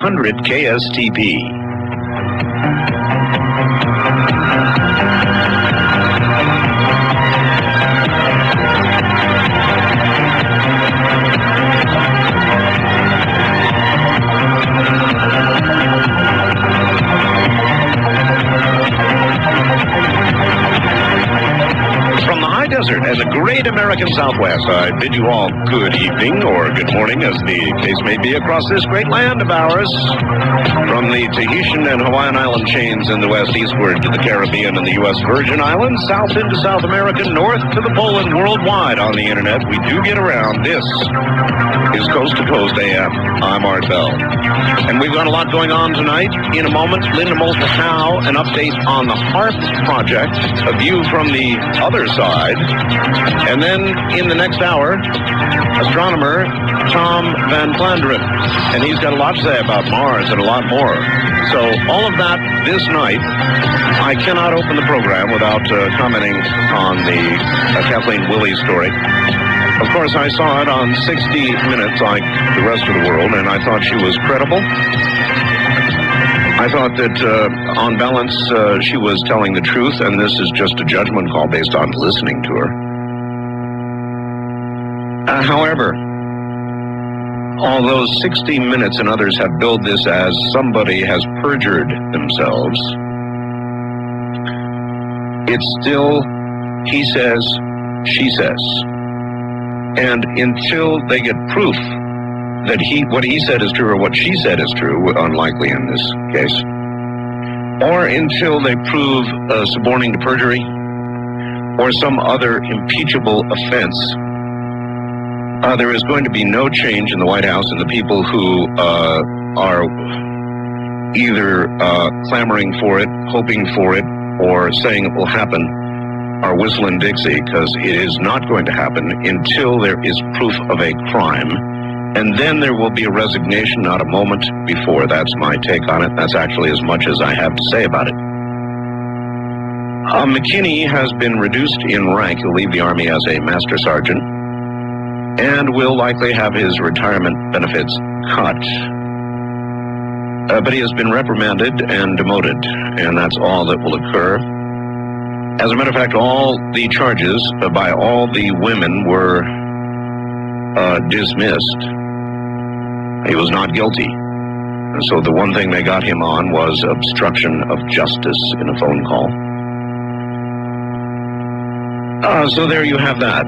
100 KSTP. From the high desert and the great American Southwest, I bid you all good evening or good morning, as the case may be, across this great land of ours. From the Tahitian and Hawaiian island chains in the west eastward to the Caribbean and the U.S. Virgin Islands, south into South America, north to the pole, and worldwide on the internet, we do get around. This is Coast to Coast AM. I'm Art Bell. And we've got a lot going on tonight. In a moment, Linda Moulton Howe, an update on the HARP project, a view from the other side. And then in the next hour, astronomer Tom Van Flandern. And he's got a lot to say about Mars and a lot more. So all of that this night. I cannot open the program without commenting on the Kathleen Willey story. Of course, I saw it on 60 Minutes like the rest of the world, and I thought she was credible. I thought that, on balance, she was telling the truth, and this is just a judgment call based on listening to her. However, although 60 Minutes and others have billed this as somebody has perjured themselves, it's still he says, she says. And until they get proof that what he said is true or what she said is true, unlikely in this case, or until they prove suborning to perjury or some other impeachable offense, there is going to be no change in the White House, and the people who are either clamoring for it, hoping for it, or saying it will happen are whistling Dixie, because it is not going to happen until there is proof of a crime. And then there will be a resignation, not a moment before. That's my take on it. That's actually as much as I have to say about it. McKinney has been reduced in rank. He'll leave the Army as a master sergeant and will likely have his retirement benefits cut. But he has been reprimanded and demoted, and that's all that will occur. As a matter of fact, all the charges by all the women were dismissed. He was not guilty. And so the one thing they got him on was obstruction of justice in a phone call. So there you have that.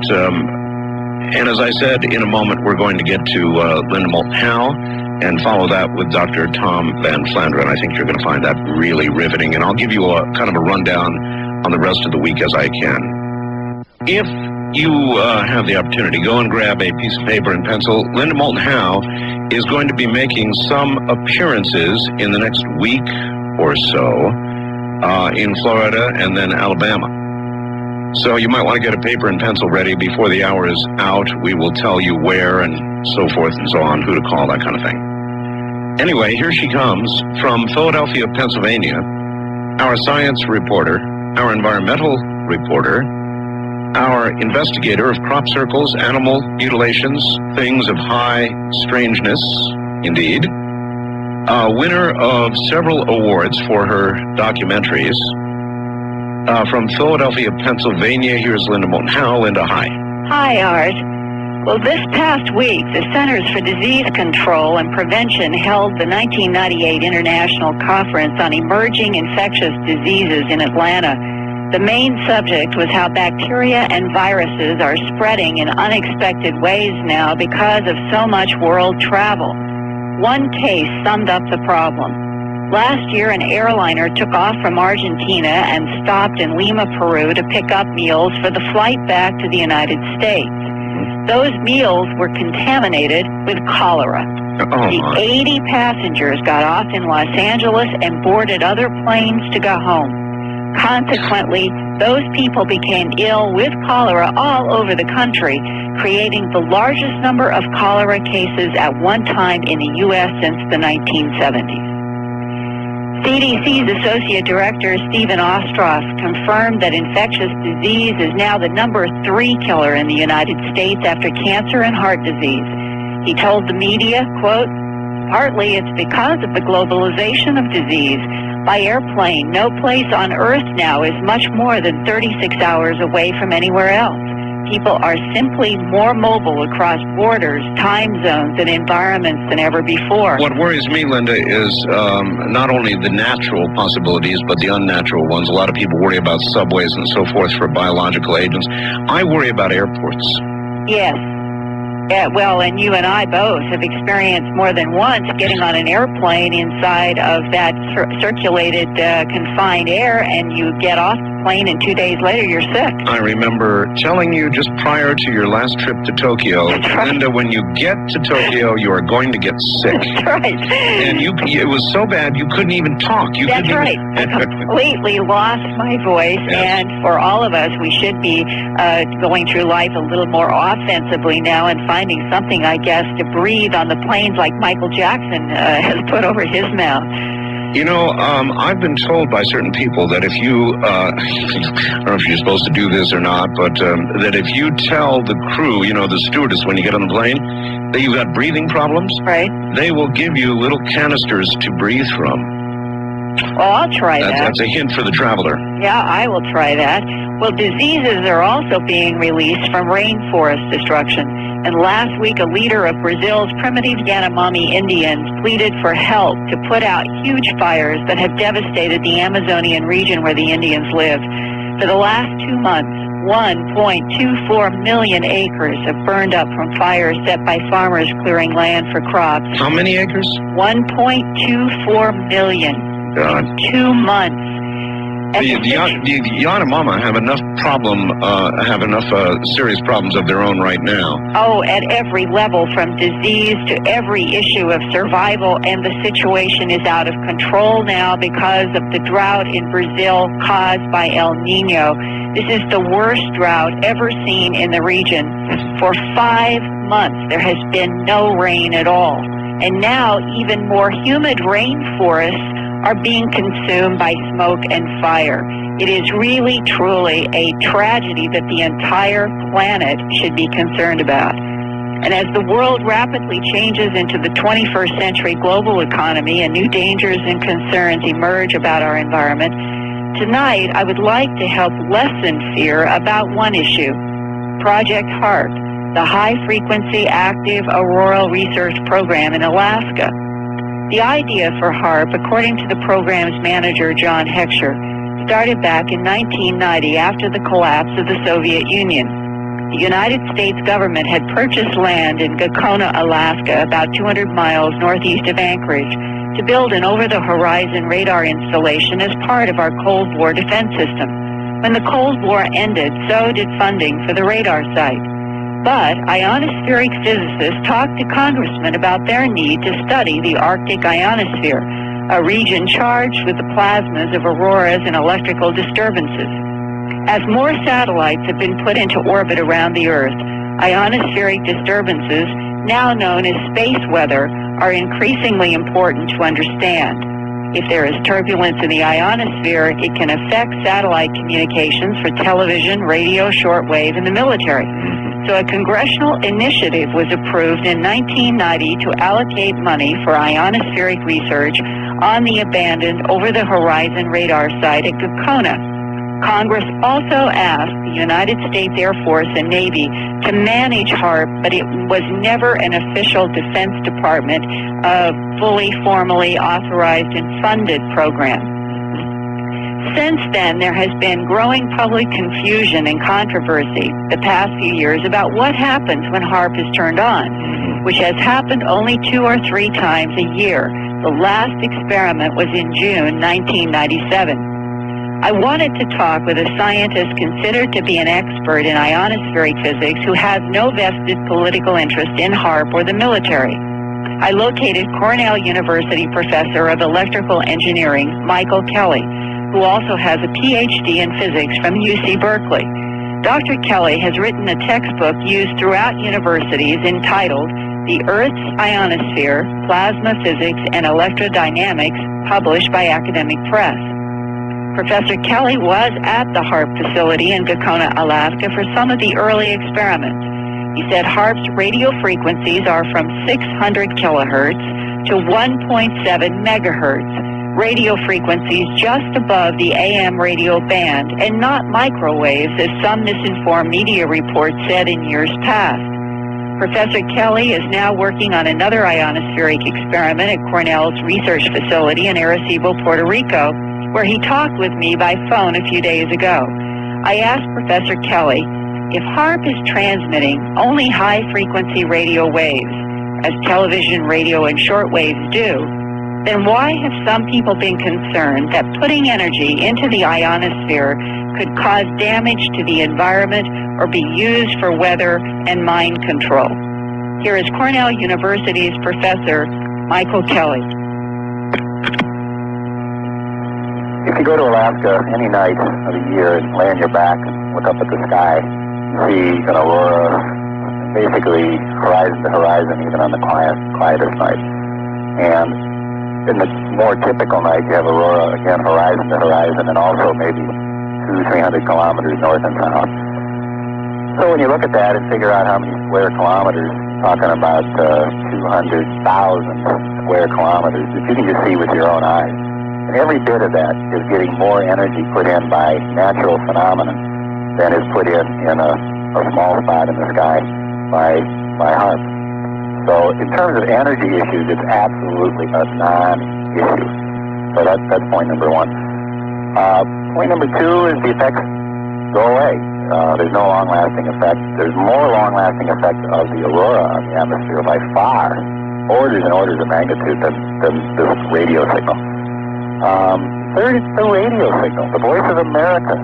And as I said, in a moment, we're going to get to Linda Moulton Howe and follow that with Dr. Tom Van Flandern. I think you're going to find that really riveting. And I'll give you a kind of a rundown on the rest of the week as I can. If you have the opportunity, go and grab a piece of paper and pencil. Linda Moulton Howe is going to be making some appearances in the next week or so in Florida and then Alabama. So you might want to get a paper and pencil ready before the hour is out. We will tell you where and so forth and so on, who to call, that kind of thing. Anyway, here she comes from Philadelphia, Pennsylvania, our science reporter, our environmental reporter, our investigator of crop circles, animal mutilations, things of high strangeness, indeed, winner of several awards for her documentaries. From Philadelphia, Pennsylvania, here's Linda Moulton Howe. Linda, hi. Hi, Art. Well, this past week, the Centers for Disease Control and Prevention held the 1998 International Conference on Emerging Infectious Diseases in Atlanta. The main subject was how bacteria and viruses are spreading in unexpected ways now because of so much world travel. One case summed up the problem. Last year, an airliner took off from Argentina and stopped in Lima, Peru to pick up meals for the flight back to the United States. Those meals were contaminated with cholera. The 80 passengers got off in Los Angeles and boarded other planes to go home. Consequently, those people became ill with cholera all over the country, creating the largest number of cholera cases at one time in the U.S. since the 1970s. CDC's Associate Director, Stephen Ostroff, confirmed that infectious disease is now the number 3 killer in the United States after cancer and heart disease. He told the media, quote, Partly it's because of the globalization of disease. By airplane, no place on Earth now is much more than 36 hours away from anywhere else. People are simply more mobile across borders, time zones, and environments than ever before. What worries me, Linda, is not only the natural possibilities, but the unnatural ones. A lot of people worry about subways and so forth for biological agents. I worry about airports. Yes. Yeah, well, and you and I both have experienced more than once getting on an airplane inside of that circulated confined air, and you get off the plane and 2 days later you're sick. I remember telling you just prior to your last trip to Tokyo, right. Linda, when you get to Tokyo, you are going to get sick. That's right. And it was so bad you couldn't even talk. That's right. I completely lost my voice, yes. And for all of us, we should be going through life a little more offensively now and finding something, I guess, to breathe on the planes like Michael Jackson has put over his mouth. You know, I've been told by certain people that if you, I don't know if you're supposed to do this or not, but that if you tell the crew, you know, the stewardess when you get on the plane, that you've got breathing problems, right? They will give you little canisters to breathe from. Well, I'll try that. That's a hint for the traveler. Yeah, I will try that. Well, diseases are also being released from rainforest destruction. And last week, a leader of Brazil's primitive Yanomami Indians pleaded for help to put out huge fires that have devastated the Amazonian region where the Indians live. For the last 2 months, 1.24 million acres have burned up from fires set by farmers clearing land for crops. How many acres? 1.24 million. God. In 2 months. The Yanomami have enough serious problems of their own right now. Oh, at every level, from disease to every issue of survival, and the situation is out of control now because of the drought in Brazil caused by El Nino. This is the worst drought ever seen in the region. For 5 months, there has been no rain at all. And now, even more humid rainforests are being consumed by smoke and fire. It is really, truly a tragedy that the entire planet should be concerned about. And as the world rapidly changes into the 21st century global economy and new dangers and concerns emerge about our environment, tonight I would like to help lessen fear about one issue, Project HARP, the High-Frequency Active Auroral Research Program in Alaska. The idea for HARP, according to the program's manager, John Heckscher, started back in 1990 after the collapse of the Soviet Union. The United States government had purchased land in Gakona, Alaska, about 200 miles northeast of Anchorage, to build an over-the-horizon radar installation as part of our Cold War defense system. When the Cold War ended, so did funding for the radar site. But ionospheric physicists talked to congressmen about their need to study the Arctic ionosphere, a region charged with the plasmas of auroras and electrical disturbances. As more satellites have been put into orbit around the Earth, ionospheric disturbances, now known as space weather, are increasingly important to understand. If there is turbulence in the ionosphere, it can affect satellite communications for television, radio, shortwave, and the military. So a congressional initiative was approved in 1990 to allocate money for ionospheric research on the abandoned over-the-horizon radar site at Gakona. Congress also asked the United States Air Force and Navy to manage HARP, but it was never an official Defense Department fully formally authorized and funded program. Since then, there has been growing public confusion and controversy the past few years about what happens when HARP is turned on, which has happened only 2 or 3 times a year. The last experiment was in June 1997. I wanted to talk with a scientist considered to be an expert in ionospheric physics who has no vested political interest in HARP or the military. I located Cornell University professor of electrical engineering, Michael Kelly, who also has a PhD in physics from UC Berkeley. Dr. Kelly has written a textbook used throughout universities entitled The Earth's Ionosphere, Plasma Physics and Electrodynamics, published by Academic Press. Professor Kelly was at the HARP facility in Gakona, Alaska for some of the early experiments. He said HARP's radio frequencies are from 600 kilohertz to 1.7 megahertz, radio frequencies just above the AM radio band and not microwaves as some misinformed media reports said in years past. Professor Kelly is now working on another ionospheric experiment at Cornell's research facility in Arecibo, Puerto Rico, where he talked with me by phone a few days ago. I asked Professor Kelly, if HAARP is transmitting only high-frequency radio waves, as television, radio, and shortwaves do, then why have some people been concerned that putting energy into the ionosphere could cause damage to the environment or be used for weather and mind control? Here is Cornell University's Professor Michael Kelly. If you go to Alaska any night of the year and lay on your back and look up at the sky, you see an aurora basically horizon to horizon, even on the quietest night. And in the more typical night, you have aurora, again, horizon to horizon, and also maybe 200-300 kilometers north and south. So when you look at that and figure out how many square kilometers, talking about 200,000 square kilometers that you can just see with your own eyes. And every bit of that is getting more energy put in by natural phenomena than is put in a small spot in the sky by HAARP. So in terms of energy issues, it's absolutely a non-issue. So that's point number one. Point number two is the effects go away. There's no long-lasting effect. There's more long-lasting effect of the aurora on the atmosphere by far, orders and orders of magnitude than this radio signal. Third, it's the radio signal. The Voice of America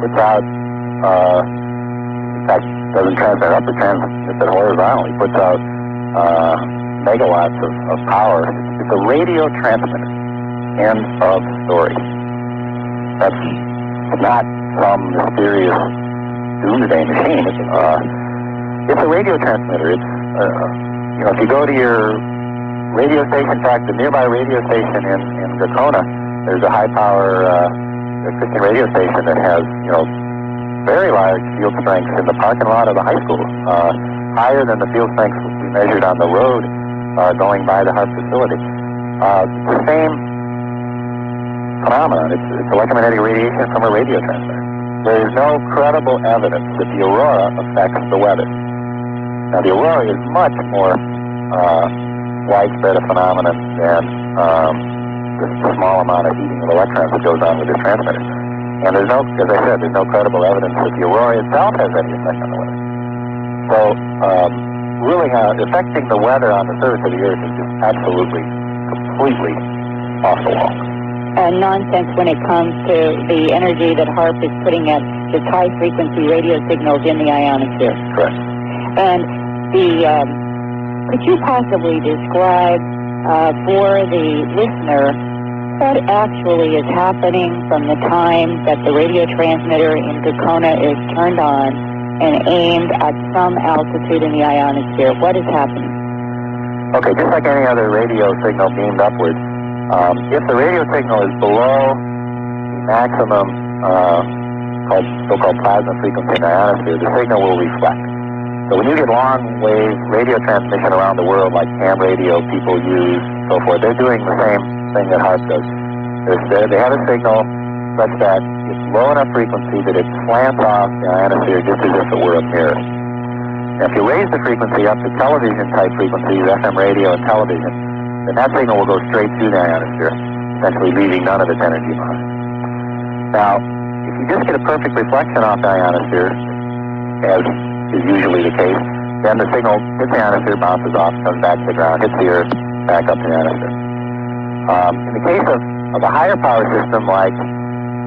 puts out, in fact, doesn't transmit up, it transmits it horizontally, puts out megawatts of power. It's a radio transmitter. End of story. That's not some mysterious doomsday machine. It's a radio transmitter. It's, if you go to your radio station, in fact, the nearby radio station in Gacona, there's a high-power Christian radio station that has, very large field strengths in the parking lot of the high school, higher than the field strengths we measured on the road going by the HAARP facility. The same phenomenon. It's electromagnetic radiation from a radio transmitter. There is no credible evidence that the aurora affects the weather. Now, the aurora is much more widespread a phenomenon than the small amount of heating of electrons that goes on with this transmitter. And there's no, as I said, there's no credible evidence that the aurora itself has any effect on the weather. So, ruling out affecting the weather on the surface of the Earth is just absolutely, completely off the wall. Nonsense when it comes to the energy that HAARP is putting at its high-frequency radio signals in the ionosphere. Correct. And could you possibly describe for the listener what actually is happening from the time that the radio transmitter in Gacona is turned on and aimed at some altitude in the ionosphere? What is happening? Okay, just like any other radio signal beamed upwards, if the radio signal is below the maximum so-called plasma frequency in the ionosphere, the signal will reflect. So when you get long-wave radio transmission around the world, like ham radio people use, so forth, they're doing the same thing that HAARP does. They have a signal such that it's low enough frequency that it slants off the ionosphere just as if it were a mirror. Now, if you raise the frequency up to television-type frequencies, FM radio and television, then that signal will go straight through the ionosphere, essentially leaving none of its energy behind. Now, if you just get a perfect reflection off the ionosphere, as is usually the case, then the signal hits the ionosphere, bounces off, comes back to the ground, hits the Earth, back up to the ionosphere. In the case of a higher power system like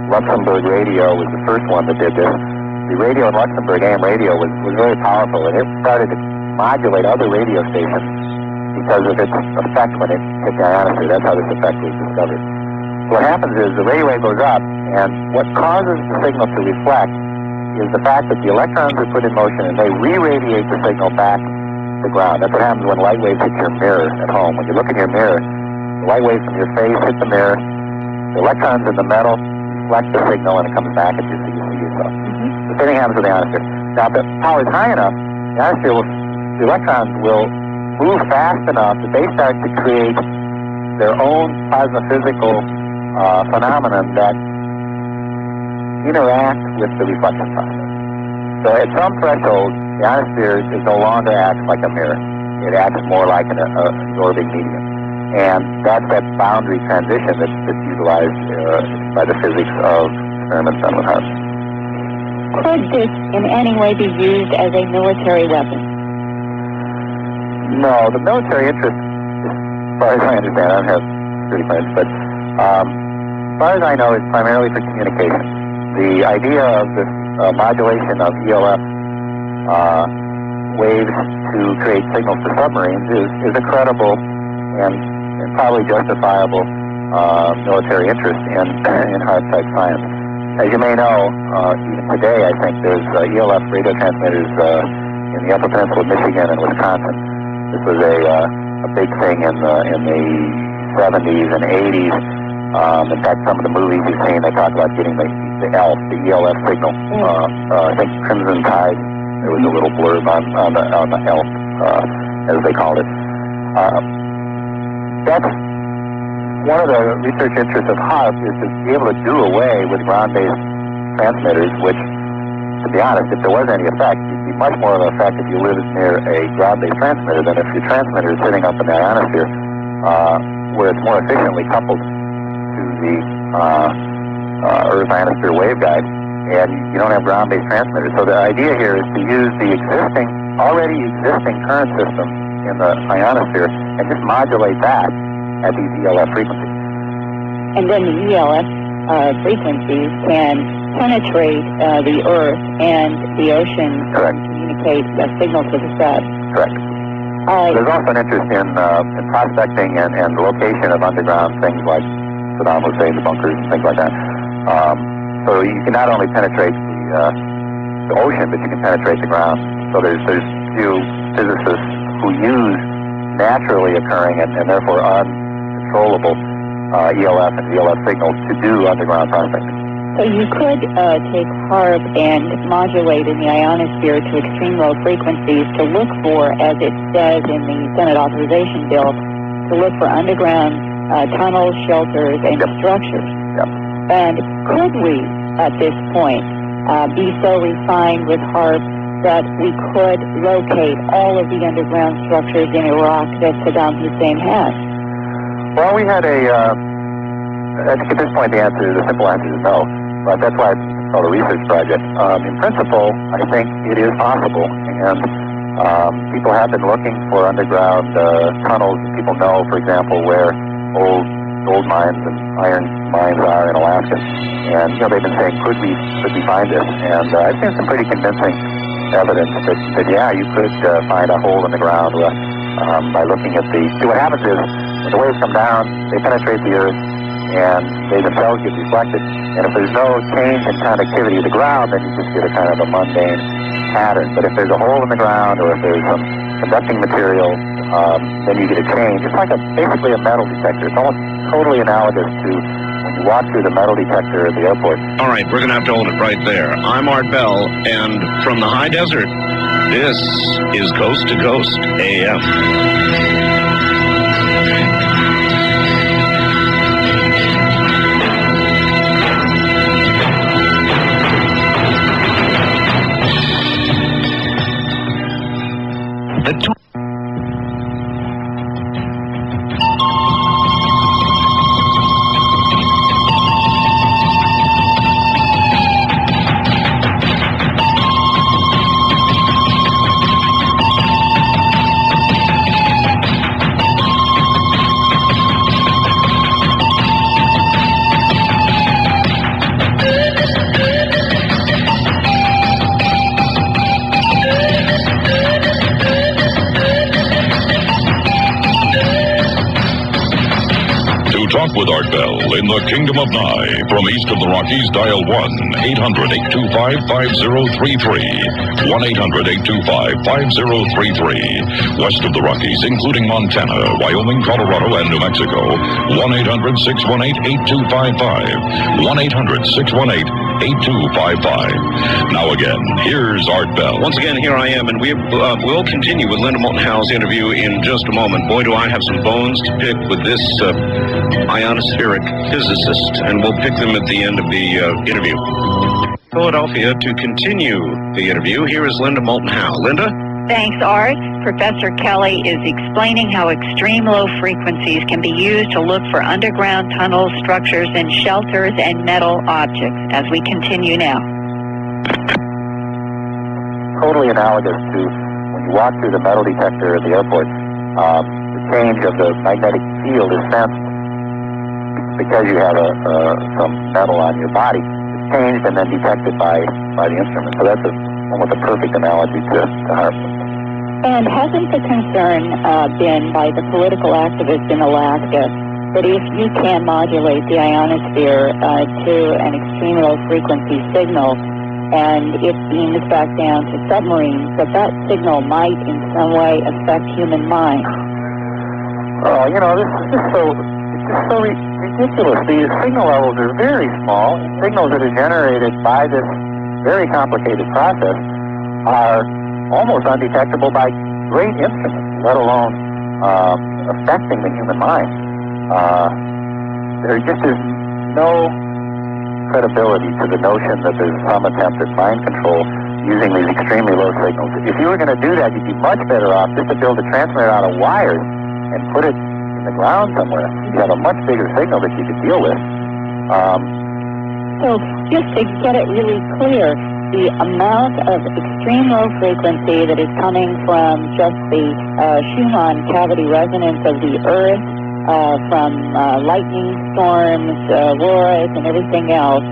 Luxembourg radio was the first one that did this, the radio in Luxembourg, AM radio, was very powerful, and it started to modulate other radio stations because of its effect when it hit the ionosphere. That's how this effect was discovered. What happens is the radio wave goes up, and what causes the signal to reflect is the fact that the electrons are put in motion and they re-radiate the signal back to the ground. That's what happens when light waves hit your mirror at home. When you look in your mirror, the light waves from your face hit the mirror, the electrons in the metal reflect the signal and it comes back at you so you see yourself. The same thing happens with the ionosphere. Now, if the power is high enough, the electrons will move fast enough that they start to create their own plasmaphysical phenomenon that interact with the reflection process. So at some threshold, the ionosphere no longer acts like a mirror. It acts more like an absorbing medium. And that's that boundary transition that's utilized by the physics of experiments done with HAARP. Could this in any way be used as a military weapon? No, the military interest, as far as I understand, I don't have security clearance, but as far as I know, is primarily for communication. The idea of this modulation of ELF waves to create signals to submarines is a credible and probably justifiable military interest in HAARP-type science. As you may know, even today, I think there's ELF radio transmitters in the Upper Peninsula of Michigan and Wisconsin. This was a big thing in the 70s and 80s. In fact, some of the movies you've seen, they talk about getting the ELF signal. I think Crimson Tide, there was a little blurb on the ELF, as they called it. That's one of the research interests of HAARP, is to be able to do away with ground-based transmitters, which, to be honest, if there was any effect, it'd be much more of an effect if you lived near a ground-based transmitter than if your transmitter is sitting up in the ionosphere, where it's more efficiently coupled to the Earth ionosphere waveguide, and you don't have ground-based transmitters. So the idea here is to use the already existing current system in the ionosphere and just modulate that at these ELF frequencies. And then the ELF frequencies can penetrate the Earth and the ocean. Correct. And communicate a signal to the sub. Correct. There's also an interest in prospecting and location of underground things like Saddam Hussein's bunkers and things like that. So you can not only penetrate the ocean, but you can penetrate the ground. So there's few physicists who use naturally occurring and therefore uncontrollable ELF and VLF signals to do underground prospecting. So you could take HAARP and modulate in the ionosphere to extreme low frequencies to look for, as it says in the Senate authorization bill, to look for underground tunnels, shelters, and structures. Yep. And could we, at this point, be so refined with HAARP that we could locate all of the underground structures in Iraq that Saddam Hussein has? Well, we had I think at this point the simple answer is no, but that's why it's called a research project. In principle, I think it is possible, and people have been looking for underground tunnels. People know, for example, where old gold mines and iron mines are in Alaska, and they've been saying, could we find this? And I've seen some pretty convincing evidence that yeah, you could find a hole in the ground by looking at see what happens is when the waves come down, they penetrate the Earth, and they themselves get reflected. And if there's no change in conductivity of the ground, then you just get a kind of a mundane pattern. But if there's a hole in the ground, or if there's some conducting material, then you get a change. It's like basically a metal detector. It's almost totally analogous to when you walk through the metal detector at the airport. All right, we're going to have to hold it right there. I'm Art Bell, and from the high desert, this is Coast to Coast AM. With Art Bell in the Kingdom of Nye. From east of the Rockies, dial 1-800-825-5033. 1-800-825-5033. West of the Rockies, including Montana, Wyoming, Colorado, and New Mexico, 1-800-618-8255. 1-800-618-8255. 888-8255. Now again, here's Art Bell. Once again, here I am, and we'll continue with Linda Moulton Howe's interview in just a moment. Boy, do I have some bones to pick with this ionospheric physicist, and we'll pick them at the end of the interview. Philadelphia, to continue the interview, here is Linda Moulton Howe. Linda? Thanks, Art. Professor Kelly is explaining how extreme low frequencies can be used to look for underground tunnels, structures, and shelters and metal objects as we continue now. Totally analogous to when you walk through the metal detector at the airport, the change of the magnetic field is sensed because you have some metal on your body. It's changed and then detected by the instrument. So that's almost a perfect analogy to HAARP. And hasn't the concern been by the political activists in Alaska that if you can modulate the ionosphere to an extreme low frequency signal and it beams back down to submarines, that signal might in some way affect human minds? Oh, this is just so ridiculous. The signal levels are very small. Signals that are generated by this very complicated process are almost undetectable by great instruments, let alone affecting the human mind. There just is no credibility to the notion that there's some attempt at mind control using these extremely low signals. If you were going to do that, you'd be much better off just to build a transmitter out of wires and put it in the ground somewhere. You'd have a much bigger signal that you could deal with. So just to get it really clear, the amount of extreme low frequency that is coming from just the Schumann cavity resonance of the Earth, from lightning storms, auroras, and everything else,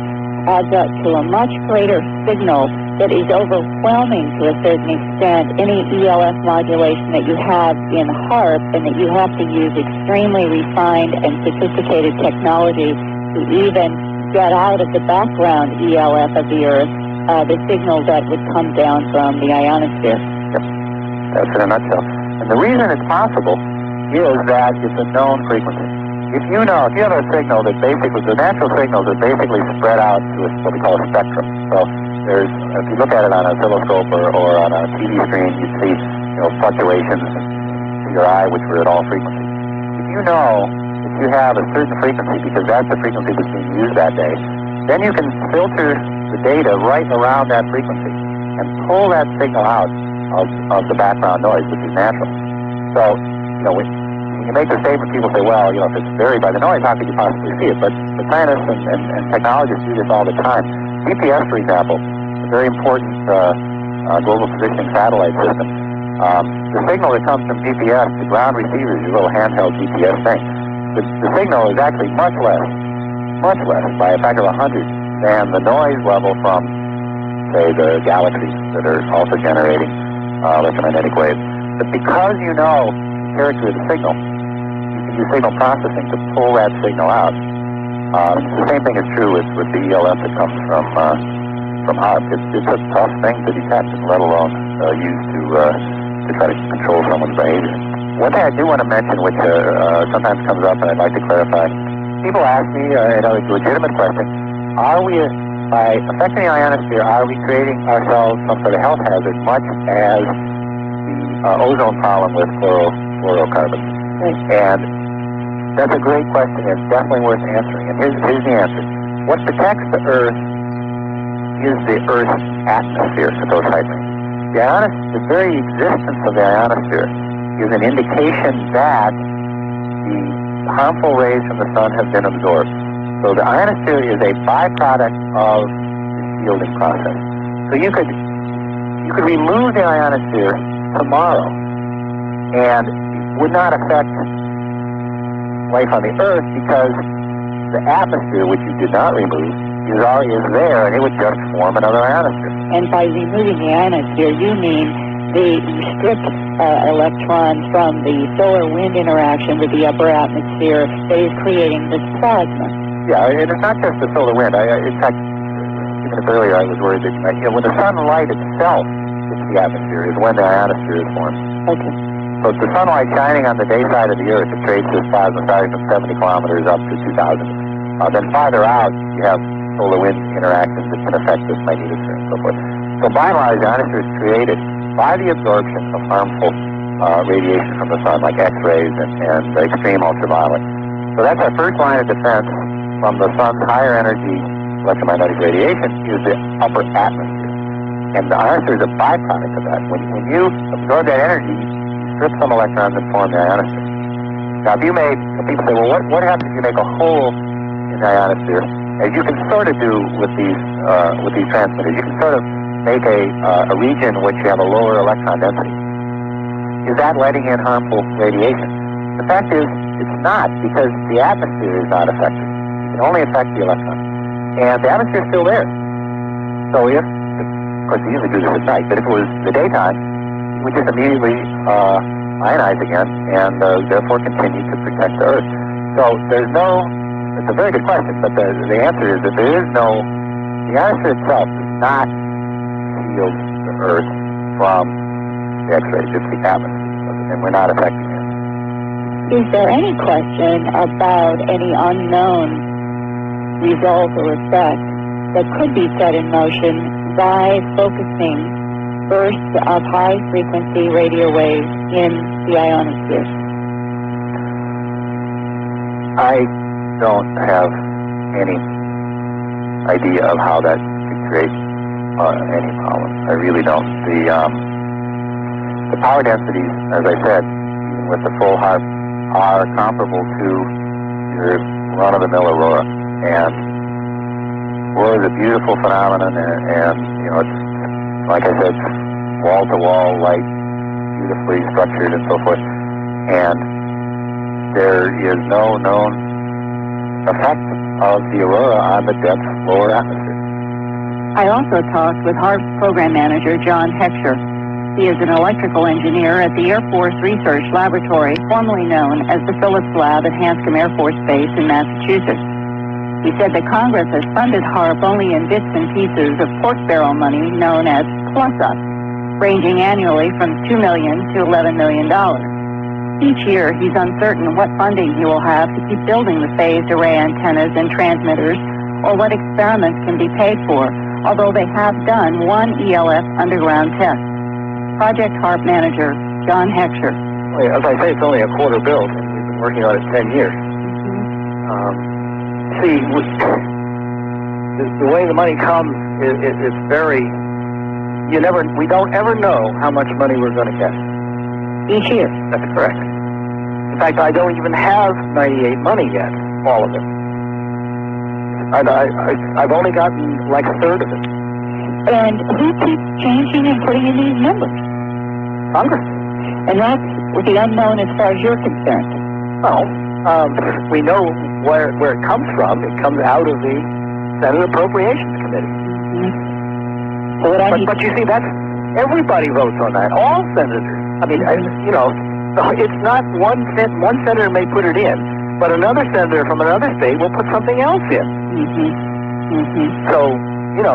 adds up to a much greater signal that is overwhelming to a certain extent any ELF modulation that you have in HAARP, and that you have to use extremely refined and sophisticated technology to even get out of the background ELF of the Earth the signal that would come down from the ionosphere. Yep. That's in a nutshell. And the reason it's possible is that it's a known frequency. If you have a signal that the natural signals are basically spread out to what we call a spectrum. So if you look at it on an oscilloscope or on a TV screen, you see, fluctuations to your eye, which are at all frequencies. If you know that you have a certain frequency because that's the frequency that's being used that day, then you can filter the data right around that frequency and pull that signal out of the background noise, which is natural. So, when you make the statement, people say, well, if it's varied by the noise, how could you possibly see it? But scientists and technologists do this all the time. GPS, for example, a very important global positioning satellite system. The signal that comes from GPS to ground receivers, your little handheld GPS thing, the signal is actually much less, by a factor of 100, than the noise level from, say, the galaxies that are also generating electromagnetic waves. But because you know the character of the signal, you can use signal processing to pull that signal out. The same thing is true with the ELF that comes from HAARP. It's a tough thing to detect, let alone use to try to control someone's behavior. One thing I do want to mention, which sometimes comes up and I'd like to clarify, people ask me, it's a legitimate question, are we, by affecting the ionosphere, are we creating ourselves some sort of health hazard, much as the ozone problem with fluorocarbons? Right. And that's a great question. It's definitely worth answering. And here's the answer. What protects the Earth is the Earth's atmosphere, supposedly. The very existence of the ionosphere is an indication that the harmful rays from the sun have been absorbed. So the ionosphere is a byproduct of the shielding process. So you could remove the ionosphere tomorrow, and it would not affect life on the Earth because the atmosphere, which you did not remove, is there, and it would just form another ionosphere. And by removing the ionosphere, you mean the stripped electrons from the solar-wind interaction with the upper atmosphere that is creating this plasma. Yeah, and it's not just the solar wind. In fact, a few minutes earlier I was worried that when the sunlight itself hits the atmosphere is when the ionosphere is formed. Okay. So it's the sunlight shining on the day side of the Earth that creates this plasma starting from 70 kilometers up to 2,000. Then farther out, you have solar wind interactions that can affect this magnetosphere and so forth. So by and large, the ionosphere is created by the absorption of harmful radiation from the sun, like X-rays and extreme ultraviolet. So that's our first line of defense from the sun's higher energy electromagnetic radiation is the upper atmosphere. And the ionosphere is a byproduct of that. When you absorb that energy, you strip some electrons and form the ionosphere. Now, if you make, people say, well, what happens if you make a hole in the ionosphere? As you can sort of do with these transmitters, you can sort of make a region in which you have a lower electron density. Is that letting in harmful radiation? The fact is, it's not, because the atmosphere is not affected. It can only affect the electron. And the atmosphere is still there. So if, of course, we usually do this at night, but if it was the daytime, we just immediately ionize again and therefore continue to protect the Earth. So there's no, it's a very good question, but the answer is that there is no, the ionosphere itself does not shield the Earth from the X-rays, it's the atmosphere, and we're not affecting it. Is there any question about any unknown result or effect that could be set in motion by focusing bursts of high-frequency radio waves in the ionosphere? I don't have any idea of how that could create any problems. I really don't. The power densities, as I said, even with the full HARP, are comparable to your run-of-the-mill aurora. And aurora is a beautiful phenomenon, and you know, it's, like I said, wall-to-wall light, beautifully structured and so forth. And there is no known effect of the aurora on the dense lower atmosphere. I also talked with HARP program manager John Heckscher. He is an electrical engineer at the Air Force Research Laboratory, formerly known as the Phillips Lab at Hanscom Air Force Base in Massachusetts. He said that Congress has funded HARP only in bits and pieces of pork barrel money known as plus-up, ranging annually from $2 million to $11 million. Each year, he's uncertain what funding he will have to keep building the phased array antennas and transmitters, or what experiments can be paid for, although they have done one ELF underground test. Project HARP manager John Heckscher. Well, as I say, it's only a quarter built, and we've been working on it 10 years. See, the way the money comes, it's very, we don't ever know how much money we're going to get. Each year? That's correct. In fact, I don't even have 98 money yet, all of it. I've only gotten like a third of it. And who keeps changing and putting in these numbers? Congress. And that's with the unknown as far as you're concerned. Well, we know where it comes from. It comes out of the Senate Appropriations Committee. So but you see, that's everybody votes on that. All senators. I mean, it's not one senator may put it in, but another senator from another state will put something else in. So,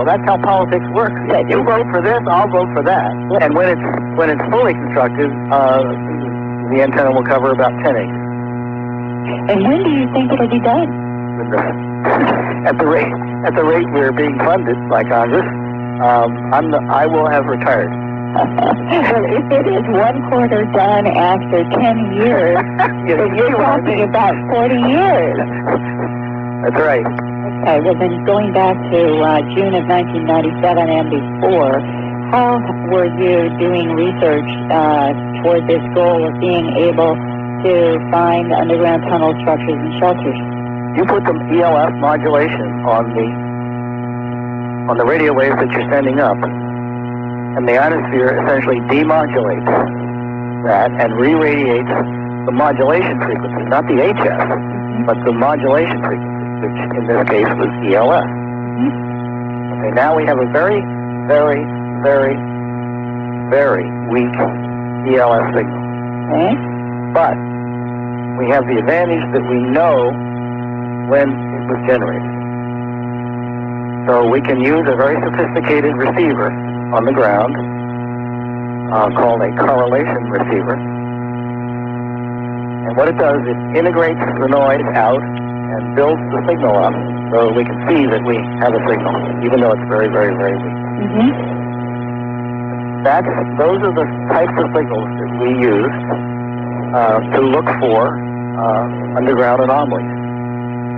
that's how politics works. You vote for this, I'll vote for that. And when it's fully constructed, the antenna will cover about 10 acres. And when do you think it'll be done? At the rate we're being funded by Congress, I will have retired. Well, if it is one quarter done after 10 years, then you're talking about 40 years. That's right. Okay, well then going back to June of 1997 and before, how were you doing research toward this goal of being able to find underground tunnel structures and shelters? You put the ELF modulation on the radio waves that you're sending up, and the ionosphere essentially demodulates that and re-radiates the modulation frequency, not the HS, but the modulation frequency, which in this case was ELF. Okay, now we have a very, very, very, very weak ELF signal. But we have the advantage that we know when it was generated. So we can use a very sophisticated receiver on the ground called a correlation receiver. And what it does, it integrates the noise out and builds the signal up. so we can see that we have a signal, even though it's very, very, very weak. Mm-hmm. Those are the types of signals that we used to look for underground anomalies.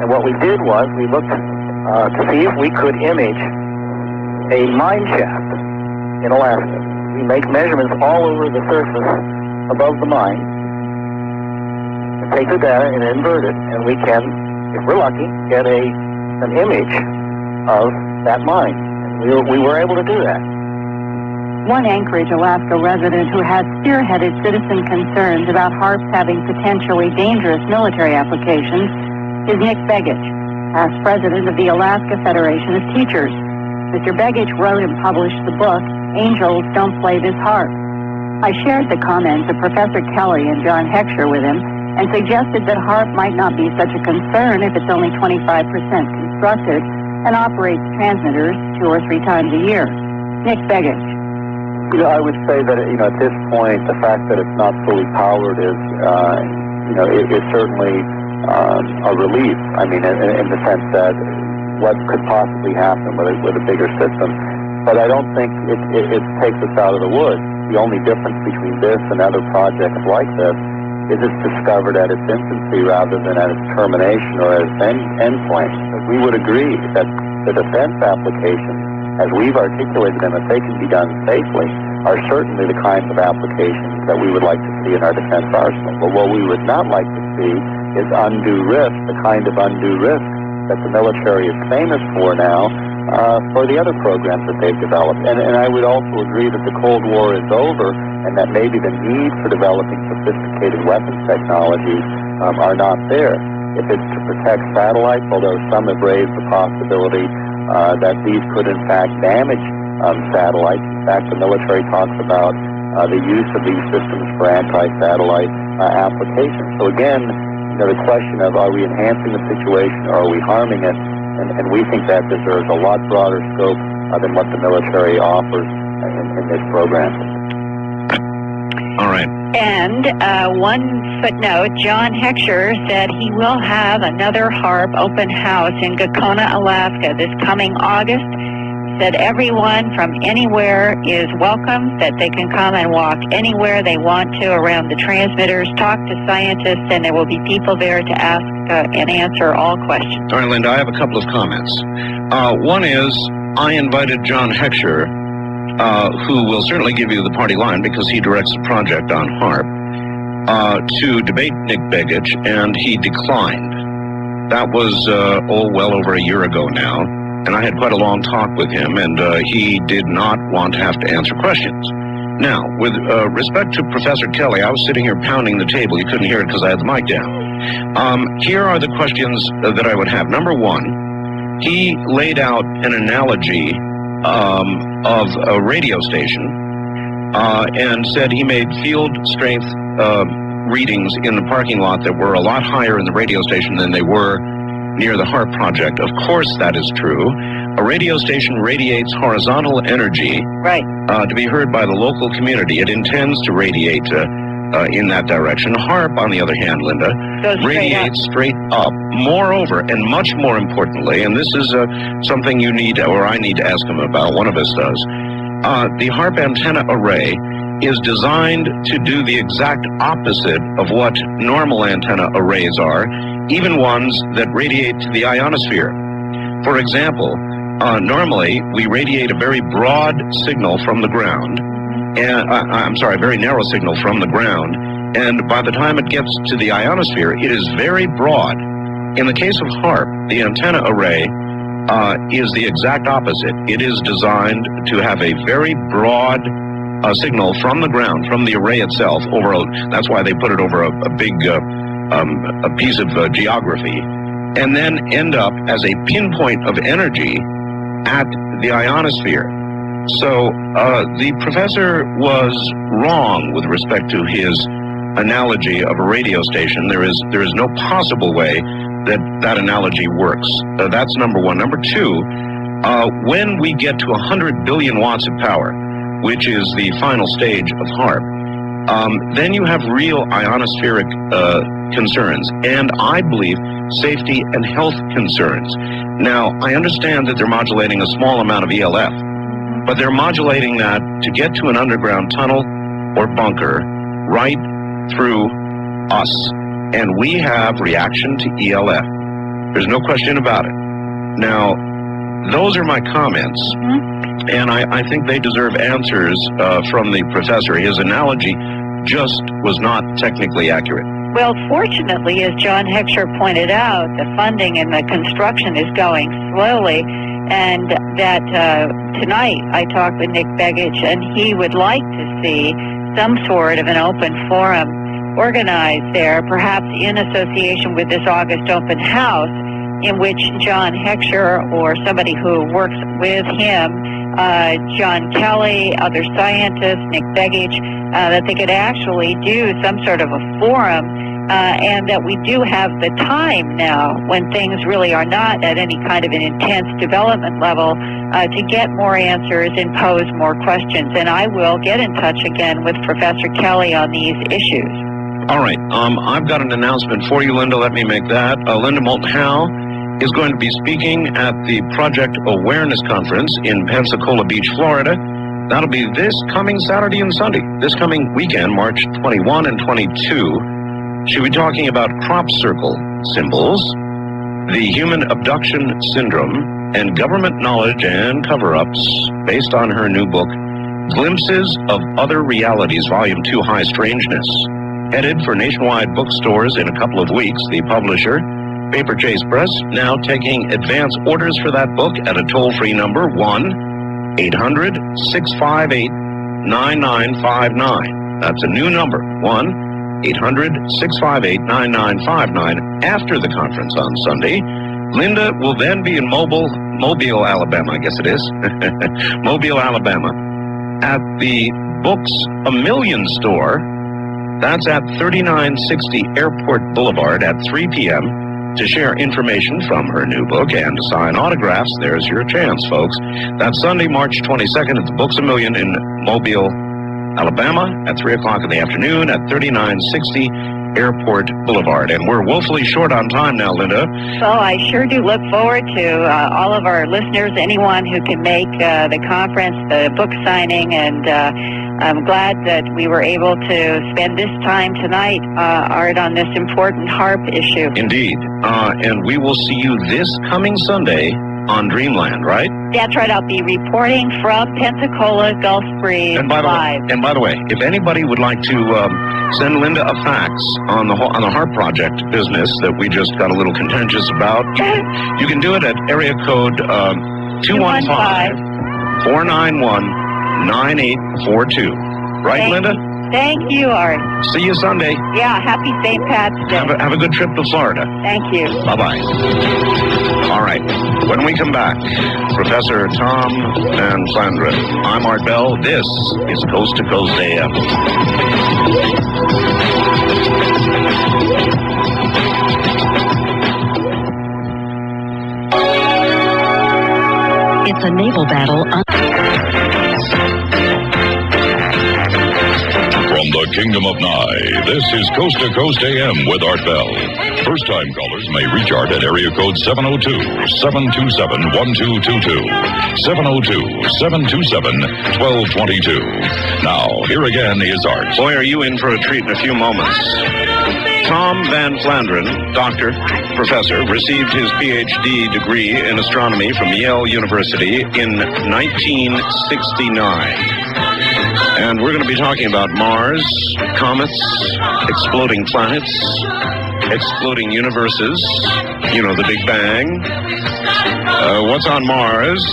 And what we did was we looked to see if we could image a mine shaft in Alaska. We make measurements all over the surface above the mine, and take the data and invert it, and we can, if we're lucky, get an image of that mine. And we were able to do that. One Anchorage, Alaska resident who has spearheaded citizen concerns about HAARPs having potentially dangerous military applications is Nick Begich, past president of the Alaska Federation of Teachers. Mr. Begich wrote and published the book, Angels Don't Play This HAARP. I shared the comments of Professor Kelly and John Heckscher with him and suggested that HAARP might not be such a concern if it's only 25% constructed and operates transmitters 2 or 3 times a year. Nick Begich. I would say that, at this point, the fact that it's not fully powered is, is certainly a relief. I mean, in the sense that what could possibly happen with a bigger system. But I don't think it takes us out of the woods. The only difference between this and other projects like this is it's discovered at its infancy rather than at its termination or at its endpoint. We would agree that the defense applications, as we've articulated them, if they can be done safely, are certainly the kinds of applications that we would like to see in our defense arsenal. But what we would not like to see is undue risk, the kind of undue risk that the military is famous for now, for the other programs that they've developed. And I would also agree that the Cold War is over and that maybe the need for developing sophisticated weapons technologies are not there. If it's to protect satellites, although some have raised the possibility that these could in fact damage satellites. In fact, the military talks about the use of these systems for anti-satellite applications. So again, the question of are we enhancing the situation or are we harming it? And we think that deserves a lot broader scope than what the military offers in this program. All right. And one footnote, John Heckscher said he will have another HAARP open house in Gakona, Alaska this coming August. Said everyone from anywhere is welcome, that they can come and walk anywhere they want to around the transmitters, talk to scientists, and there will be people there to ask and answer all questions. All right, Linda, I have a couple of comments. One is, I invited John Heckscher, who will certainly give you the party line because he directs the project on HAARP, to debate Nick Begich, and he declined. That was, well over a year ago now. And I had quite a long talk with him, and he did not want to have to answer questions. Now, with respect to Professor Kelly, I was sitting here pounding the table. You couldn't hear it because I had the mic down. Here are the questions that I would have. Number one, he laid out an analogy of a radio station and said he made field strength readings in the parking lot that were a lot higher in the radio station than they were near the HAARP project. Of course that is true. A radio station radiates horizontal energy to be heard by the local community. It intends to radiate in that direction. HAARP, on the other hand, Linda, radiates straight up. Moreover, and much more importantly, and this is something you need, or I need to ask him about, one of us does, the HAARP antenna array is designed to do the exact opposite of what normal antenna arrays are, even ones that radiate to the ionosphere. For example, normally we radiate a very broad signal from the ground, and very narrow signal from the ground, and by the time it gets to the ionosphere, it is very broad. In the case of HAARP, the antenna array is the exact opposite. It is designed to have a very broad signal from the ground, from the array itself, that's why they put it over a big a piece of geography, and then end up as a pinpoint of energy at the ionosphere. So the professor was wrong with respect to his analogy of a radio station. There is no possible way that analogy works. That's number one. Number two, when we get to 100 billion watts of power, which is the final stage of HAARP, then you have real ionospheric concerns, and I believe safety and health concerns. Now, I understand that they're modulating a small amount of ELF, but they're modulating that to get to an underground tunnel or bunker right through us. And we have reaction to ELF. There's no question about it. Now, those are my comments, and I think they deserve answers from the professor. His analogy just was not technically accurate. Well, fortunately, as John Heckscher pointed out, the funding and the construction is going slowly, and that tonight I talked with Nick Begich, and he would like to see some sort of an open forum organized there, perhaps in association with this August open house, in which John Heckscher or somebody who works with him, John Kelly, other scientists, Nick Begich, that they could actually do some sort of a forum, and that we do have the time now when things really are not at any kind of an intense development level to get more answers and pose more questions. And I will get in touch again with Professor Kelly on these issues. All right. I've got an announcement for you, Linda. Let me make that. Linda Moulton-Howe is going to be speaking at the Project Awareness Conference in Pensacola Beach, Florida. That'll be this coming Saturday and Sunday, this coming weekend, March 21 and 22. She'll be talking about crop circle symbols, the human abduction syndrome, and government knowledge and cover-ups based on her new book, Glimpses of Other Realities, Volume 2, High Strangeness. Headed for nationwide bookstores in a couple of weeks, the publisher, Paper Chase Press, now taking advance orders for that book at a toll-free number, 1-800-658-9959. That's a new number, 1-800-658-9959. After the conference on Sunday, Linda will then be in Mobile, Alabama, I guess it is, Mobile, Alabama, at the Books A Million store. That's at 3960 Airport Boulevard at 3 p.m. to share information from her new book and to sign autographs. There's your chance, folks. That's Sunday, March 22nd at the Books A Million in Mobile, Alabama at 3 o'clock in the afternoon at 3960 Airport Boulevard. And we're woefully short on time now, Linda. Well, I sure do look forward to all of our listeners, anyone who can make the conference, the book signing, and I'm glad that we were able to spend this time tonight, Art, on this important HAARP issue. Indeed. And we will see you this coming Sunday on Dreamland, right? That's right. I'll be reporting from Pensacola Gulf Breeze live. And by the way, if anybody would like to send Linda a fax on the HAARP project business that we just got a little contentious about, you can do it at area code 215-491-9842. Right, Linda? Thank you, Art. See you Sunday. Yeah, happy St. Pat's Day. Have a good trip to Florida. Thank you. Bye-bye. All right. When we come back, Professor Tom Van Flandern. I'm Art Bell. This is Coast to Coast AM. It's a naval battle. From the Kingdom of Nye, this is Coast to Coast AM with Art Bell. First-time callers may reach Art at area code 702-727-1222. 702-727-1222. Now, here again is Art. Boy, are you in for a treat in a few moments. Tom Van Flandern, doctor, professor, received his Ph.D. degree in astronomy from Yale University in 1969. And we're going to be talking about Mars, comets, exploding planets, exploding universes, you know, the Big Bang, what's on Mars,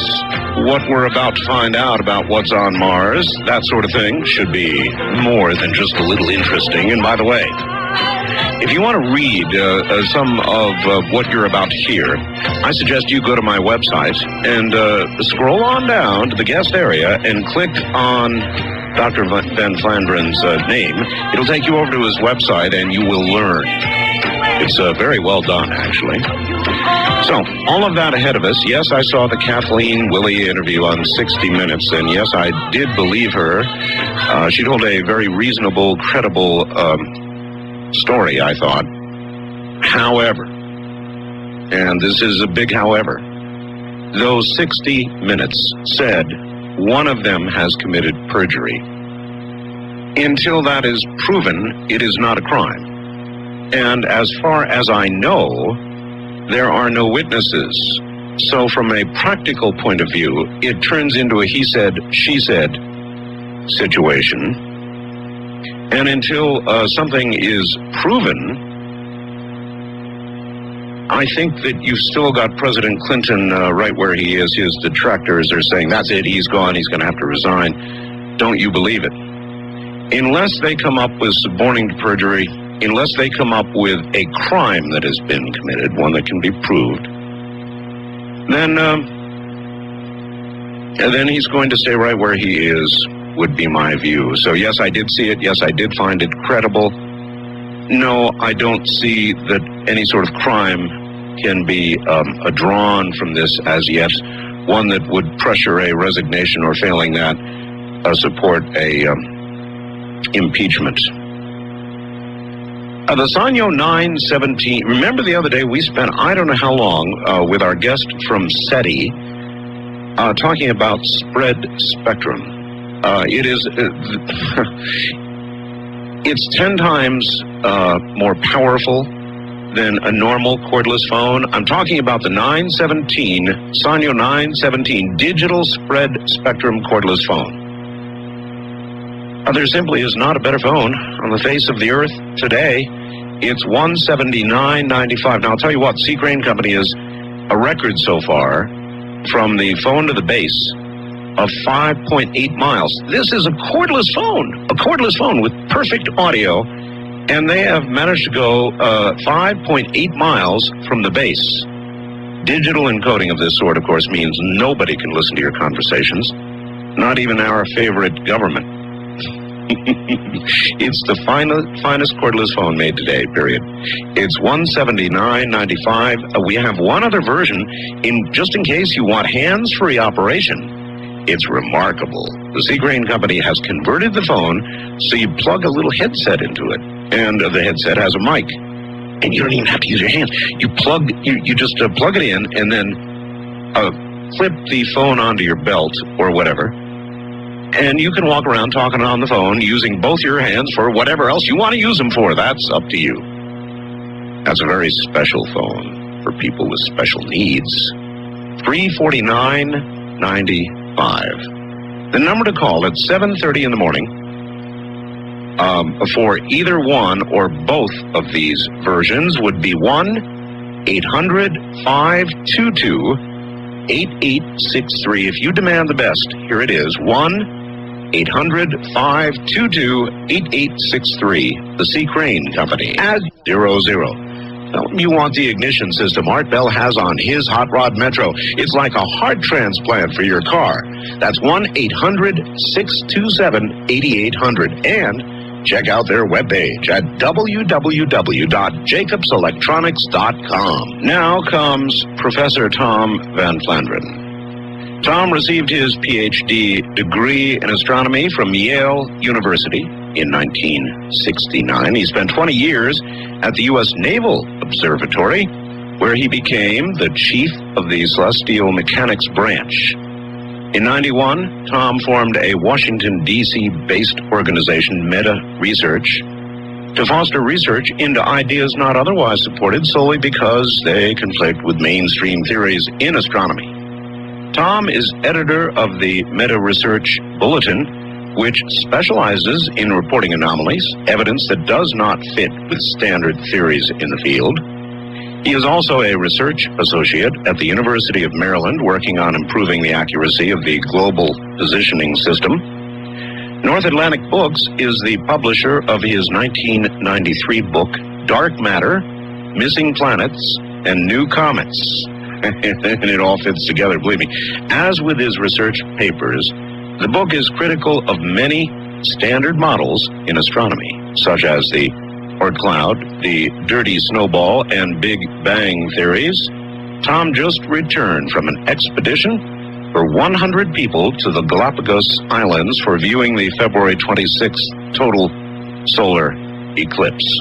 what we're about to find out about what's on Mars, that sort of thing should be more than just a little interesting. And by the way, if you want to read some of what you're about to hear, I suggest you go to my website and scroll on down to the guest area and click on Dr. Van Flandern's name. It'll take you over to his website and you will learn. It's very well done, actually. So, all of that ahead of us. Yes, I saw the Kathleen Willey interview on 60 Minutes, and yes, I did believe her. She told a very reasonable, credible story, I thought. However, and this is a big however, those 60 Minutes said one of them has committed perjury. Until that is proven, it is not a crime. And as far as I know, there are no witnesses. So from a practical point of view, it turns into a he said, she said situation. And until something is proven, I think that you've still got President Clinton right where he is. His detractors are saying, that's it, he's gone, he's going to have to resign. Don't you believe it? Unless they come up with suborning to perjury, unless they come up with a crime that has been committed, one that can be proved, then he's going to stay right where he is, would be my view. So yes, I did see it. Yes, I did find it credible. No, I don't see that any sort of crime can be drawn from this as yet, one that would pressure a resignation or failing that, support a impeachment. The Sanyo 917, remember the other day we spent I don't know how long with our guest from SETI talking about spread spectrum. It's 10 times more powerful than a normal cordless phone. I'm talking about the 917, Sanyo 917 digital spread spectrum cordless phone. There simply is not a better phone on the face of the earth today. It's $179.95. Now, I'll tell you what, Seacrane Company is a record so far from the phone to the base of 5.8 miles. This is a cordless phone with perfect audio, and they have managed to go 5.8 miles from the base. Digital encoding of this sort, of course, means nobody can listen to your conversations, not even our favorite government. It's the finest cordless phone made today, period. It's $179.95. We have one other version, just in case you want hands-free operation. It's remarkable. The Seacrane Company has converted the phone so you plug a little headset into it, and the headset has a mic, and you don't even have to use your hands. You just plug it in, and then clip the phone onto your belt or whatever. And you can walk around talking on the phone using both your hands for whatever else you want to use them for. That's up to you. That's a very special phone for people with special needs. $349.95. The number to call at 7:30 in the morning for either one or both of these versions would be 1-800-522-8863. If you demand the best, here it is, 1-800-522-8863. The Seacrane Company. As 00. Tell them you want the ignition system Art Bell has on his Hot Rod Metro. It's like a heart transplant for your car. That's 1-800-627-8800. And check out their webpage at www.jacobselectronics.com. Now comes Professor Tom Van Flandern. Tom received his PhD degree in astronomy from Yale University in 1969. He spent 20 years at the U.S. Naval Observatory, where he became the chief of the Celestial Mechanics Branch. In 91, Tom formed a Washington, D.C.-based organization, Meta Research, to foster research into ideas not otherwise supported solely because they conflict with mainstream theories in astronomy. Tom is editor of the Meta Research Bulletin, which specializes in reporting anomalies, evidence that does not fit with standard theories in the field. He is also a research associate at the University of Maryland, working on improving the accuracy of the global positioning system. North Atlantic Books is the publisher of his 1993 book, Dark Matter, Missing Planets, and New Comets. And it all fits together, believe me. As with his research papers, the book is critical of many standard models in astronomy, such as the Oort cloud, the dirty snowball, and Big Bang theories. Tom just returned from an expedition for 100 people to the Galapagos Islands for viewing the February 26th total solar eclipse.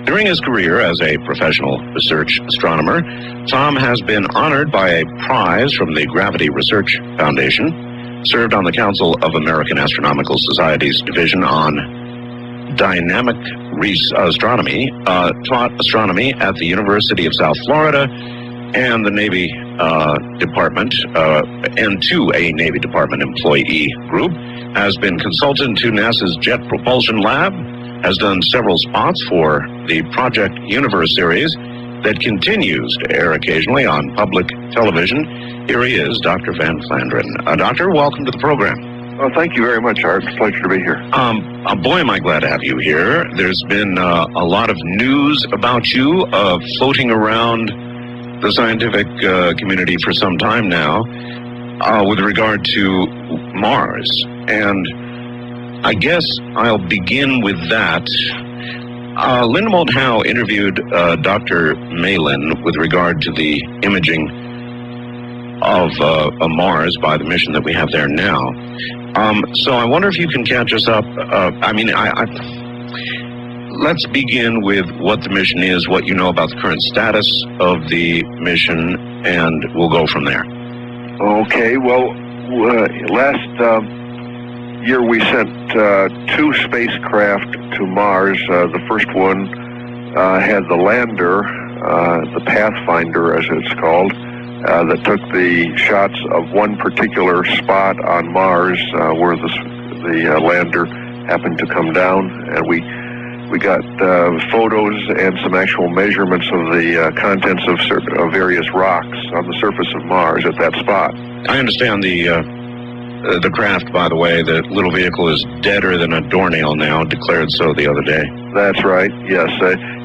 During his career as a professional research astronomer, Tom has been honored by a prize from the Gravity Research Foundation, served on the Council of American Astronomical Society's Division on Dynamic Astronomy, taught astronomy at the University of South Florida and the Navy Department, and to a Navy Department employee group, has been consultant to NASA's Jet Propulsion Lab, has done several spots for the Project Universe series that continues to air occasionally on public television. Here he is, Dr. Van Flandern. Doctor, welcome to the program. Oh, thank you very much, Art. It's a pleasure to be here. Boy, am I glad to have you here. There's been a lot of news about you floating around the scientific community for some time now with regard to Mars. And I guess I'll begin with that. Linda Moulton Howe interviewed Dr. Malin with regard to the imaging of Mars by the mission that we have there now. So I wonder if you can catch us up. Let's begin with what the mission is, what you know about the current status of the mission, and we'll go from there. Okay, well, last year we sent 2 spacecraft to Mars. The first one had the lander, the Pathfinder as it's called, that took the shots of one particular spot on Mars where the lander happened to come down, and we got photos and some actual measurements of the contents of various rocks on the surface of Mars at that spot. I understand the craft, by the way, the little vehicle, is deader than a doornail now, declared so the other day. That's right, yes.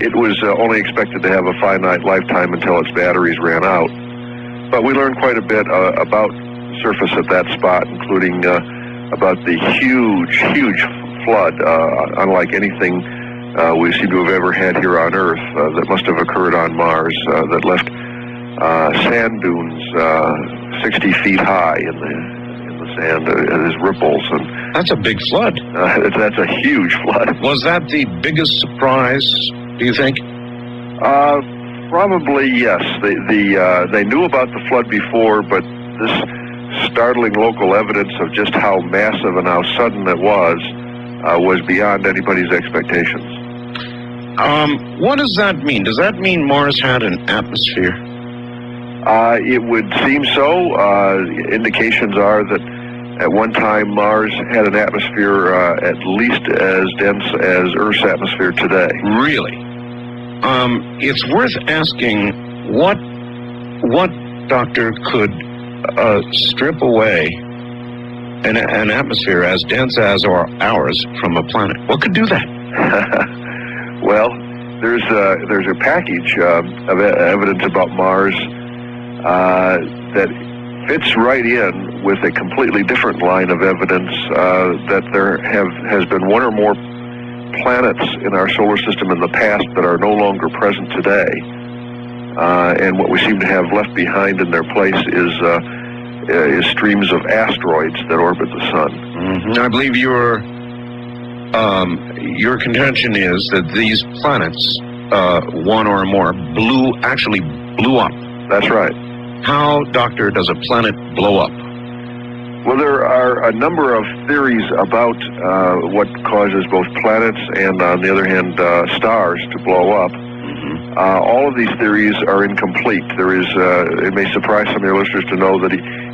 It was only expected to have a finite lifetime until its batteries ran out. But we learned quite a bit about the surface at that spot, including about the huge flood, unlike anything we seem to have ever had here on Earth, that must have occurred on Mars, that left sand dunes 60 feet high in the sand as ripples. And that's a big flood. That's a huge flood. Was that the biggest surprise, do you think? Probably yes. They knew about the flood before, but this startling local evidence of just how massive and how sudden it was beyond anybody's expectations. What does that mean? Does that mean Mars had an atmosphere? It would seem so. Indications are that at one time Mars had an atmosphere at least as dense as Earth's atmosphere today. Really? It's worth asking what doctor could strip away an atmosphere as dense as ours from a planet? What could do that? Well, there's a package of evidence about Mars that fits right in with a completely different line of evidence that there has been one or more planets in our solar system in the past that are no longer present today, and what we seem to have left behind in their place is streams of asteroids that orbit the sun. Mm-hmm. I believe your contention is that these planets, one or more, actually blew up. That's right. How, Doctor, does a planet blow up? Well, there are a number of theories about what causes both planets and, on the other hand, stars to blow up. Mm-hmm. All of these theories are incomplete. There is, it may surprise some of your listeners to know that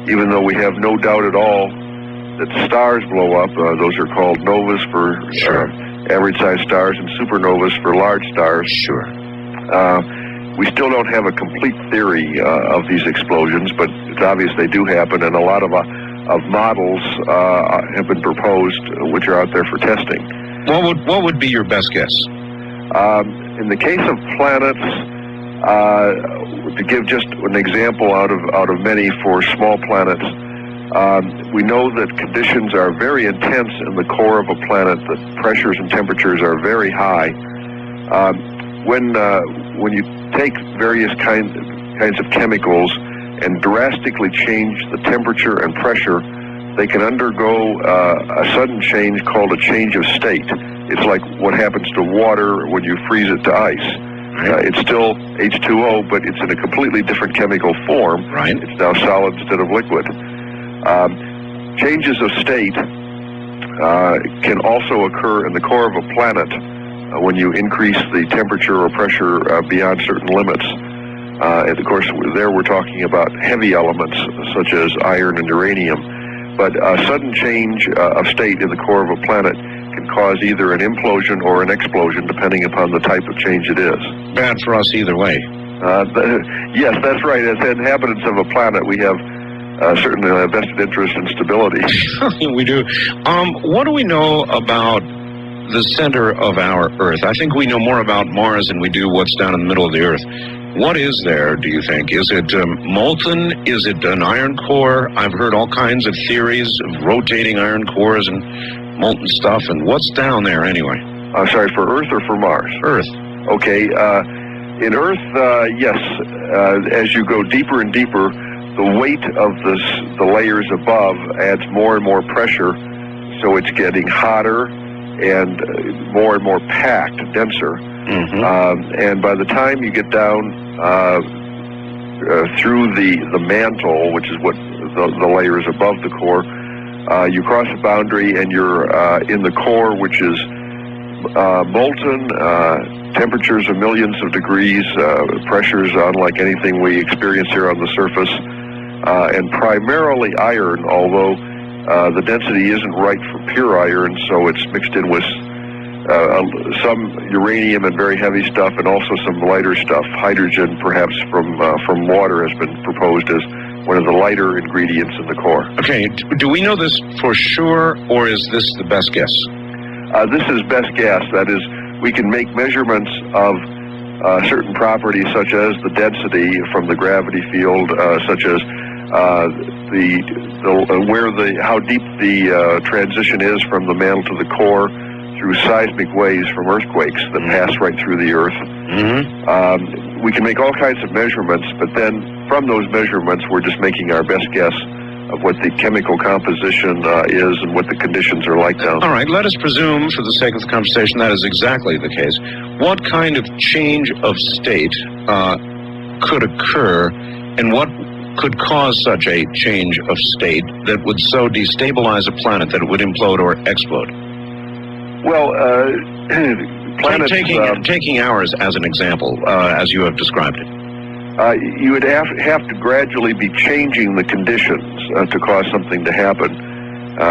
even though we have no doubt at all that stars blow up, those are called novas for average-sized stars and supernovas for large stars. Sure. We still don't have a complete theory of these explosions, but it's obvious they do happen, and a lot of models have been proposed, which are out there for testing. What would be your best guess? In the case of planets, to give just an example out of many for small planets, we know that conditions are very intense in the core of a planet. The pressures and temperatures are very high. When you take various kinds, kinds of chemicals and drastically change the temperature and pressure, they can undergo a sudden change called a change of state. It's like what happens to water when you freeze it to ice. It's still H2O, but it's in a completely different chemical form. Right. It's now solid instead of liquid. Changes of state can also occur in the core of a planet when you increase the temperature or pressure beyond certain limits. And of course, there we're talking about heavy elements such as iron and uranium. But a sudden change of state in the core of a planet can cause either an implosion or an explosion, depending upon the type of change it is. Bad for us either way. Yes, that's right. As inhabitants of a planet, we have certainly a vested interest in stability. We do. What do we know about the center of our Earth? I think we know more about Mars than we do what's down in the middle of the Earth. What is there, do you think? Is it molten? Is it an iron core? I've heard all kinds of theories of rotating iron cores and molten stuff. And what's down there anyway? Sorry, for Earth or for Mars? Earth. Okay. In Earth, yes. As you go deeper and deeper, the weight of the layers above adds more and more pressure, so it's getting hotter and more packed, denser. Mm-hmm. And by the time you get down through the mantle, which is what the layers above the core, you cross the boundary and you're in the core, which is molten, temperatures of millions of degrees, pressures unlike anything we experience here on the surface, and primarily iron, although the density isn't right for pure iron, so it's mixed in with some uranium and very heavy stuff, and also some lighter stuff. Hydrogen, perhaps from water, has been proposed as one of the lighter ingredients in the core. Okay, do we know this for sure, or is this the best guess? This is best guess. That is, we can make measurements of certain properties, such as the density from the gravity field, such as how deep the transition is from the mantle to the core, through seismic waves from earthquakes that pass right through the Earth. Mm-hmm. We can make all kinds of measurements, but then from those measurements, we're just making our best guess of what the chemical composition is and what the conditions are like down there. All right, let us presume, for the sake of the conversation, that is exactly the case. What kind of change of state could occur, and what could cause such a change of state that would so destabilize a planet that it would implode or explode? Well, planets... Taking ours as an example, as you have described it. You would have to gradually be changing the conditions to cause something to happen,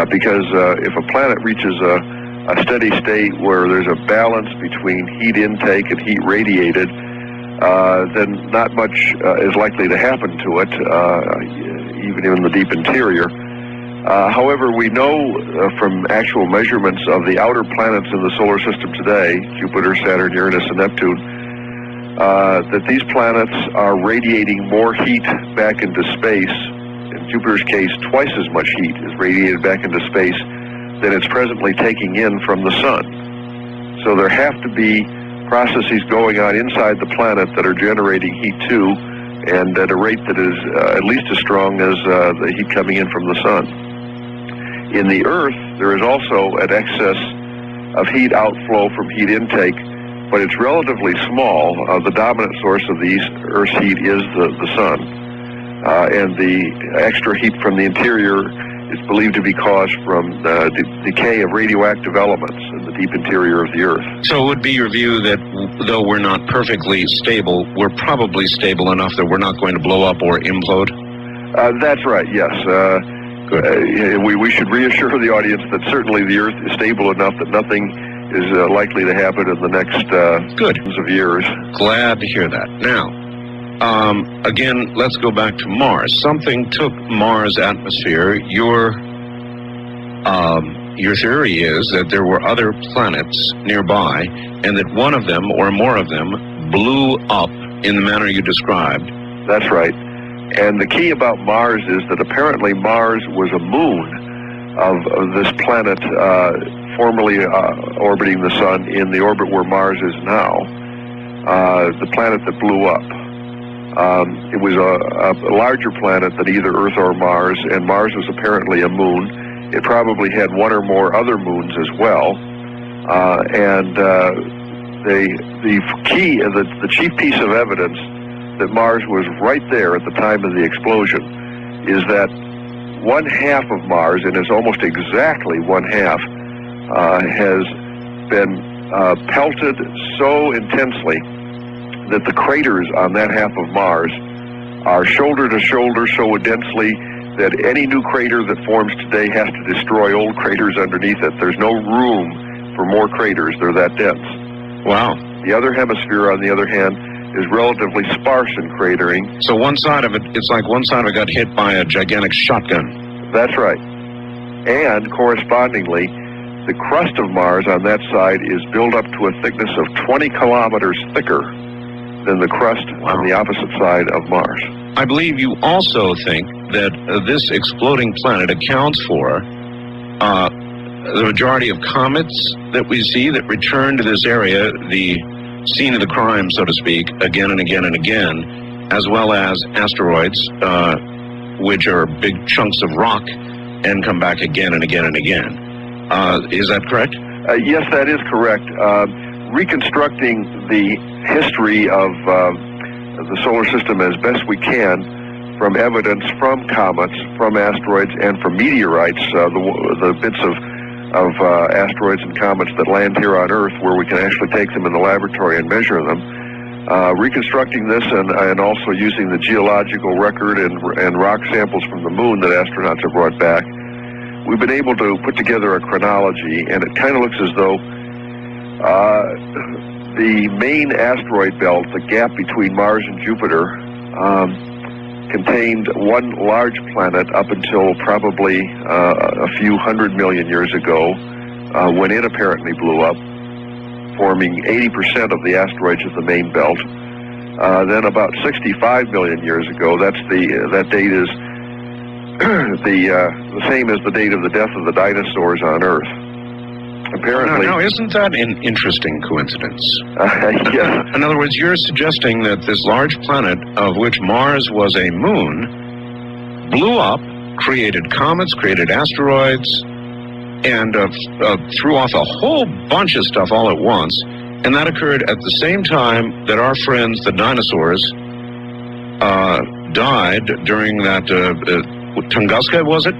because if a planet reaches a steady state where there's a balance between heat intake and heat radiated, then not much is likely to happen to it, even in the deep interior. However, we know from actual measurements of the outer planets in the solar system today, Jupiter, Saturn, Uranus, and Neptune, that these planets are radiating more heat back into space. In Jupiter's case, twice as much heat is radiated back into space than it's presently taking in from the sun. So there have to be processes going on inside the planet that are generating heat too, and at a rate that is at least as strong as the heat coming in from the sun. In the Earth, there is also an excess of heat outflow from heat intake, but it's relatively small. The dominant source of the Earth's heat is the sun, and the extra heat from the interior is believed to be caused from the decay of radioactive elements in the deep interior of the Earth. So it would be your view that though we're not perfectly stable, we're probably stable enough that we're not going to blow up or implode? That's right, yes. We should reassure the audience that certainly the Earth is stable enough that nothing is likely to happen in the next dozens of years. Glad to hear that. Now, again, let's go back to Mars. Something took Mars' atmosphere. Your theory is that there were other planets nearby, and that one of them, or more of them, blew up in the manner you described. That's right. And the key about Mars is that apparently Mars was a moon of this planet formerly orbiting the sun in the orbit where Mars is now, the planet that blew up. It was a larger planet than either Earth or Mars, and Mars was apparently a moon. It probably had one or more other moons as well. The chief piece of evidence that Mars was right there at the time of the explosion is that one half of Mars, and it's almost exactly one half, has been pelted so intensely that the craters on that half of Mars are shoulder to shoulder so densely that any new crater that forms today has to destroy old craters underneath it. There's no room for more craters. They're that dense. Wow. The other hemisphere, on the other hand, is relatively sparse in cratering. So one side of it, it's like one side of it got hit by a gigantic shotgun. That's right. And correspondingly, the crust of Mars on that side is built up to a thickness of 20 kilometers thicker than the crust on the opposite side of Mars. I believe you also think that this exploding planet accounts for the majority of comets that we see that return to this area, the scene of the crime, so to speak, again and again and again, as well as asteroids, which are big chunks of rock and come back again and again and again. Is that correct? Yes, that is correct. Reconstructing the history of the solar system as best we can from evidence from comets, from asteroids, and from meteorites, the bits of asteroids and comets that land here on Earth, where we can actually take them in the laboratory and measure them. Reconstructing this and also using the geological record and rock samples from the moon that astronauts have brought back, we've been able to put together a chronology, and it kind of looks as though the main asteroid belt, the gap between Mars and Jupiter, contained one large planet up until probably a few 100 million years ago, when it apparently blew up, forming 80% of the asteroids of the main belt. Then about 65 million years ago, that date is the same as the date of the death of the dinosaurs on Earth. Apparently, no, isn't that an interesting coincidence? Yes. In other words, you're suggesting that this large planet, of which Mars was a moon, blew up, created comets, created asteroids, and threw off a whole bunch of stuff all at once, and that occurred at the same time that our friends, the dinosaurs, died during that Tunguska, was it?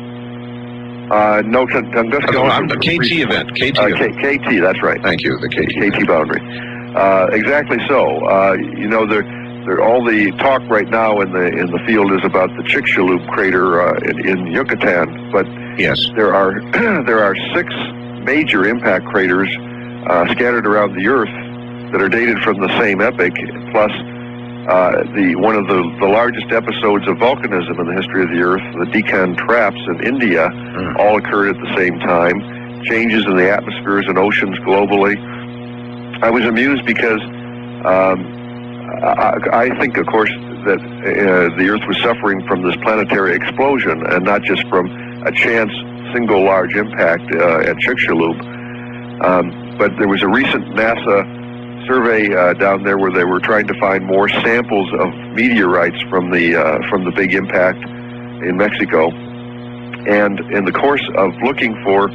No, Tunguska. The KT event. KT, that's right. Thank you, the KT boundary. Exactly so. All the talk right now in the field is about the Chicxulub crater in Yucatan, but yes, there are 6 major impact craters scattered around the Earth that are dated from the same epoch, plus one of the largest episodes of volcanism in the history of the Earth, the Deccan Traps in India, all occurred at the same time. Changes in the atmospheres and oceans globally. I was amused because I think, of course, that the Earth was suffering from this planetary explosion and not just from a chance single large impact at Chicxulub. But there was a recent NASA survey down there where they were trying to find more samples of meteorites from the big impact in Mexico, and in the course of looking for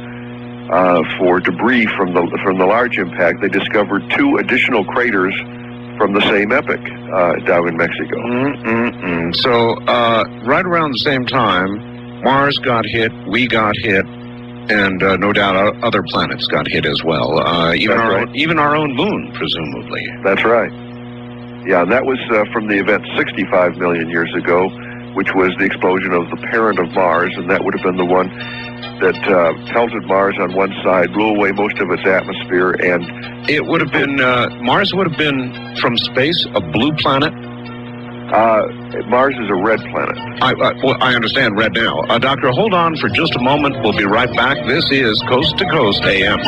debris from the large impact, they discovered 2 additional craters from the same epoch down in Mexico. So right around the same time, Mars got hit, we got hit, and no doubt other planets got hit as well. Even our own moon, presumably. That's right. Yeah, and that was from the event 65 million years ago, which was the explosion of the parent of Mars, and that would have been the one that pelted Mars on one side, blew away most of its atmosphere, and it would have been Mars would have been from space a blue planet. Mars is a red planet. I understand red now. Doctor, hold on for just a moment. We'll be right back. This is Coast to Coast AM.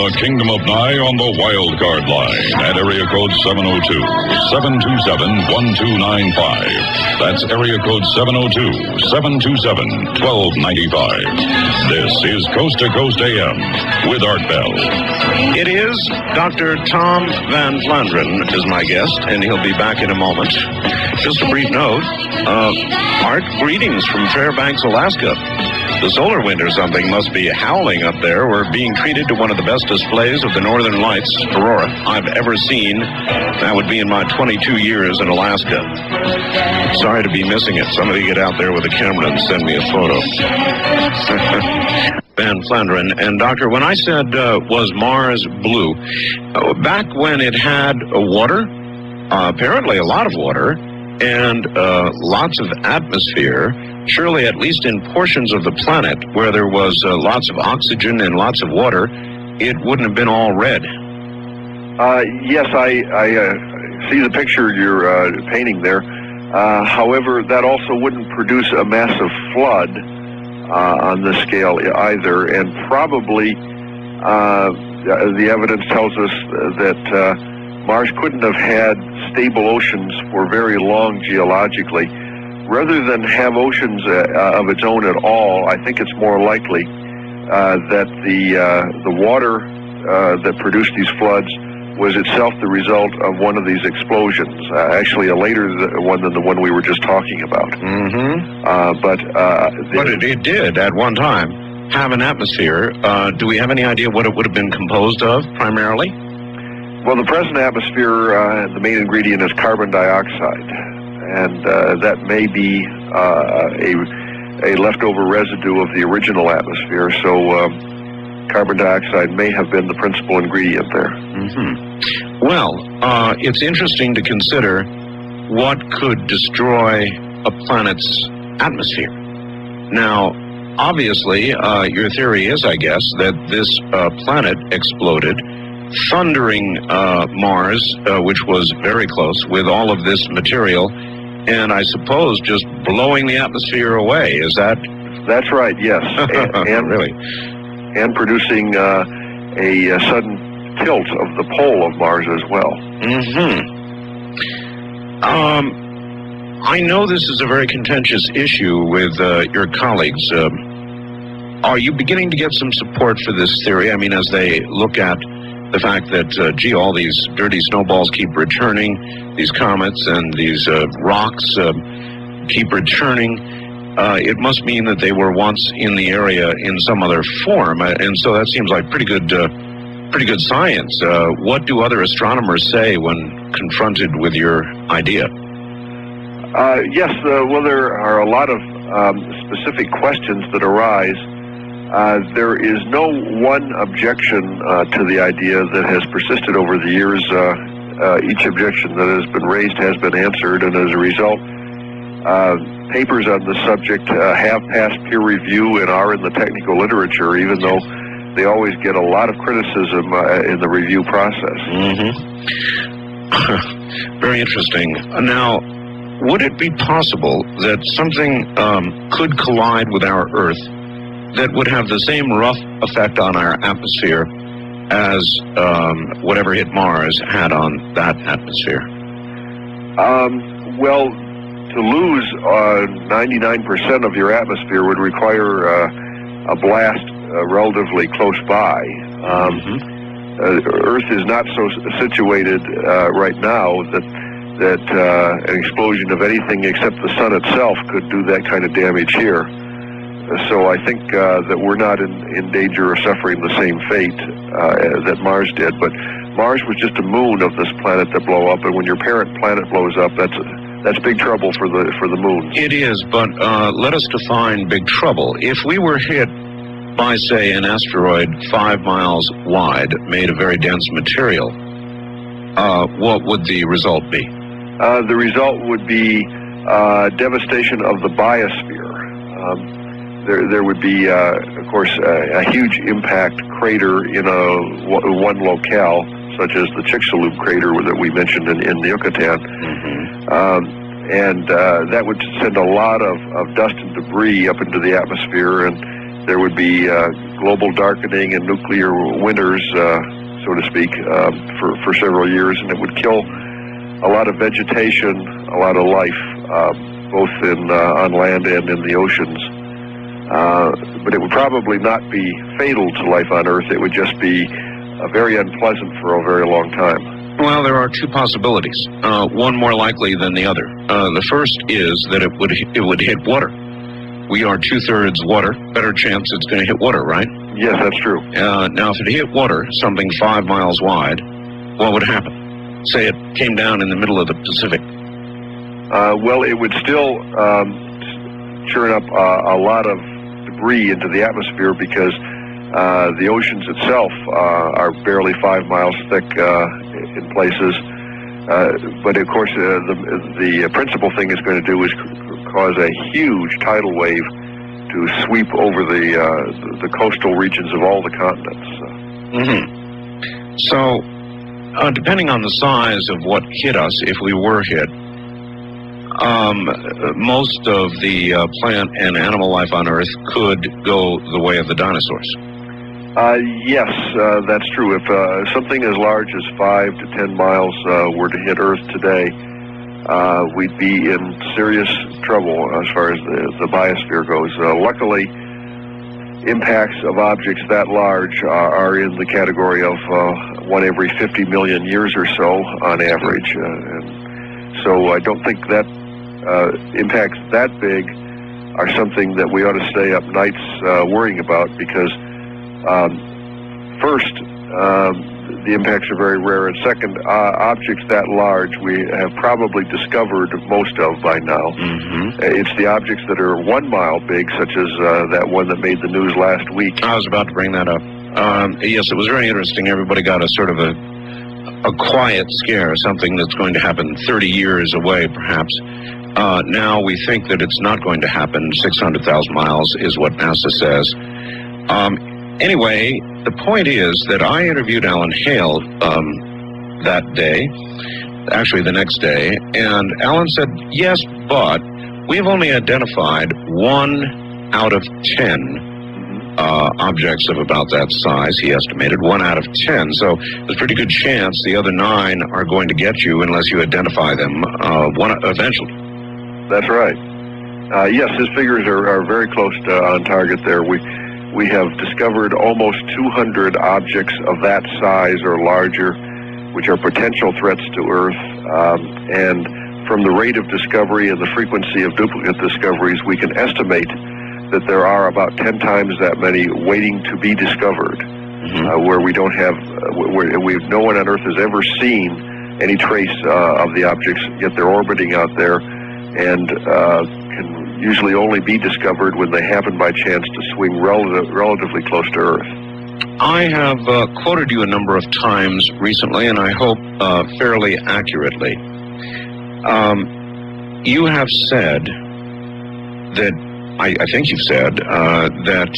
the Kingdom of Nye on the wild card line at area code 702-727-1295. That's area code 702-727-1295. This is Coast to Coast AM with Art Bell. It is Dr. Tom Van Flandern is my guest, and he'll be back in a moment. Just a brief note. Art, greetings from Fairbanks, Alaska. The solar wind or something must be howling up there. We're being treated to one of the best displays of the Northern Lights aurora I've ever seen. That would be in my 22 years in Alaska. Sorry to be missing it. Somebody get out there with a camera and send me a photo. Van Flandern. And Doctor, when I said, was Mars blue, back when it had water, apparently a lot of water, and lots of atmosphere, surely at least in portions of the planet where there was lots of oxygen and lots of water, it wouldn't have been all red. Yes, I see the picture you're painting there. However, that also wouldn't produce a massive flood on this scale either, and probably the evidence tells us that Mars couldn't have had stable oceans for very long geologically. Rather than have oceans of its own at all, I think it's more likely that the water that produced these floods was itself the result of one of these explosions, actually a later one than the one we were just talking about. Mm-hmm. But it did at one time have an atmosphere. Do we have any idea what it would have been composed of primarily? Well, the present atmosphere, the main ingredient is carbon dioxide, and that may be a leftover residue of the original atmosphere, so carbon dioxide may have been the principal ingredient there. Mm-hmm. Well, it's interesting to consider what could destroy a planet's atmosphere. Now, obviously, your theory is, I guess, that this planet exploded, thundering Mars, which was very close, with all of this material, and I suppose just blowing the atmosphere away. Is that? That's right, yes. And really? And producing a sudden tilt of the pole of Mars as well. Mm-hmm. I know this is a very contentious issue with your colleagues. Are you beginning to get some support for this theory? I mean, as they look at the fact that, all these dirty snowballs keep returning, these comets and these rocks keep returning, it must mean that they were once in the area in some other form, and so that seems like pretty good science. What do other astronomers say when confronted with your idea? Yes, well, there are a lot of specific questions that arise. There is no one objection to the idea that has persisted over the years. Each objection that has been raised has been answered, and as a result, papers on the subject have passed peer review and are in the technical literature, even though they always get a lot of criticism in the review process. Mm-hmm. Very interesting. Now, would it be possible that something could collide with our Earth that would have the same rough effect on our atmosphere as whatever hit Mars had on that atmosphere? Well, to lose 99% of your atmosphere would require a blast relatively close by. Earth is not so situated right now that an explosion of anything except the sun itself could do that kind of damage here. So I think that we're not in danger of suffering the same fate that Mars did. But Mars was just a moon of this planet that blew up, and when your parent planet blows up, that's big trouble for the moon. It is, but let us define big trouble. If we were hit by, say, an asteroid 5 miles wide, made of very dense material, what would the result be? The result would be devastation of the biosphere. There would be, of course, a huge impact crater in one locale, such as the Chicxulub crater that we mentioned in the Yucatan. And that would send a lot of dust and debris up into the atmosphere, and there would be global darkening and nuclear winters, so to speak, for several years, and it would kill a lot of vegetation, a lot of life, both on land and in the oceans. But it would probably not be fatal to life on Earth. It would just be very unpleasant for a very long time. Well, there are two possibilities, one more likely than the other. The first is that it would hit water. We are 2/3 water. Better chance it's going to hit water, right? Yes, that's true. Now, if it hit water, something 5 miles wide, what would happen? Say it came down in the middle of the Pacific. Well, it would still churn up a lot of debris into the atmosphere because the oceans itself are barely 5 miles thick in places. But of course, the principal thing it's going to do is cause a huge tidal wave to sweep over the coastal regions of all the continents. Mm-hmm. So, depending on the size of what hit us, if we were hit, most of the plant and animal life on Earth could go the way of the dinosaurs. Yes, that's true. If something as large as 5 to 10 miles were to hit Earth today, we'd be in serious trouble as far as the biosphere goes. Luckily, impacts of objects that large are in the category of 1 every 50 million years or so on average. And so I don't think that impacts that big are something that we ought to stay up nights worrying about, because first, the impacts are very rare, and second, objects that large we have probably discovered most of by now. Mm-hmm. It's the objects that are 1 mile big, such as that one that made the news last week. I was about to bring that up. Yes, it was very interesting. Everybody got a sort of a quiet scare, something that's going to happen 30 years away, perhaps. Now we think that it's not going to happen. 600,000 miles is what NASA says. Anyway, the point is that I interviewed Alan Hale that day, actually the next day, and Alan said, yes, but we've only identified 1 out of 10 objects of about that size, he estimated, 1 out of 10. So there's a pretty good chance the other 9 are going to get you unless you identify them eventually. That's right. Yes, his figures are very close to on target there. We have discovered almost 200 objects of that size or larger, which are potential threats to Earth. And from the rate of discovery and the frequency of duplicate discoveries, we can estimate that there are about 10 times that many waiting to be discovered, where we don't have, no one on Earth has ever seen any trace of the objects, yet they're orbiting out there and can usually only be discovered when they happen by chance to swing relatively close to Earth. I have quoted you a number of times recently, and I hope fairly accurately. You have said that, I think you've said, that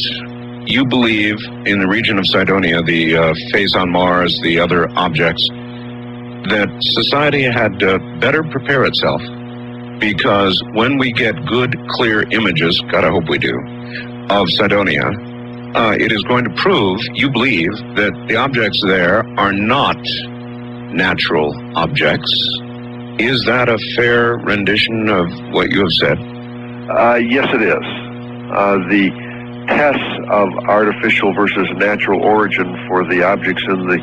you believe in the region of Cydonia, the face on Mars, the other objects, that society had better prepare itself, because when we get good, clear images, God, I hope we do, of Cydonia, it is going to prove, you believe, that the objects there are not natural objects. Is that a fair rendition of what you have said? Yes, it is. The tests of artificial versus natural origin for the objects in the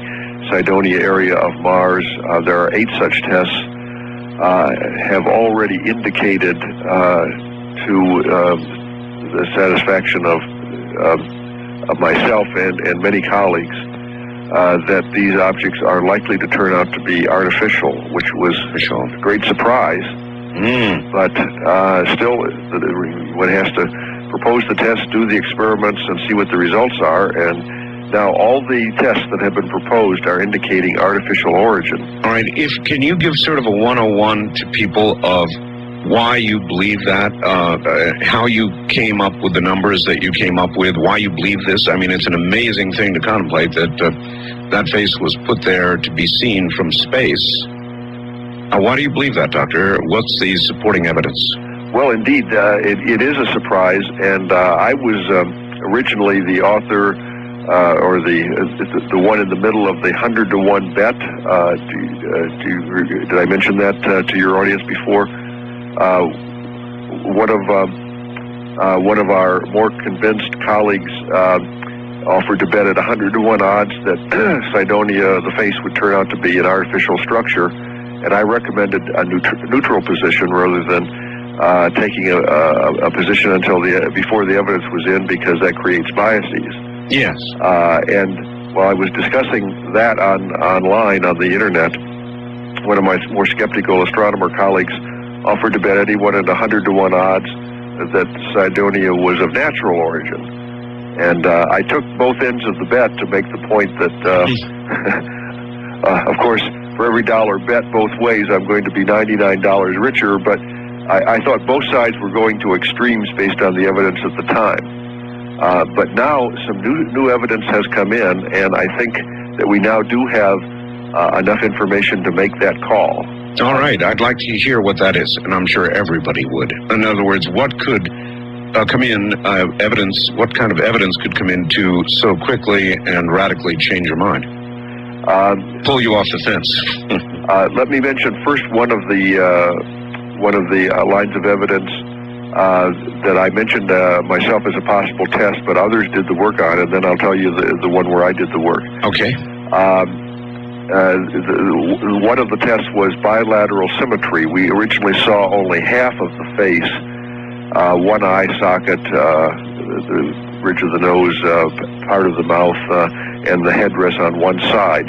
Cydonia area of Mars, there are 8 such tests, have already indicated to the satisfaction of myself and many colleagues that these objects are likely to turn out to be artificial, which was a great surprise. But still, one has to propose the test, do the experiments, and see what the results are. And now all the tests that have been proposed are indicating artificial origin. All right. Can you give sort of a 101 to people of why you believe that, how you came up with the numbers that you came up with, why you believe this? I mean, it's an amazing thing to contemplate that that face was put there to be seen from space. Why do you believe that, Doctor? What's the supporting evidence? Well, indeed, it is a surprise, and I was originally the author or the one in the middle of the 100-to-1 bet. Did I mention that to your audience before? One of our more convinced colleagues offered to bet at 100-to-1 odds that Cydonia, the face, would turn out to be an artificial structure, and I recommended a neutral position rather than taking a position until before the evidence was in, because that creates biases. Yes. And while I was discussing that online on the internet, one of my more skeptical astronomer colleagues offered to bet anyone at 100-to-1 odds that Cydonia was of natural origin. And I took both ends of the bet to make the point that, of course, for every dollar bet both ways, I'm going to be $99 richer, but I thought both sides were going to extremes based on the evidence at the time. But now some new evidence has come in, and I think that we now do have enough information to make that call. All right, I'd like to hear what that is, and I'm sure everybody would. In other words, what could come in, evidence, what kind of evidence could come in to so quickly and radically change your mind? Pull you off the fence. Let me mention first one of the lines of evidence that I mentioned myself as a possible test, but others did the work on, and then I'll tell you the one where I did the work. Okay. One of the tests was bilateral symmetry. We originally saw only half of the face, one eye socket, the bridge of the nose, part of the mouth, and the headdress on one side.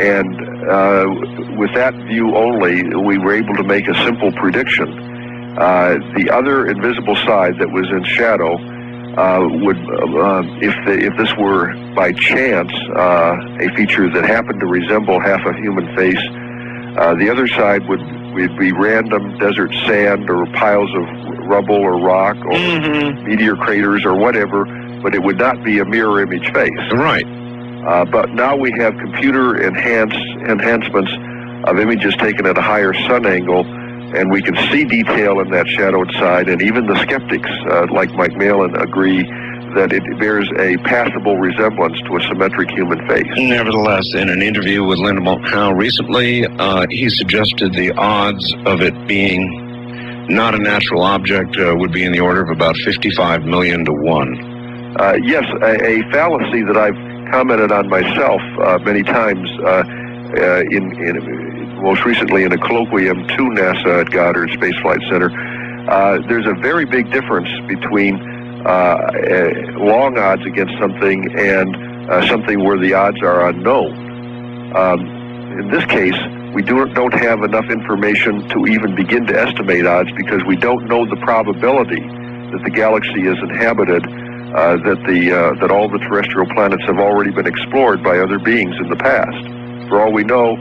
And with that view only, we were able to make a simple prediction. The other invisible side that was in shadow would, if this were by chance a feature that happened to resemble half a human face, the other side would be random desert sand or piles of rubble or rock or meteor craters or whatever, but it would not be a mirror image face. Right. But now we have computer enhancements of images taken at a higher sun angle, and we can see detail in that shadowed side, and even the skeptics, like Mike Malin, agree that it bears a passable resemblance to a symmetric human face. Nevertheless, in an interview with Linda Moulton Howe recently, he suggested the odds of it being not a natural object would be in the order of about 55 million to 1. Yes, a fallacy that I've commented on myself many times, most recently in a colloquium to NASA at Goddard Space Flight Center. There's a very big difference between long odds against something and something where the odds are unknown. In this case, we don't have enough information to even begin to estimate odds, because we don't know the probability that the galaxy is inhabited, that all the terrestrial planets have already been explored by other beings in the past. For all we know,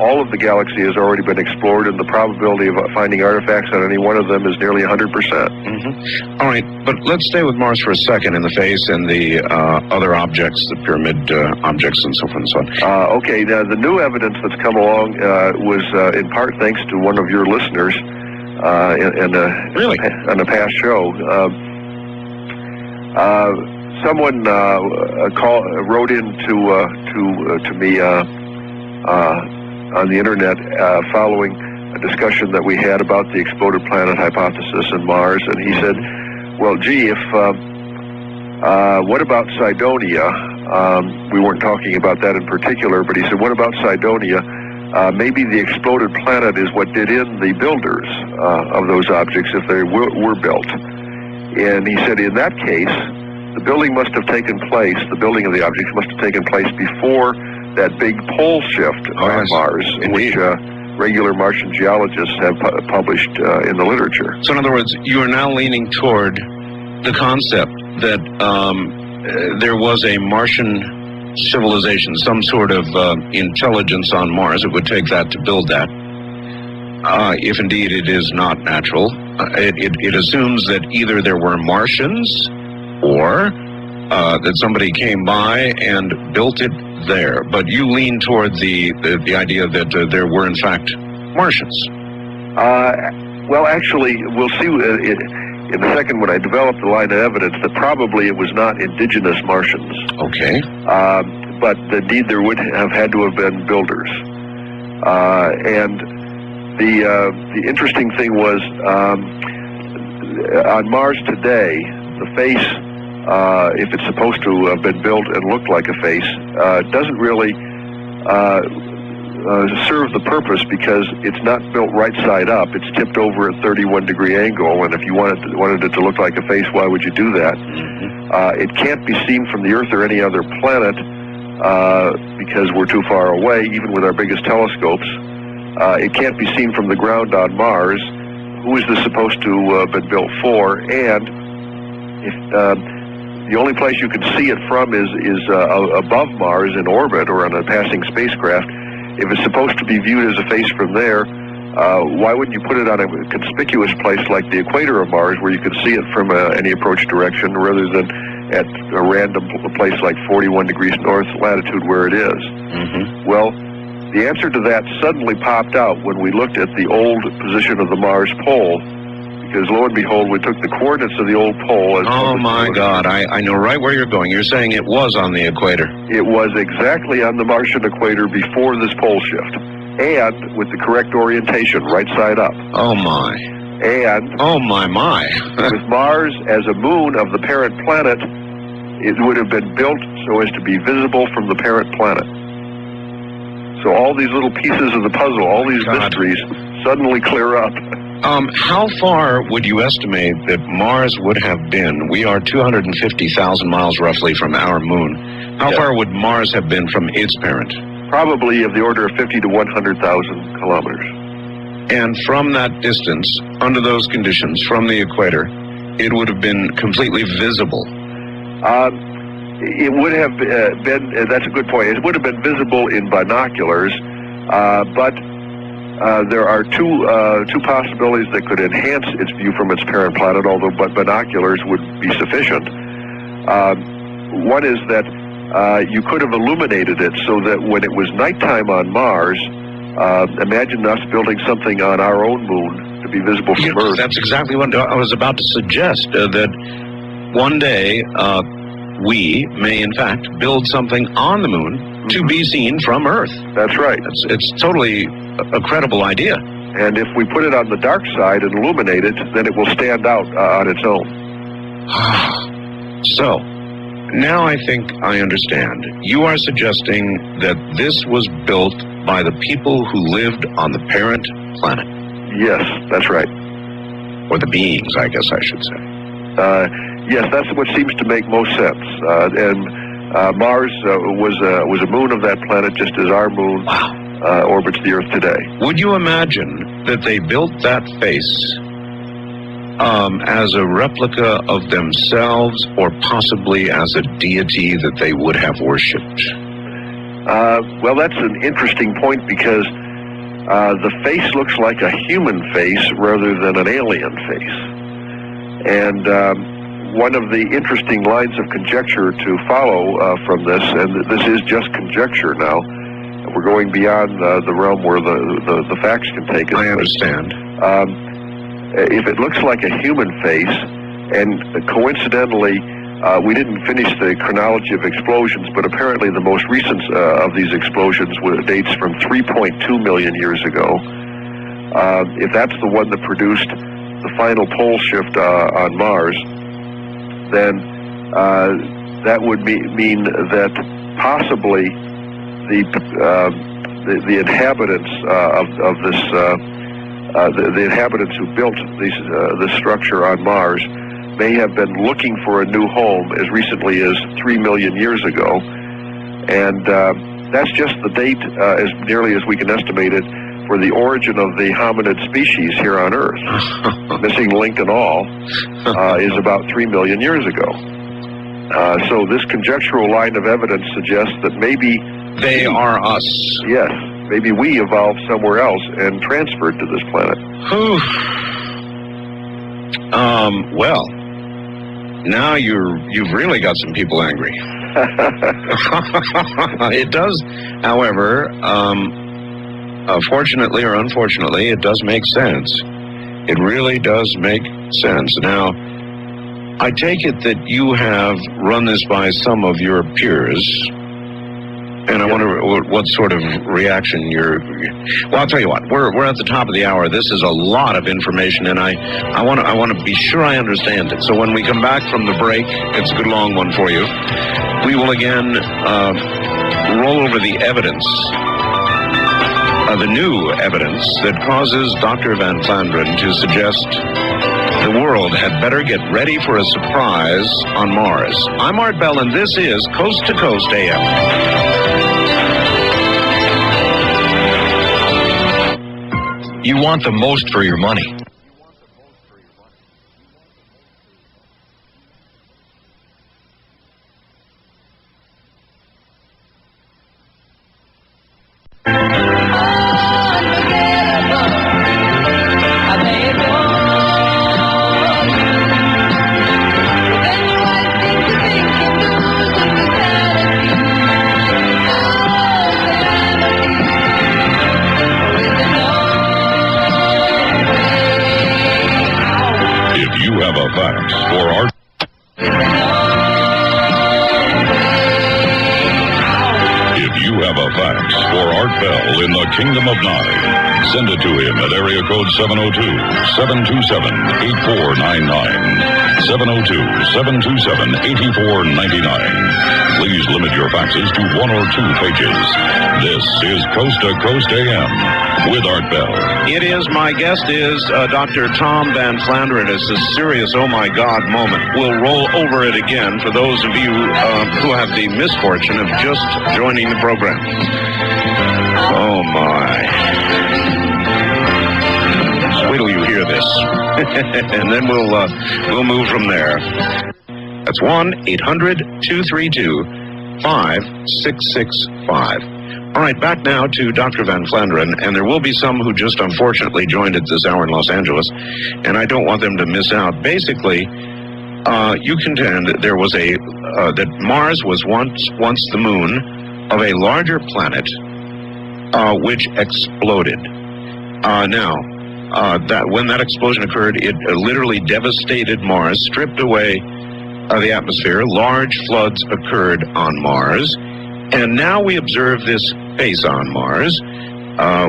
all of the galaxy has already been explored, and the probability of finding artifacts on any one of them is nearly 100%. Mm-hmm. All right, but let's stay with Mars for a second in the face and the other objects, the pyramid objects and so forth and so on. Okay, now the new evidence that's come along was in part thanks to one of your listeners Really? On a past show. Someone wrote in to me on the internet following a discussion that we had about the exploded planet hypothesis and Mars, and he said, well, gee, what about Cydonia? We weren't talking about that in particular, but he said, what about Cydonia? Maybe the exploded planet is what did in the builders of those objects if they were built. And he said, in that case, the building must have taken place, the building of the objects must have taken place before that big pole shift on Mars, which regular Martian geologists have published in the literature. So in other words, you are now leaning toward the concept that there was a Martian civilization, some sort of intelligence on Mars. It would take that to build that. If indeed it is not natural, it assumes that either there were Martians or that somebody came by and built it there. But you lean toward the idea that there were in fact Martians. Well, actually, we'll see. In the second one, I developed a line of evidence that probably it was not indigenous Martians. Okay. But indeed there would have had to have been builders. And the interesting thing was, on Mars today, the face, if it's supposed to have been built and looked like a face, doesn't really serve the purpose, because it's not built right side up. It's tipped over at 31-degree angle, and if you wanted it to look like a face, why would you do that? It can't be seen from the Earth or any other planet because we're too far away, even with our biggest telescopes. It can't be seen from the ground on Mars. Who is this supposed to have been built for? And if the only place you can see it from is above Mars in orbit or on a passing spacecraft. If it's supposed to be viewed as a face from there, why wouldn't you put it on a conspicuous place like the equator of Mars, where you could see it from any approach direction, rather than at a random place like 41 degrees north latitude where it is? Well, the answer to that suddenly popped out when we looked at the old position of the Mars pole, because lo and behold, we took the coordinates of the old pole. Oh my God, I know right where you're going. You're saying it was on the equator. It was exactly on the Martian equator before this pole shift, and with the correct orientation, right side up. Oh my. And oh my. with Mars as a moon of the parent planet, it would have been built so as to be visible from the parent planet. So all these little pieces of the puzzle, all these mysteries, suddenly clear up. How far would you estimate that Mars would have been? We are 250,000 miles roughly from our moon. How far would Mars have been from its parent? Probably of the order of 50 to 100,000 kilometers. And from that distance, under those conditions, from the equator, it would have been completely visible. It would have been, that's a good point, it would have been visible in binoculars, but there are two possibilities that could enhance its view from its parent planet, although binoculars would be sufficient. One is that you could have illuminated it so that when it was nighttime on Mars, imagine us building something on our own moon to be visible from Earth. That's exactly what I was about to suggest, that one day we may in fact build something on the moon to be seen from Earth. That's right. It's totally a credible idea. And if we put it on the dark side and illuminate it, then it will stand out on its own. So, now I think I understand. You are suggesting that this was built by the people who lived on the parent planet. Yes, that's right. Or the beings, I guess I should say. Yes, that's what seems to make most sense. Mars was a moon of that planet, just as our moon orbits the Earth today. Would you imagine that they built that face as a replica of themselves, or possibly as a deity that they would have worshipped? Well, that's an interesting point, because the face looks like a human face rather than an alien face. And one of the interesting lines of conjecture to follow from this, and this is just conjecture now, we're going beyond the realm where the facts can take us. I understand. If it looks like a human face, and coincidentally, we didn't finish the chronology of explosions, but apparently the most recent of these explosions dates from 3.2 million years ago. If that's the one that produced the final pole shift on Mars, then that would mean that possibly the inhabitants of this the inhabitants who built this structure on Mars may have been looking for a new home as recently as 3 million years ago, and that's just the date, as nearly as we can estimate it, for the origin of the hominid species here on Earth. Missing link and all is about 3 million years ago. So this conjectural line of evidence suggests that maybe they are us. Yes, maybe we evolved somewhere else and transferred to this planet. Well, now you've really got some people angry. It does, however, fortunately or unfortunately, it does make sense. It really does make sense. Now, I take it that you have run this by some of your peers, and I wonder what sort of reaction well, I'll tell you what. We're at the top of the hour. This is a lot of information, and I want to be sure I understand it. So when we come back from the break, it's a good long one for you. We will again roll over the evidence, the new evidence that causes Dr. Van Flandern to suggest the world had better get ready for a surprise on Mars. I'm Art Bell, and this is Coast to Coast AM. You want the most for your money. In the Kingdom of Nye. Send it to him at area code 702-727-8499. 702-727-8499. Please limit your faxes to 1 or 2 pages. This is Coast to Coast AM with Art Bell. It is. My guest is Dr. Tom Van Flandern. It's a serious oh my God moment. We'll roll over it again for those of you who have the misfortune of just joining the program. Oh my. Just wait till you hear this. And then we'll move from there. That's 1-800-232-5665. All right, back now to Dr. Van Flandern, and there will be some who just unfortunately joined at this hour in Los Angeles, and I don't want them to miss out. Basically, you contend that there was that Mars was once the moon of a larger planet, which exploded. That when that explosion occurred, it literally devastated Mars, stripped away the atmosphere. Large floods occurred on Mars, and now we observe this face on Mars,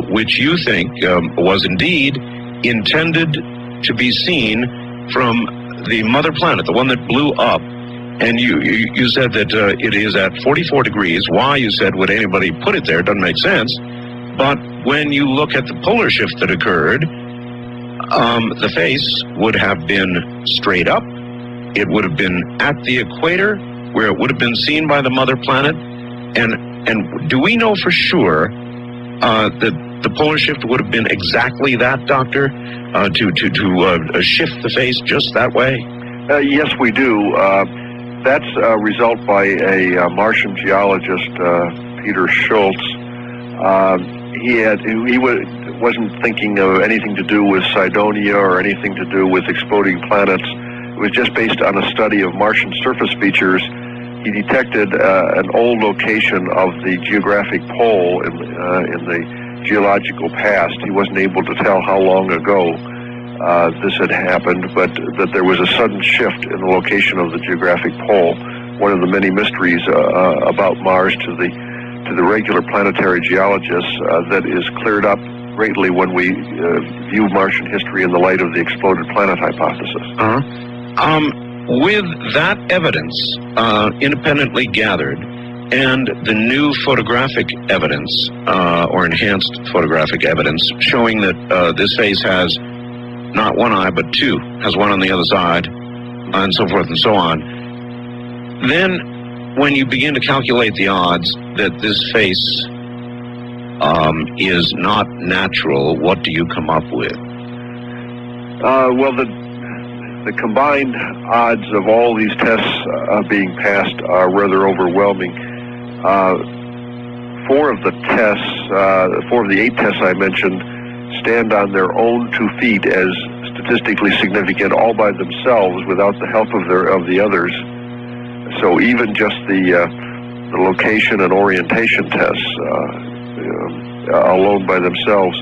which you think was indeed intended to be seen from the mother planet, the one that blew up. And you said that it is at 44 degrees. Why, you said, would anybody put it there? Doesn't make sense. But when you look at the polar shift that occurred, the face would have been straight up. It would have been at the equator, where it would have been seen by the mother planet. And do we know for sure that the polar shift would have been exactly that, Doctor, to shift the face just that way? Yes, we do. That's a result by a Martian geologist, Peter Schultz. He wasn't thinking of anything to do with Cydonia or anything to do with exploding planets. It was just based on a study of Martian surface features. He detected an old location of the geographic pole in the geological past. He wasn't able to tell how long ago this had happened, but that there was a sudden shift in the location of the geographic pole. One of the many mysteries about Mars to the regular planetary geologists that is cleared up greatly when we view Martian history in the light of the exploded planet hypothesis. With that evidence independently gathered and the new photographic evidence or enhanced photographic evidence showing that this face has not one eye but two, has one on the other side, and so forth and so on, then when you begin to calculate the odds that this face is not natural, what do you come up with? Well, the combined odds of all these tests being passed are rather overwhelming. 4 of the 8 tests I mentioned stand on their own 2 feet as statistically significant all by themselves without the help of the others. So even just the location and orientation tests alone by themselves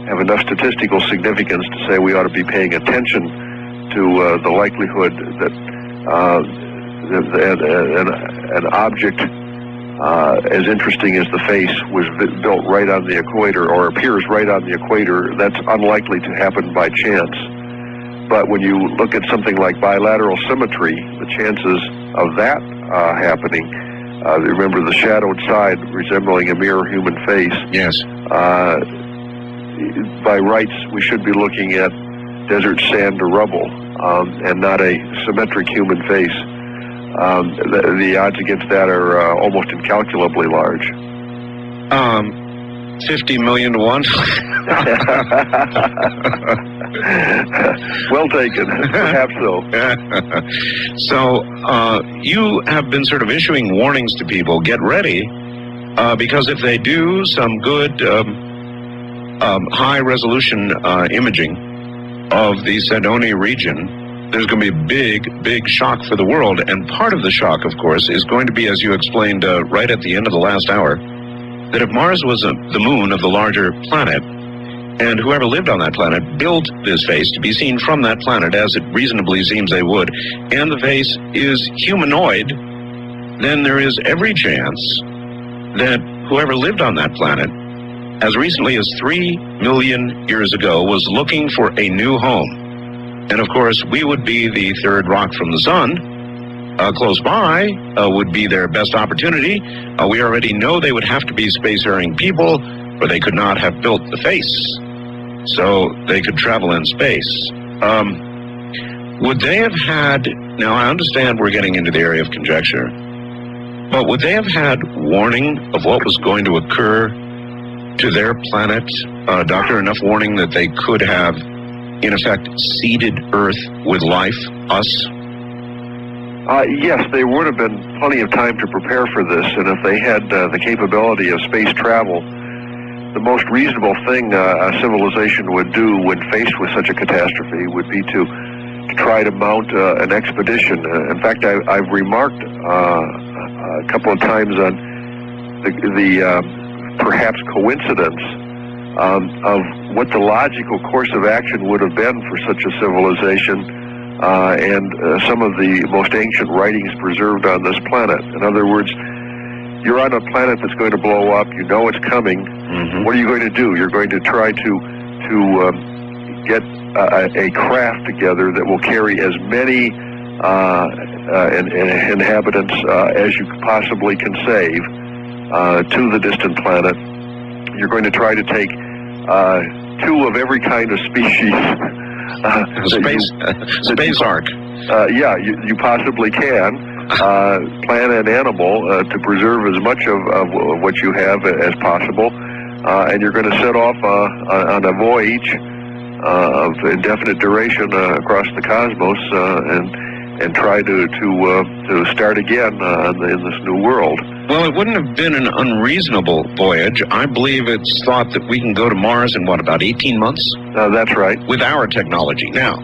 have enough statistical significance to say we ought to be paying attention to the likelihood that an object as interesting as the face was built right on the equator, or appears right on the equator. That's unlikely to happen by chance. But when you look at something like bilateral symmetry, the chances of that happening, remember the shadowed side resembling a mirror human face. Yes. By rights, we should be looking at desert sand or rubble, and not a symmetric human face. The odds against that are almost incalculably large. 50 million to 1. Well taken. Perhaps so. So you have been sort of issuing warnings to people. Get ready, because if they do some good high-resolution imaging of the Sedoni region, there's going to be a big, big shock for the world. And part of the shock, of course, is going to be, as you explained right at the end of the last hour, that if Mars was the moon of the larger planet, and whoever lived on that planet built this face to be seen from that planet, as it reasonably seems they would, and the face is humanoid, then there is every chance that whoever lived on that planet, as recently as 3 million years ago, was looking for a new home. And of course, we would be the third rock from the sun. Close by would be their best opportunity. We already know they would have to be spacefaring people, or they could not have built the face. So they could travel in space. Would they have had, now I understand we're getting into the area of conjecture, but would they have had warning of what was going to occur to their planet, Doctor, enough warning that they could have, in effect, seeded Earth with life, us? Yes, there would have been plenty of time to prepare for this, and if they had the capability of space travel, the most reasonable thing a civilization would do when faced with such a catastrophe would be to try to mount an expedition. In fact, I've remarked a couple of times on the perhaps coincidence of what the logical course of action would have been for such a civilization, and some of the most ancient writings preserved on this planet. In other words, you're on a planet that's going to blow up. You know it's coming. Mm-hmm. What are you going to do? You're going to try to get a craft together that will carry as many inhabitants as you possibly can save to the distant planet. You're going to try to take 2 of every kind of species. Space arc. Yeah, you possibly can. Plant and animal to preserve as much of what you have as possible, and you're going to set off on a voyage of indefinite duration across the cosmos, and try to start again in this new world. Well, it wouldn't have been an unreasonable voyage. I believe it's thought that we can go to Mars in, about 18 months? That's right. With our technology. Now,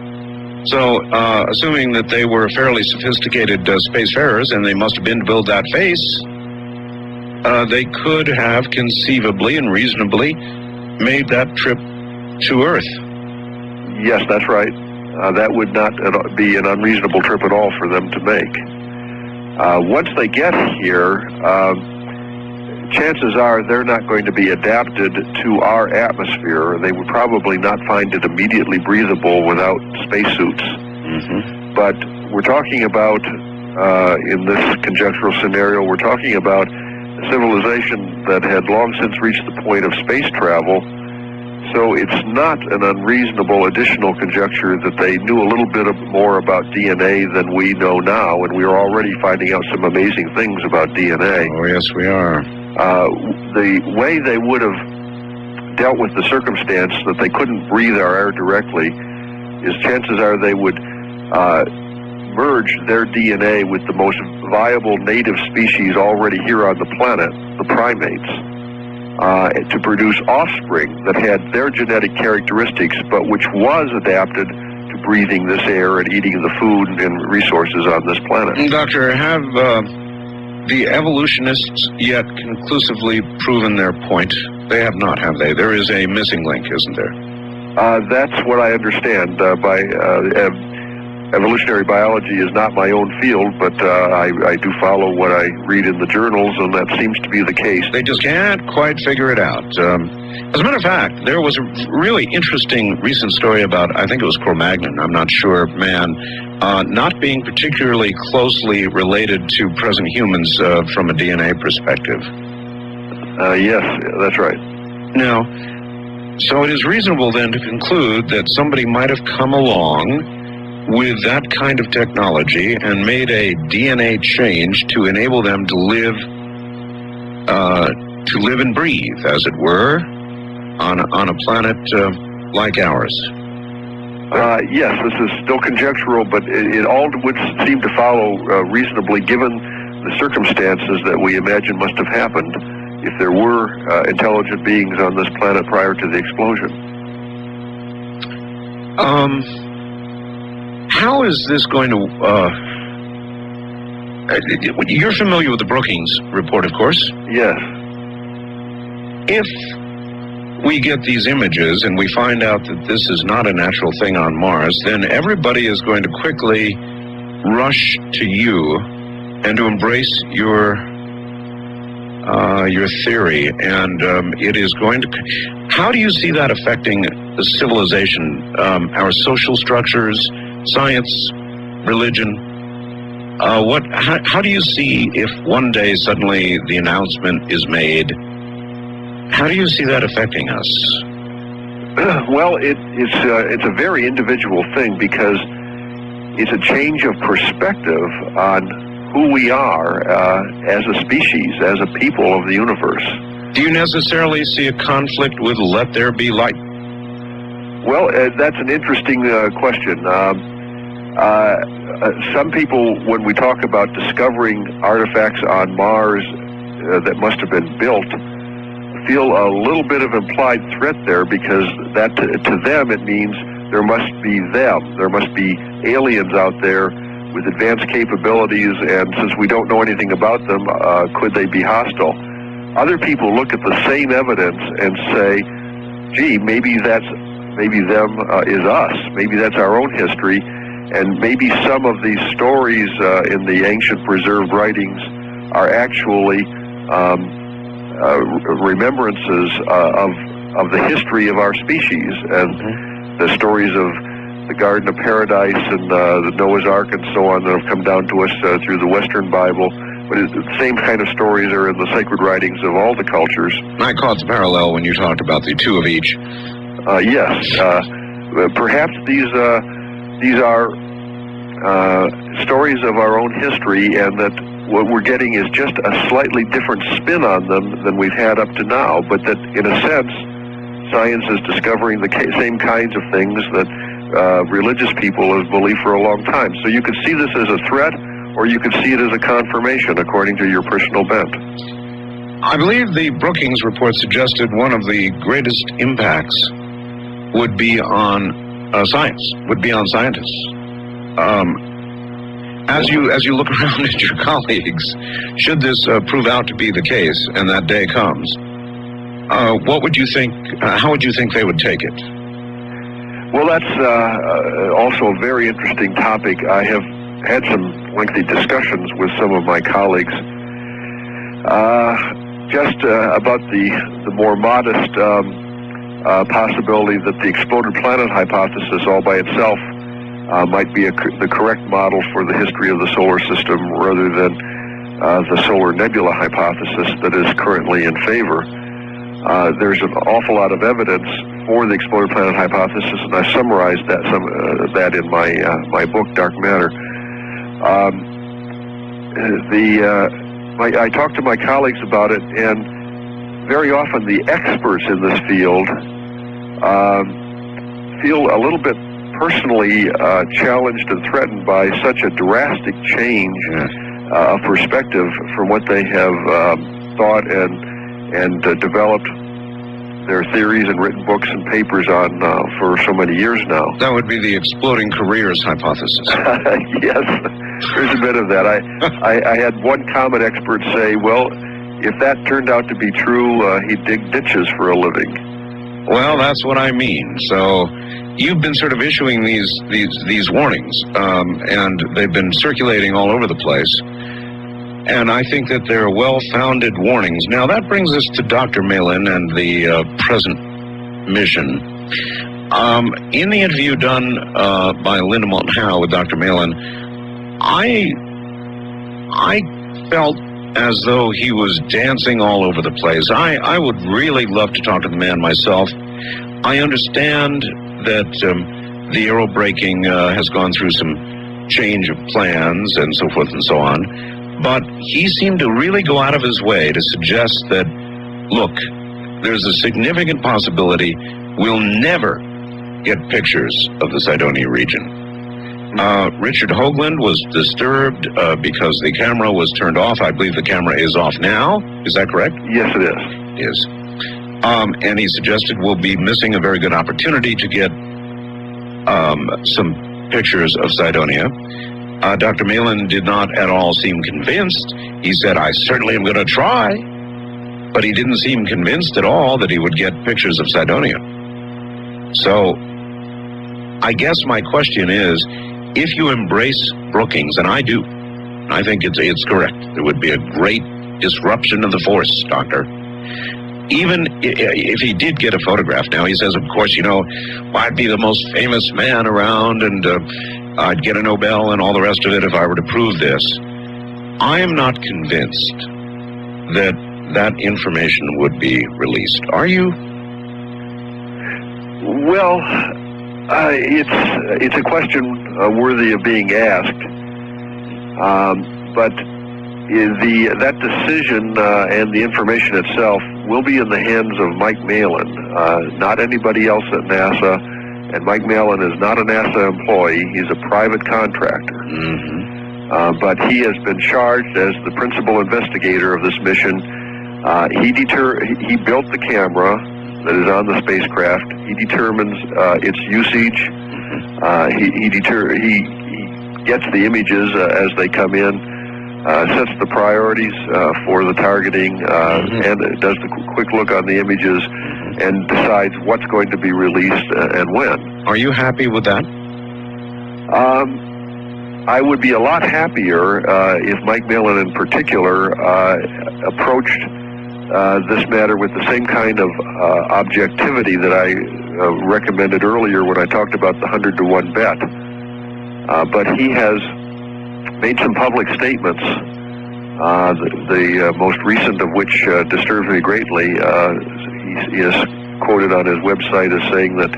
so assuming that they were fairly sophisticated spacefarers, and they must have been to build that face, they could have conceivably and reasonably made that trip to Earth. Yes, that's right. That would not be an unreasonable trip at all for them to make. Once they get here, chances are they're not going to be adapted to our atmosphere. They would probably not find it immediately breathable without spacesuits. Mm-hmm. But we're talking about, in this conjectural scenario, we're talking about a civilization that had long since reached the point of space travel. So it's not an unreasonable additional conjecture that they knew a little bit more about DNA than we know now, and we are already finding out some amazing things about DNA. Oh, yes, we are. The way they would have dealt with the circumstance that they couldn't breathe our air directly is chances are they would merge their DNA with the most viable native species already here on the planet, the primates, to produce offspring that had their genetic characteristics, but which was adapted to breathing this air and eating the food and resources on this planet. Doctor, have the evolutionists yet conclusively proven their point? They have not, have they? There is a missing link, isn't there? That's what I understand. evolutionary biology is not my own field, but I do follow what I read in the journals, and that seems to be the case. They just can't quite figure it out. As a matter of fact, there was a really interesting recent story about, I think it was Cro-Magnon, I'm not sure, man, not being particularly closely related to present humans from a DNA perspective. Yes, that's right. Now, so it is reasonable then to conclude that somebody might have come along with that kind of technology and made a DNA change to enable them to live and breathe, as it were, on a planet like ours. Yes, this is still conjectural, but it all would seem to follow reasonably, given the circumstances that we imagine must have happened if there were intelligent beings on this planet prior to the explosion. How is this going to... you're familiar with the Brookings report, of course? Yes. If we get these images and we find out that this is not a natural thing on Mars, then everybody is going to quickly rush to you and to embrace your theory, and it is going to... How do you see that affecting the civilization, our social structures, science, religion? How do you see if one day suddenly the announcement is made? How do you see that affecting us? Well, it's a very individual thing, because it's a change of perspective on who we are as a species, as a people of the universe. Do you necessarily see a conflict with "Let there be light"? Well, that's an interesting question. Some people, when we talk about discovering artifacts on Mars that must have been built, feel a little bit of implied threat there, because that to them it means there must be them. There must be aliens out there with advanced capabilities, and since we don't know anything about them, could they be hostile? Other people look at the same evidence and say, gee, maybe them is us. Maybe that's our own history, and maybe some of these stories in the ancient preserved writings are actually remembrances of the history of our species, and the stories of the Garden of Paradise and the Noah's Ark and so on that have come down to us through the Western Bible. But the same kind of stories are in the sacred writings of all the cultures. I caught the parallel when you talked about the two of each. Yes. Perhaps these are stories of our own history, and that what we're getting is just a slightly different spin on them than we've had up to now, but that, in a sense, science is discovering the same kinds of things that religious people have believed for a long time. So you could see this as a threat, or you could see it as a confirmation, according to your personal bent. I believe the Brookings report suggested one of the greatest impacts would be on science, would be on scientists. As you look around at your colleagues, should this prove out to be the case, and that day comes, what would you think? How would you think they would take it? Well, that's also a very interesting topic. I have had some lengthy discussions with some of my colleagues just about the more modest possibility that the exploded planet hypothesis all by itself might be the correct model for the history of the solar system, rather than the solar nebula hypothesis that is currently in favor. There's an awful lot of evidence for the exploded planet hypothesis, and I summarized that in my book, Dark Matter. I talked to my colleagues about it, and very often the experts in this field feel a little bit personally challenged and threatened by such a drastic change of perspective from what they have thought and developed their theories and written books and papers on for so many years now. That would be the exploding careers hypothesis. Yes, there's a bit of that. I had one common expert say, well, if that turned out to be true, he'd dig ditches for a living. Well, that's what I mean. So you've been sort of issuing these warnings, and they've been circulating all over the place. And I think that they're well-founded warnings. Now, that brings us to Dr. Malin and the present mission. In the interview done by Linda Moulton Howe with Dr. Malin, I felt as though he was dancing all over the place. I would really love to talk to the man myself. I understand that the aerobraking has gone through some change of plans and so forth and so on, but he seemed to really go out of his way to suggest that, look, there's a significant possibility we'll never get pictures of the Cydonia region. Richard Hoagland was disturbed because the camera was turned off. I believe the camera is off now. Is that correct? Yes, it is. It is. And he suggested we'll be missing a very good opportunity to get some pictures of Cydonia. Dr. Malin did not at all seem convinced. He said, I certainly am going to try. But he didn't seem convinced at all that he would get pictures of Cydonia. So I guess my question is, if you embrace Brookings, and I do, I think it's correct, there would be a great disruption of the force, Doctor. Even if he did get a photograph, now he says, of course, I'd be the most famous man around, and I'd get a Nobel and all the rest of it if I were to prove this. I am not convinced that that information would be released. Are you? Well, it's a question worthy of being asked, but that decision and the information itself will be in the hands of Mike Malin, not anybody else at NASA. And Mike Malin is not a NASA employee; he's a private contractor. Mm-hmm. But he has been charged as the principal investigator of this mission. He built the camera that is on the spacecraft. He determines its usage. He gets the images as they come in, sets the priorities for the targeting, and does the quick look on the images, and decides what's going to be released and when. Are you happy with that? I would be a lot happier if Mike Malin in particular approached this matter with the same kind of objectivity that I recommended earlier when I talked about the 100-to-1 bet. But he has made some public statements, the most recent of which disturbs me greatly. He is quoted on his website as saying that,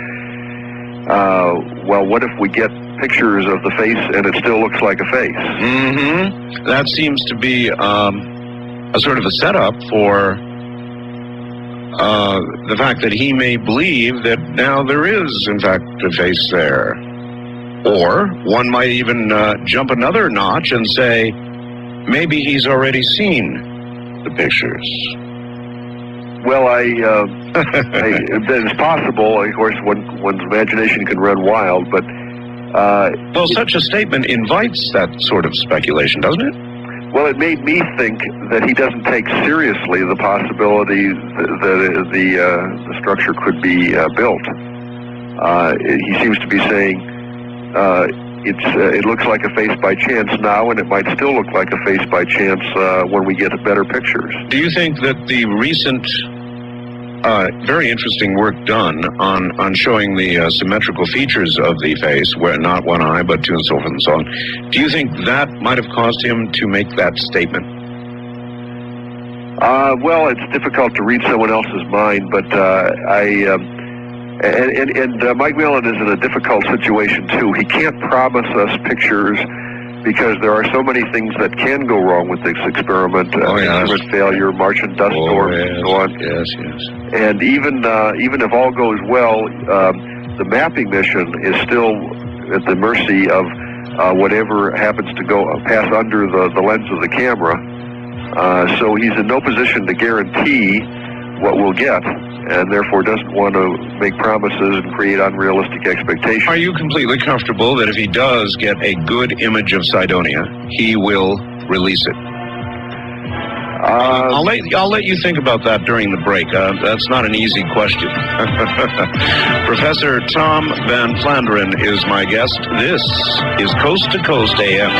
well, what if we get pictures of the face and it still looks like a face? Mm-hmm. That seems to be a sort of a setup for the fact that he may believe that now there is, in fact, a face there. Or one might even jump another notch and say, maybe he's already seen the pictures. Well, it's possible. Of course, one's imagination can run wild, but... well, such a statement invites that sort of speculation, doesn't it? Well, it made me think that he doesn't take seriously the possibility that the structure could be built. He seems to be saying it looks like a face by chance now, and it might still look like a face by chance when we get better pictures. Do you think that the recent very interesting work done on showing the symmetrical features of the face, where not one eye but two and so forth and so on, do you think that might have caused him to make that statement? Well, it's difficult to read someone else's mind, but Mike Malin is in a difficult situation too. He can't promise us pictures because there are so many things that can go wrong with this experiment. Instrument failure, Martian dust storms, and so on. Yes. And even if all goes well, the mapping mission is still at the mercy of whatever happens to pass under the lens of the camera. So he's in no position to guarantee what we'll get, and therefore doesn't want to make promises and create unrealistic expectations. Are you completely comfortable that if he does get a good image of Cydonia, he will release it? I'll let you think about that during the break. That's not an easy question. Professor Tom Van Flandern is my guest. This is Coast to Coast AM.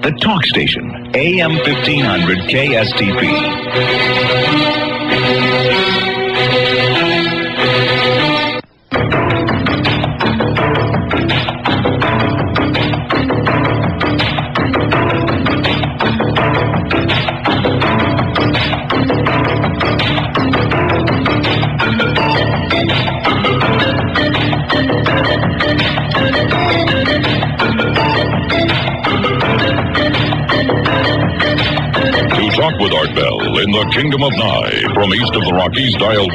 The Talk Station, AM 1500 KSTP. Talk with Art Bell in the Kingdom of Nye. From east of the Rockies, dial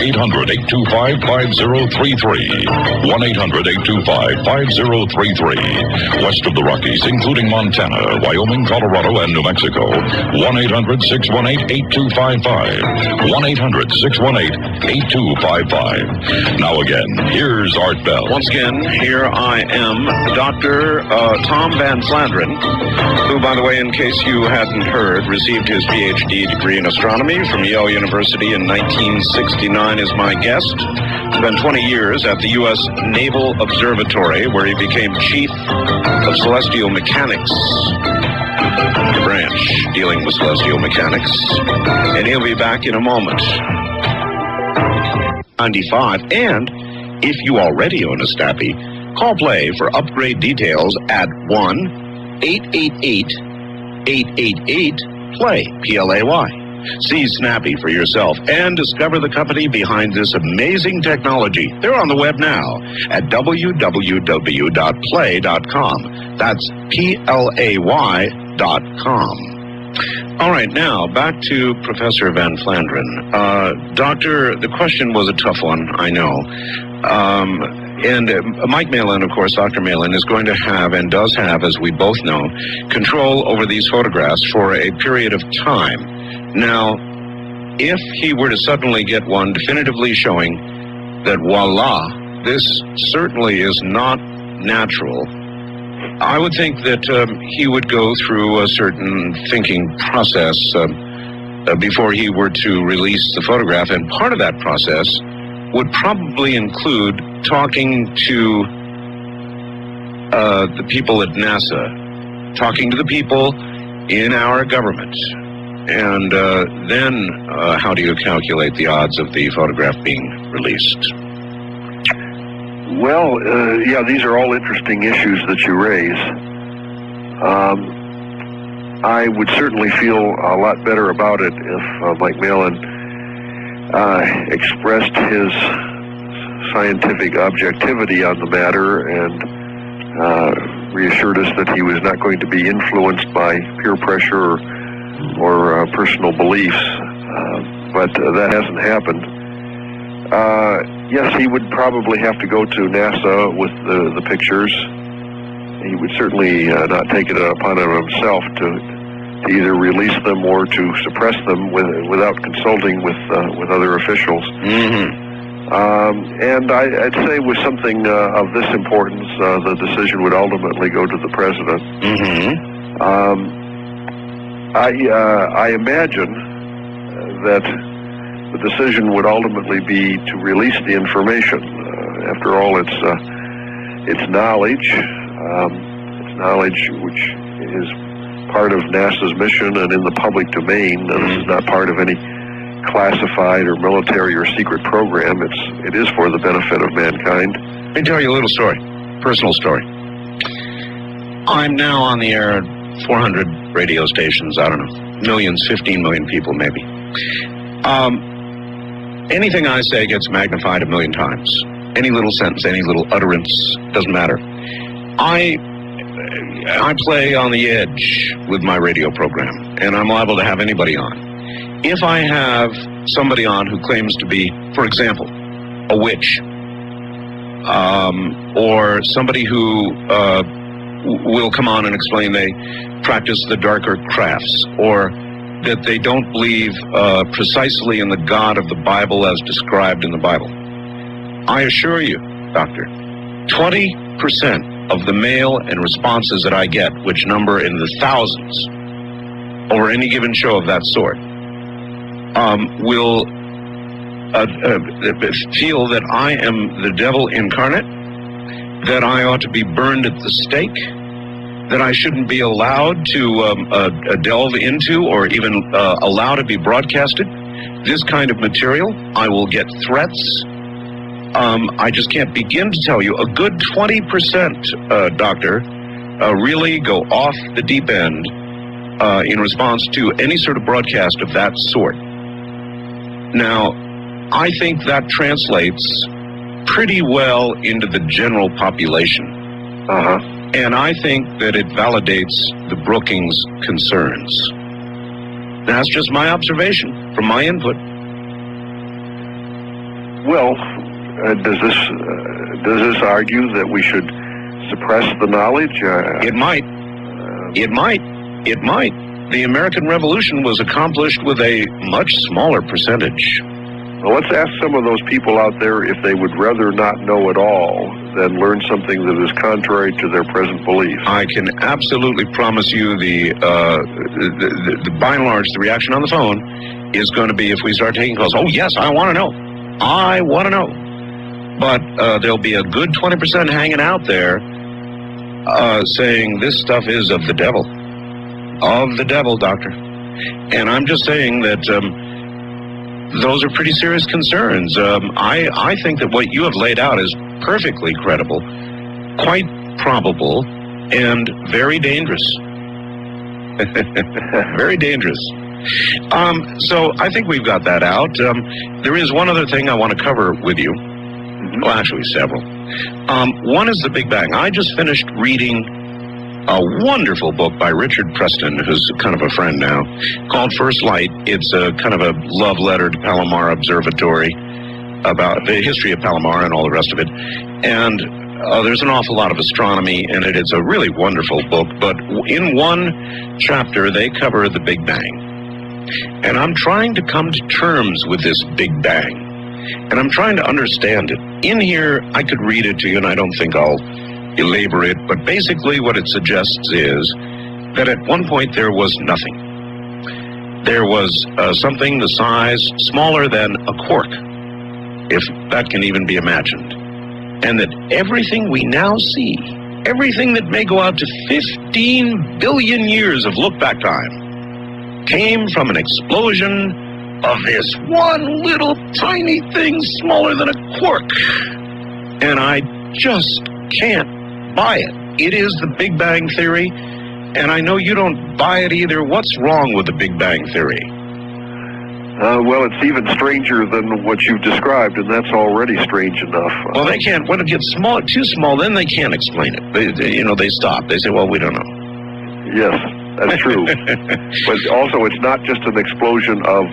1-800-825-5033. 1-800-825-5033. West of the Rockies, including Montana, Wyoming, Colorado, and New Mexico. 1-800-618-8255. 1-800-618-8255. Now again, here's Art Bell. Once again, here I am, Dr. Tom Van Flandern, who, by the way, in case you hadn't heard, received his PhD degree in astronomy from Yale University in 1969 is my guest. Spent 20 years at the U.S. Naval Observatory, where he became chief of celestial mechanics, the branch dealing with celestial mechanics. And he'll be back in a moment. 95. And if you already own a Snappy, call play for upgrade details at 1-888-888-PLAY, P-L-A-Y. See Snappy for yourself and discover the company behind this amazing technology. They're on the web now at www.play.com. That's P-L-A-Y.com. All right, now back to Professor Van Flandern. Doctor, the question was a tough one, I know. And Mike Malin, of course, Dr. Malin, is going to have, and does have, as we both know, control over these photographs for a period of time. Now, if he were to suddenly get one definitively showing that, voila, this certainly is not natural, I would think that he would go through a certain thinking process before he were to release the photograph, and part of that process would probably include talking to the people at NASA, talking to the people in our government, and then how do you calculate the odds of the photograph being released? Well, yeah, these are all interesting issues that you raise. I would certainly feel a lot better about it if Mike Malin expressed his scientific objectivity on the matter and reassured us that he was not going to be influenced by peer pressure or personal beliefs, but that hasn't happened. Yes, he would probably have to go to NASA with the pictures. He would certainly not take it upon himself to either release them or to suppress them without consulting with other officials. Mm-hmm. And I'd say with something of this importance, the decision would ultimately go to the president. Mm-hmm. I imagine that the decision would ultimately be to release the information. After all, it's knowledge. It's knowledge which is part of NASA's mission and in the public domain. This is not part of any classified or military or secret program. It is for the benefit of mankind. Let me tell you a little story, personal story. I'm now on the air at 400 radio stations, I don't know, millions, 15 million people maybe. Anything I say gets magnified a million times. Any little sentence, any little utterance, doesn't matter. I play on the edge with my radio program, and I'm liable to have anybody on. If I have somebody on who claims to be, for example, a witch, or somebody who will come on and explain they practice the darker crafts, or that they don't believe precisely in the God of the Bible as described in the Bible. I assure you, Doctor, 20% of the mail and responses that I get, which number in the thousands over any given show of that sort, will feel that I am the devil incarnate, that I ought to be burned at the stake, that I shouldn't be allowed to delve into or even allow to be broadcasted this kind of material. I will get threats. I just can't begin to tell you. A good 20%, Doctor, really go off the deep end in response to any sort of broadcast of that sort. Now, I think that translates pretty well into the general population. And I think that it validates the Brookings concerns. That's just my observation from my input. Well, does this argue that we should suppress the knowledge? It might. It might. It might. The American Revolution was accomplished with a much smaller percentage. Well, let's ask some of those people out there if they would rather not know at all than learn something that is contrary to their present beliefs. I can absolutely promise you the by and large, the reaction on the phone is going to be, if we start taking calls, oh, yes, I want to know. I want to know. But there'll be a good 20% hanging out there saying this stuff is of the devil. Of the devil, Doctor. And I'm just saying that those are pretty serious concerns. I think that what you have laid out is perfectly credible, quite probable, and very dangerous. Very dangerous. So I think we've got that out. There is one other thing I want to cover with you. Well, actually, several. One is the Big Bang. I just finished reading a wonderful book by Richard Preston, who's kind of a friend now, called First Light. It's a kind of a love letter to Palomar Observatory about the history of Palomar and all the rest of it. And there's an awful lot of astronomy in it. It's a really wonderful book. But in one chapter, they cover the Big Bang. And I'm trying to come to terms with this Big Bang. And I'm trying to understand it. In here, I could read it to you, and I don't think I'll belabor it, but basically what it suggests is that at one point there was nothing. There was something the size smaller than a quark, if that can even be imagined. And that everything we now see, everything that may go out to 15 billion years of look-back time, came from an explosion of this one little tiny thing smaller than a quark. And I just can't buy it. It is the Big Bang Theory, and I know you don't buy it either. What's wrong with the Big Bang Theory? Well, it's even stranger than what you've described, and that's already strange enough. Well, they can't. When it gets small, too small, then they can't explain it. They stop. They say, well, we don't know. Yes, that's true. But also, it's not just an explosion of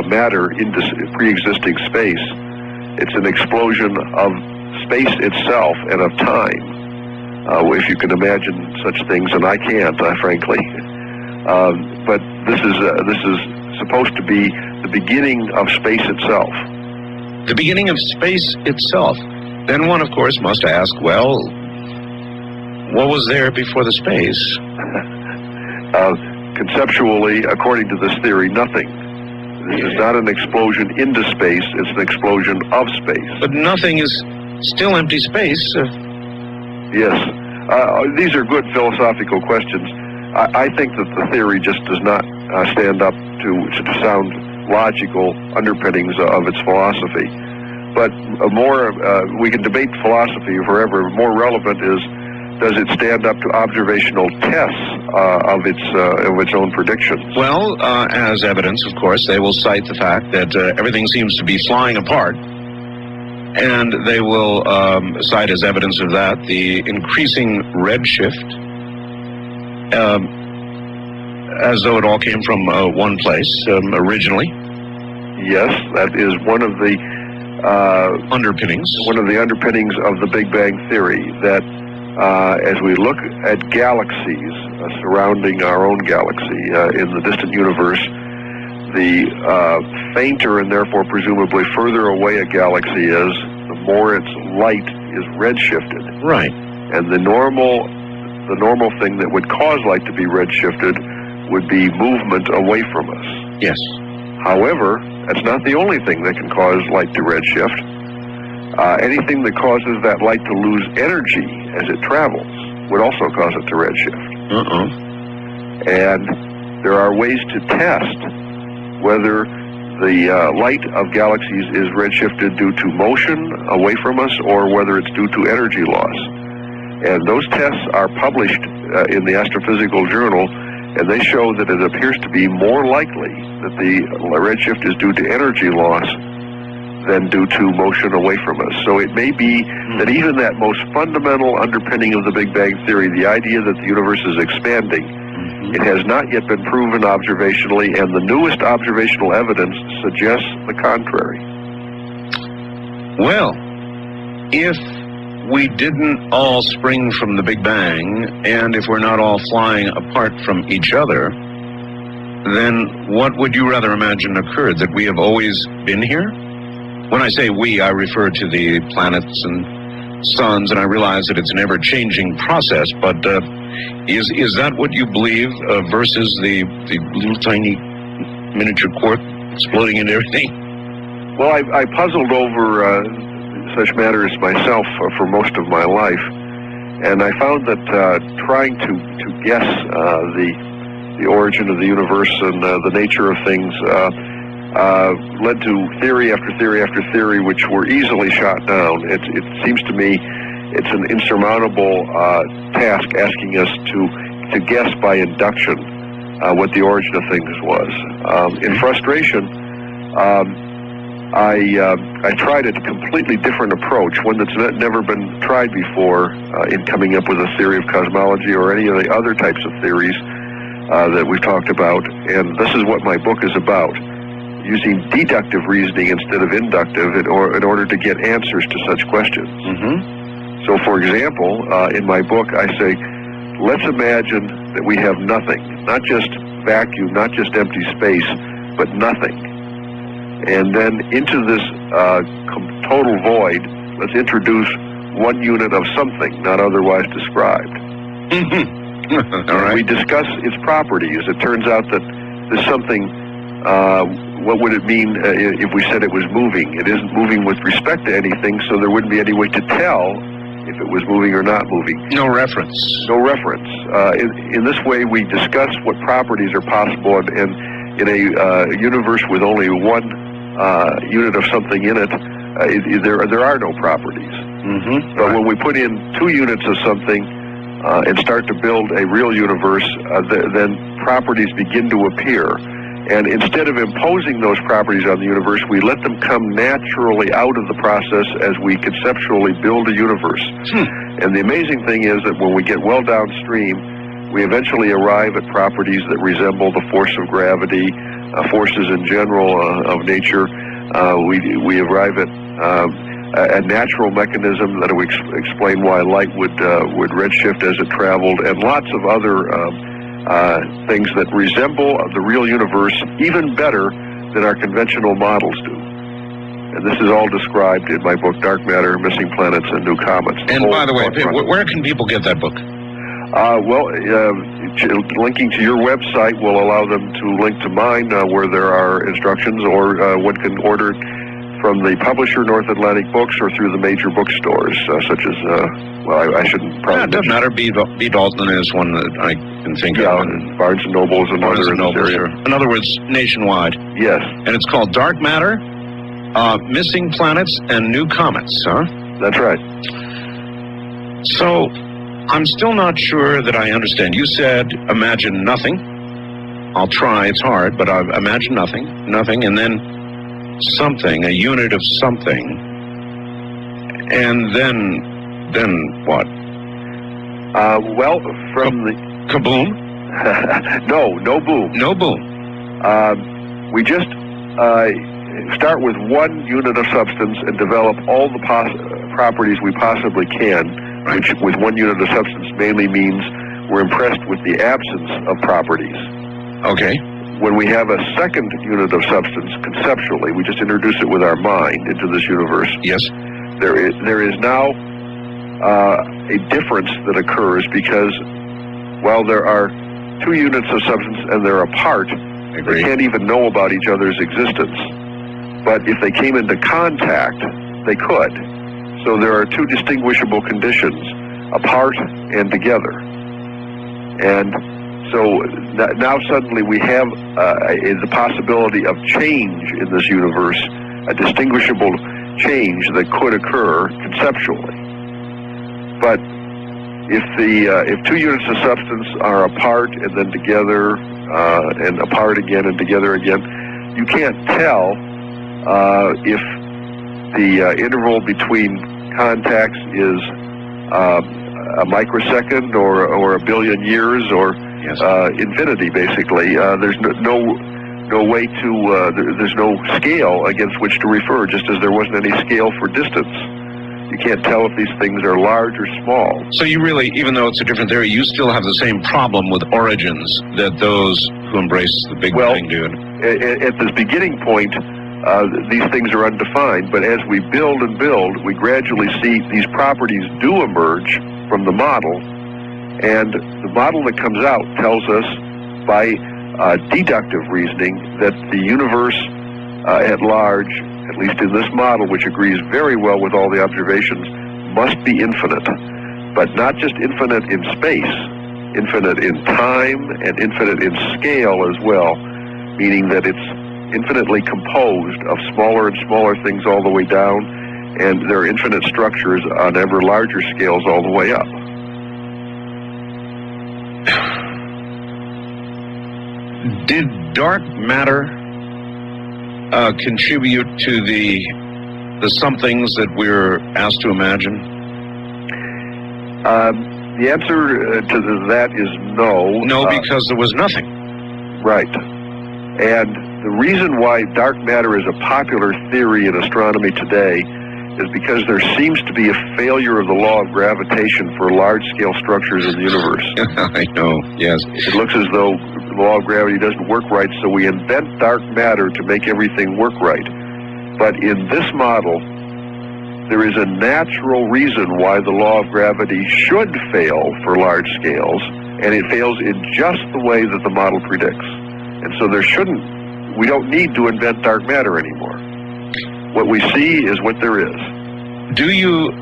matter into pre-existing space. It's an explosion of space itself and of time. If you can imagine such things, and I can't, frankly. But this is supposed to be the beginning of space itself. The beginning of space itself. Then one, of course, must ask, well, what was there before the space? Conceptually, according to this theory, nothing. This is not an explosion into space, it's an explosion of space. But nothing is still empty space. Yes. These are good philosophical questions. I think that the theory just does not stand up to sound logical underpinnings of its philosophy. But we can debate philosophy forever. More relevant is, does it stand up to observational tests of its own predictions? Well, as evidence, of course, they will cite the fact that everything seems to be flying apart. And they will cite as evidence of that the increasing redshift, as though it all came from one place originally. Yes, that is one of the underpinnings. One of the underpinnings of the Big Bang Theory, that as we look at galaxies surrounding our own galaxy in the distant universe, the fainter and therefore presumably further away a galaxy is, the more its light is redshifted. Right. And the normal thing that would cause light to be redshifted would be movement away from us. Yes. However, that's not the only thing that can cause light to redshift. Anything that causes that light to lose energy as it travels would also cause it to redshift. And there are ways to test whether the light of galaxies is redshifted due to motion away from us or whether it's due to energy loss. And those tests are published in the Astrophysical Journal, and they show that it appears to be more likely that the redshift is due to energy loss than due to motion away from us. So it may be that even that most fundamental underpinning of the Big Bang Theory, the idea that the universe is expanding, it has not yet been proven observationally, and the newest observational evidence suggests the contrary. Well, if we didn't all spring from the Big Bang, and if we're not all flying apart from each other, then what would you rather imagine occurred? That we have always been here? When I say we, I refer to the planets and suns, and I realize that it's an ever-changing process, but is that what you believe versus the little tiny miniature quark exploding into everything? Well, I puzzled over such matters myself for most of my life, and I found that trying to guess the origin of the universe and the nature of things led to theory after theory after theory, which were easily shot down. It seems to me it's an insurmountable task asking us to guess by induction what the origin of things was. In frustration, I tried a completely different approach, one that's never been tried before in coming up with a theory of cosmology or any of the other types of theories that we've talked about. And this is what my book is about, using deductive reasoning instead of inductive in order to get answers to such questions. So, for example, in my book, I say, let's imagine that we have nothing, not just vacuum, not just empty space, but nothing. And then into this total void, let's introduce one unit of something not otherwise described. All right. We discuss its properties. It turns out that there's something, what would it mean if we said it was moving? It isn't moving with respect to anything, so there wouldn't be any way to tell if it was moving or not moving. No reference. No reference. In this way, we discuss what properties are possible, and in a universe with only one unit of something in it, there are no properties. But when we put in two units of something and start to build a real universe, then properties begin to appear. And instead of imposing those properties on the universe, we let them come naturally out of the process as we conceptually build a universe. And the amazing thing is that when we get well downstream, we eventually arrive at properties that resemble the force of gravity, forces in general of nature. We arrive at a natural mechanism that would explain why light would redshift as it traveled, and lots of other things that resemble the real universe even better than our conventional models do. And this is all described in my book, Dark Matter, Missing Planets, and New Comets. And by the way, where can people get that book? Linking to your website will allow them to link to mine where there are instructions, or one can order it from the publisher, North Atlantic Books, or through the major bookstores, such as, I shouldn't probably... Yeah, it doesn't matter. B. Dalton is one that I can think of. And Barnes & Noble is another in this area. In other words, nationwide. Yes. And it's called Dark Matter, Missing Planets, and New Comets, huh? That's right. So, I'm still not sure that I understand. You said, imagine nothing. I'll try, it's hard, but I've imagined nothing, and then something, a unit of something, and then what? From the... Kaboom? No boom. No boom. We just start with one unit of substance and develop all the properties we possibly can, right, which with one unit of substance mainly means we're impressed with the absence of properties. Okay. When we have a second unit of substance, conceptually, we just introduce it with our mind into this universe. Yes. There is now a difference that occurs because while there are two units of substance and they're apart, they can't even know about each other's existence. But if they came into contact, they could. So there are two distinguishable conditions, apart and together. And so now suddenly we have the possibility of change in this universe, a distinguishable change that could occur conceptually. But if two units of substance are apart and then together and apart again and together again, you can't tell if the interval between contacts is a microsecond or a billion years or infinity, basically. There's no way to, there's no scale against which to refer, just as there wasn't any scale for distance. You can't tell if these things are large or small. So you really, even though it's a different theory, you still have the same problem with origins that those who embrace the Big Bang do. At this beginning point, these things are undefined, but as we build and build, we gradually see these properties do emerge from the model, and the model that comes out tells us by deductive reasoning that the universe at large, at least in this model, which agrees very well with all the observations, must be infinite, but not just infinite in space, infinite in time and infinite in scale as well, meaning that it's infinitely composed of smaller and smaller things all the way down, and there are infinite structures on ever larger scales all the way up. Did dark matter contribute to the somethings that we're asked to imagine? The answer to that is no. No, because there was nothing. Right. And the reason why dark matter is a popular theory in astronomy today is because there seems to be a failure of the law of gravitation for large-scale structures in the universe. I know, yes. It looks as though the law of gravity doesn't work right, so we invent dark matter to make everything work right. But in this model, there is a natural reason why the law of gravity should fail for large scales, and it fails in just the way that the model predicts. And so we don't need to invent dark matter anymore. What we see is what there is. Do you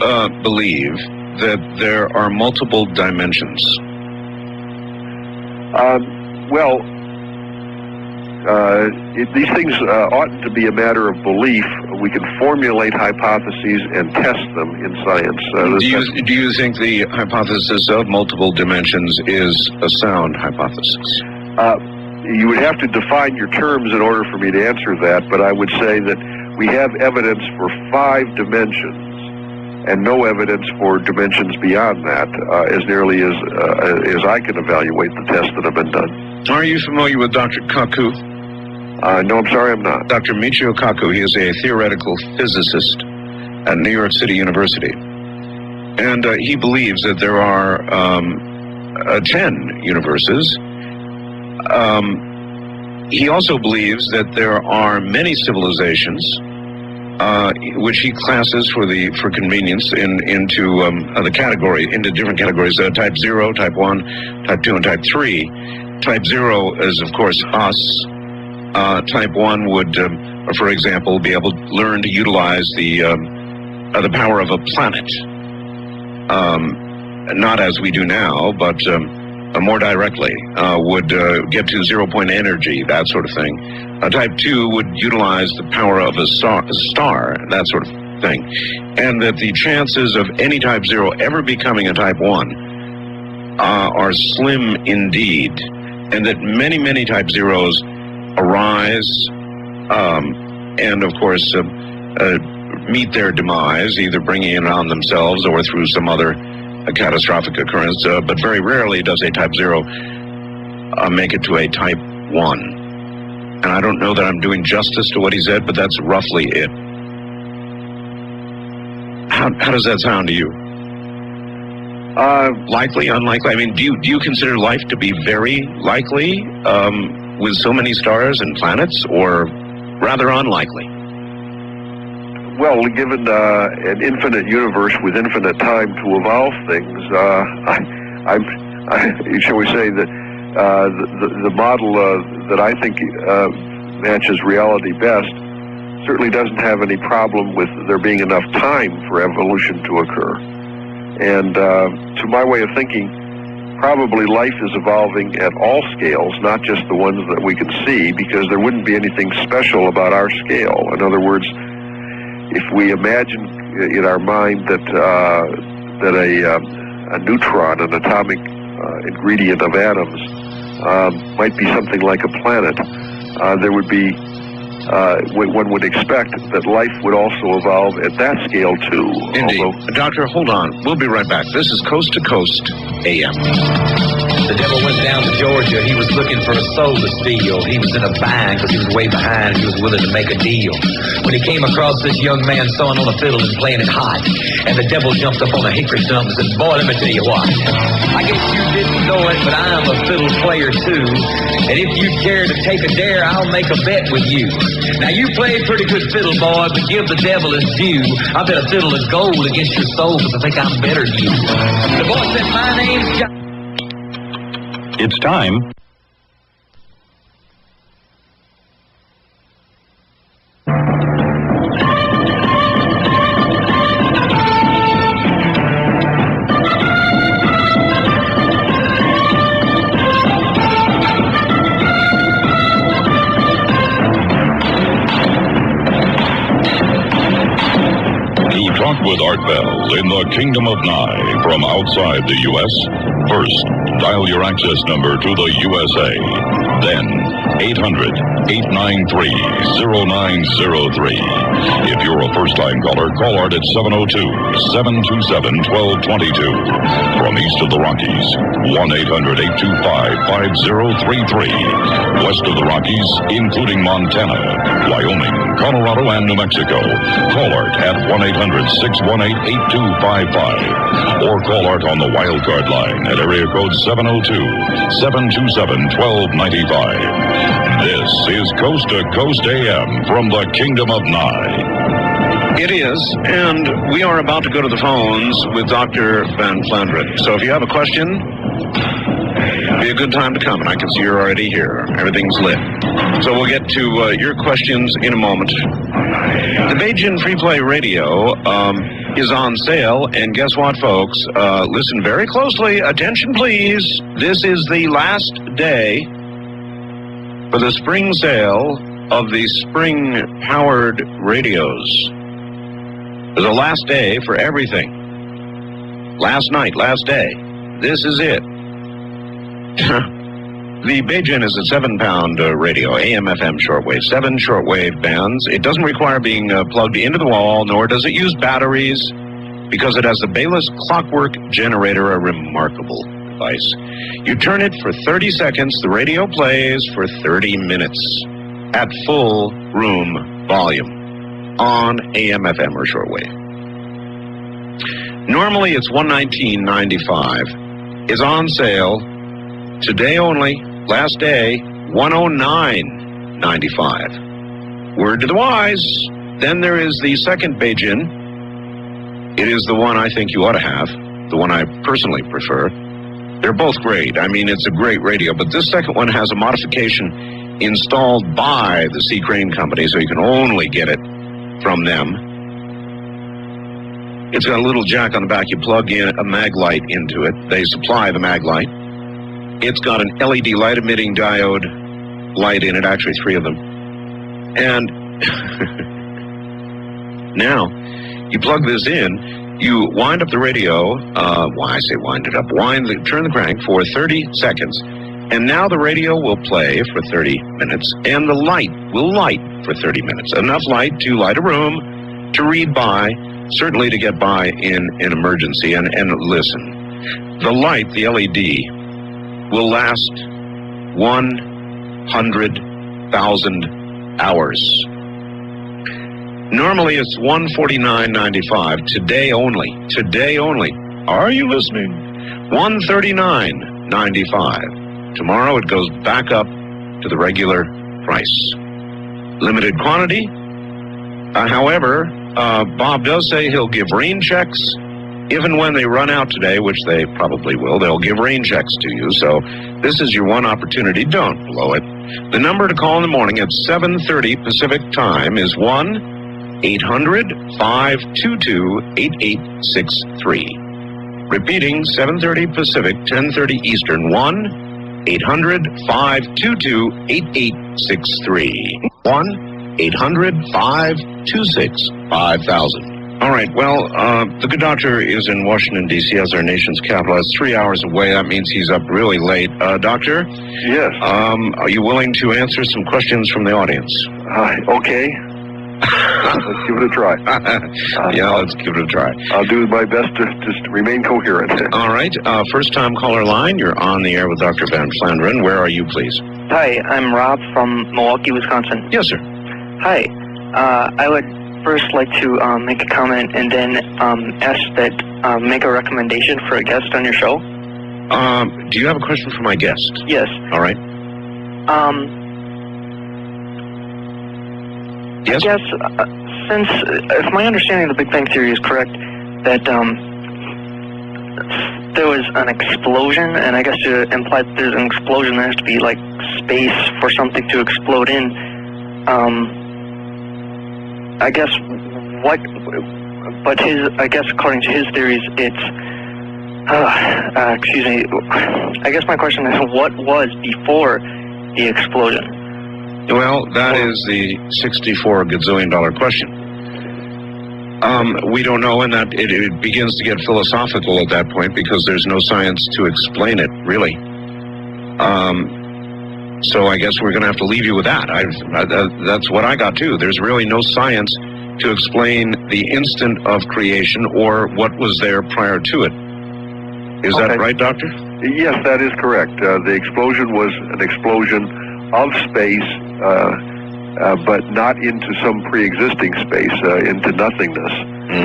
believe that there are multiple dimensions? These things oughtn't to be a matter of belief. We can formulate hypotheses and test them in science. Do you think the hypothesis of multiple dimensions is a sound hypothesis? You would have to define your terms in order for me to answer that, but I would say that we have evidence for 5 dimensions and no evidence for dimensions beyond that, as nearly as I can evaluate the tests that have been done. Are you familiar with Dr. Kaku? No, I'm sorry, I'm not. Dr. Michio Kaku, he is a theoretical physicist at New York City University. And he believes that there are 10 universes. He also believes that there are many civilizations, which he classes for convenience into different categories: type 0, type 1, type 2, and type 3. Type 0 is, of course, us. Type 1 would, for example, be able to learn to utilize the power of a planet, not as we do now, but more directly, would get to 0-point energy, that sort of thing. Type 2 would utilize the power of a star, that sort of thing. And that the chances of any type 0 ever becoming a type 1 are slim indeed. And that many, many type 0s arise and, of course, meet their demise, either bringing it on themselves or through some other a catastrophic occurrence, but very rarely does a type 0 make it to a type 1. And I don't know that I'm doing justice to what he said, but that's roughly it. How does that sound to you? Likely, unlikely? I mean, do you consider life to be very likely with so many stars and planets, or rather unlikely? well, given an infinite universe with infinite time to evolve things, shall we say that the model that I think matches reality best certainly doesn't have any problem with there being enough time for evolution to occur. And to my way of thinking, probably life is evolving at all scales, not just the ones that we can see, because there wouldn't be anything special about our scale. In other words, if we imagine in our mind that a neutron, an atomic ingredient of atoms, might be something like a planet, there would be, one would expect that life would also evolve at that scale too. Indeed. Doctor, hold on. We'll be right back. This is Coast to Coast AM. The devil went down to Georgia. He was looking for a soul to steal. He was in a bind because he was way behind. He was willing to make a deal. When he came across this young man sawing on a fiddle and playing it hot, and the devil jumped up on a hickory stump and said, "Boy, let me tell you what. I guess you didn't know it, but I'm a fiddle player too. And if you care to take a dare, I'll make a bet with you. Now, you played pretty good fiddle, boy, but give the devil his due. I bet a fiddle is gold against your soul because I think I'm better than you." The boy said, "My name's John." It's time. With Art Bell in the Kingdom of Nye from outside the U.S. First, dial your access number to the USA. Then, 800-893-0903. If you're a first-time caller, call Art at 702-727-1222. From east of the Rockies, 1-800-825-5033. West of the Rockies, including Montana, Wyoming, Colorado, and New Mexico, call Art at 1-800-618-8255. Or call Art on the wildcard line at area code 702-727-1295. This is Coast to Coast AM from the Kingdom of Nye. It is, and we are about to go to the phones with Dr. Van Flandern. So if you have a question, be a good time to come, and I can see you're already here. Everything's lit. So we'll get to your questions in a moment. The Beijing Free Play Radio is on sale, and guess what, folks? Listen very closely. Attention, please. This is the last day for the spring sale of the spring-powered radios. There's a last day for everything. Last night, last day. This is it. The Beijing is a 7-pound radio, AM/FM shortwave, 7 shortwave bands. It doesn't require being plugged into the wall, nor does it use batteries, because it has a Bayless clockwork generator, a remarkable device. You turn it for 30 seconds, the radio plays for 30 minutes at full room volume on AM/FM or shortwave. Normally it's $119.95. It's on sale today only, last day, $109.95. Word to the wise. Then there is the second Beijing. It is the one I think you ought to have, the one I personally prefer. They're both great. I mean, it's a great radio, but this second one has a modification installed by the C. Crane Company, so you can only get it from them. It's got a little jack on the back. You plug in a mag light into it. They supply the mag light. It's got an LED light-emitting diode light in it, actually 3 of them. And now, you plug this in, you wind up the radio, turn the crank for 30 seconds, and now the radio will play for 30 minutes, and the light will light for 30 minutes. Enough light to light a room, to read by, certainly to get by in an emergency. And listen, the light, the LED, will last 100,000 hours. Normally it's $149.95. Today only. Today only. Are you listening? $139.95. Tomorrow it goes back up to the regular price. Limited quantity. However, Bob does say he'll give rain checks. If and when they run out today, which they probably will, they'll give rain checks to you. So this is your one opportunity. Don't blow it. The number to call in the morning at 7:30 Pacific time is 1-800-522-8863. Repeating, 7:30 Pacific, 10:30 Eastern, 1-800-522-8863. 1-800-526-5000. All right, well, the good doctor is in Washington, D.C., as our nation's capital. It's 3 hours away. That means he's up really late. Doctor? Yes. Are you willing to answer some questions from the audience? Okay. Let's give it a try. Let's give it a try. I'll do my best to just remain coherent. All right. First-time caller line. You're on the air with Dr. Van Flandern. Where are you, please? Hi, I'm Rob from Milwaukee, Wisconsin. Yes, sir. Hi. I would first like to make a comment and then ask that make a recommendation for a guest on your show. Do you have a question for my guest? Yes. All right. Yes? I guess, since, if my understanding of the Big Bang Theory is correct, that there was an explosion, and I guess to imply that there's an explosion, there has to be, like, space for something to explode in. I guess according to his theories, it's, excuse me, I guess my question is, what was before the explosion? Well, that is the $64 gazillion question. We don't know, and that it begins to get philosophical at that point because there's no science to explain it, really. So I guess we're going to have to leave you with that. That's what I got, too. There's really no science to explain the instant of creation or what was there prior to it. Is that right, Doctor? Yes, that is correct. The explosion was an explosion of space, but not into some pre-existing space, into nothingness,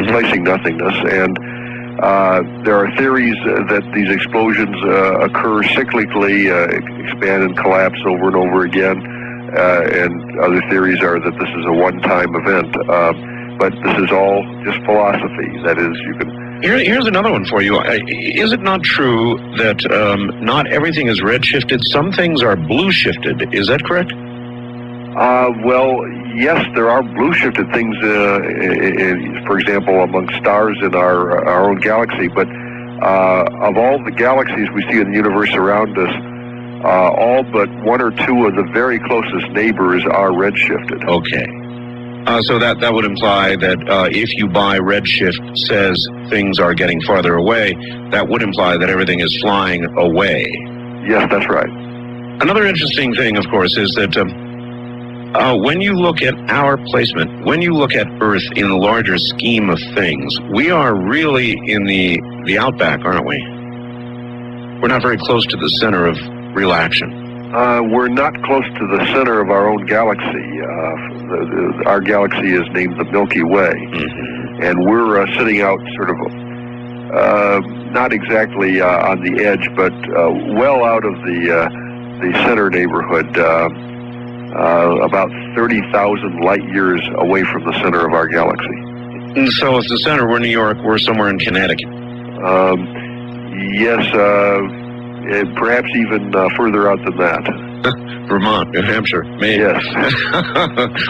replacing nothingness. And there are theories that these explosions occur cyclically, expand and collapse over and over again, and other theories are that this is a one-time event. But this is all just philosophy. That is, you can... Here's another one for you. Is it not true that not everything is red-shifted? Some things are blue-shifted. Is that correct? Well, yes, there are blue-shifted things, for example, among stars in our own galaxy. But of all the galaxies we see in the universe around us, all but one or two of the very closest neighbors are red-shifted. Okay. So that would imply that if you buy redshift says things are getting farther away, that would imply that everything is flying away. Yes, that's right. Another interesting thing, of course, is that when you look at our placement, when you look at Earth in the larger scheme of things, we are really in the outback, aren't we? We're not very close to the center of real action. We're not close to the center of our own galaxy. Our galaxy is named the Milky Way, and we're sitting out sort of not exactly on the edge, but well out of the center neighborhood, about 30,000 light years away from the center of our galaxy. And so if the center were New York, we're somewhere in Connecticut. Yes, perhaps even further out than that. Vermont, New Hampshire, Maine. Yes.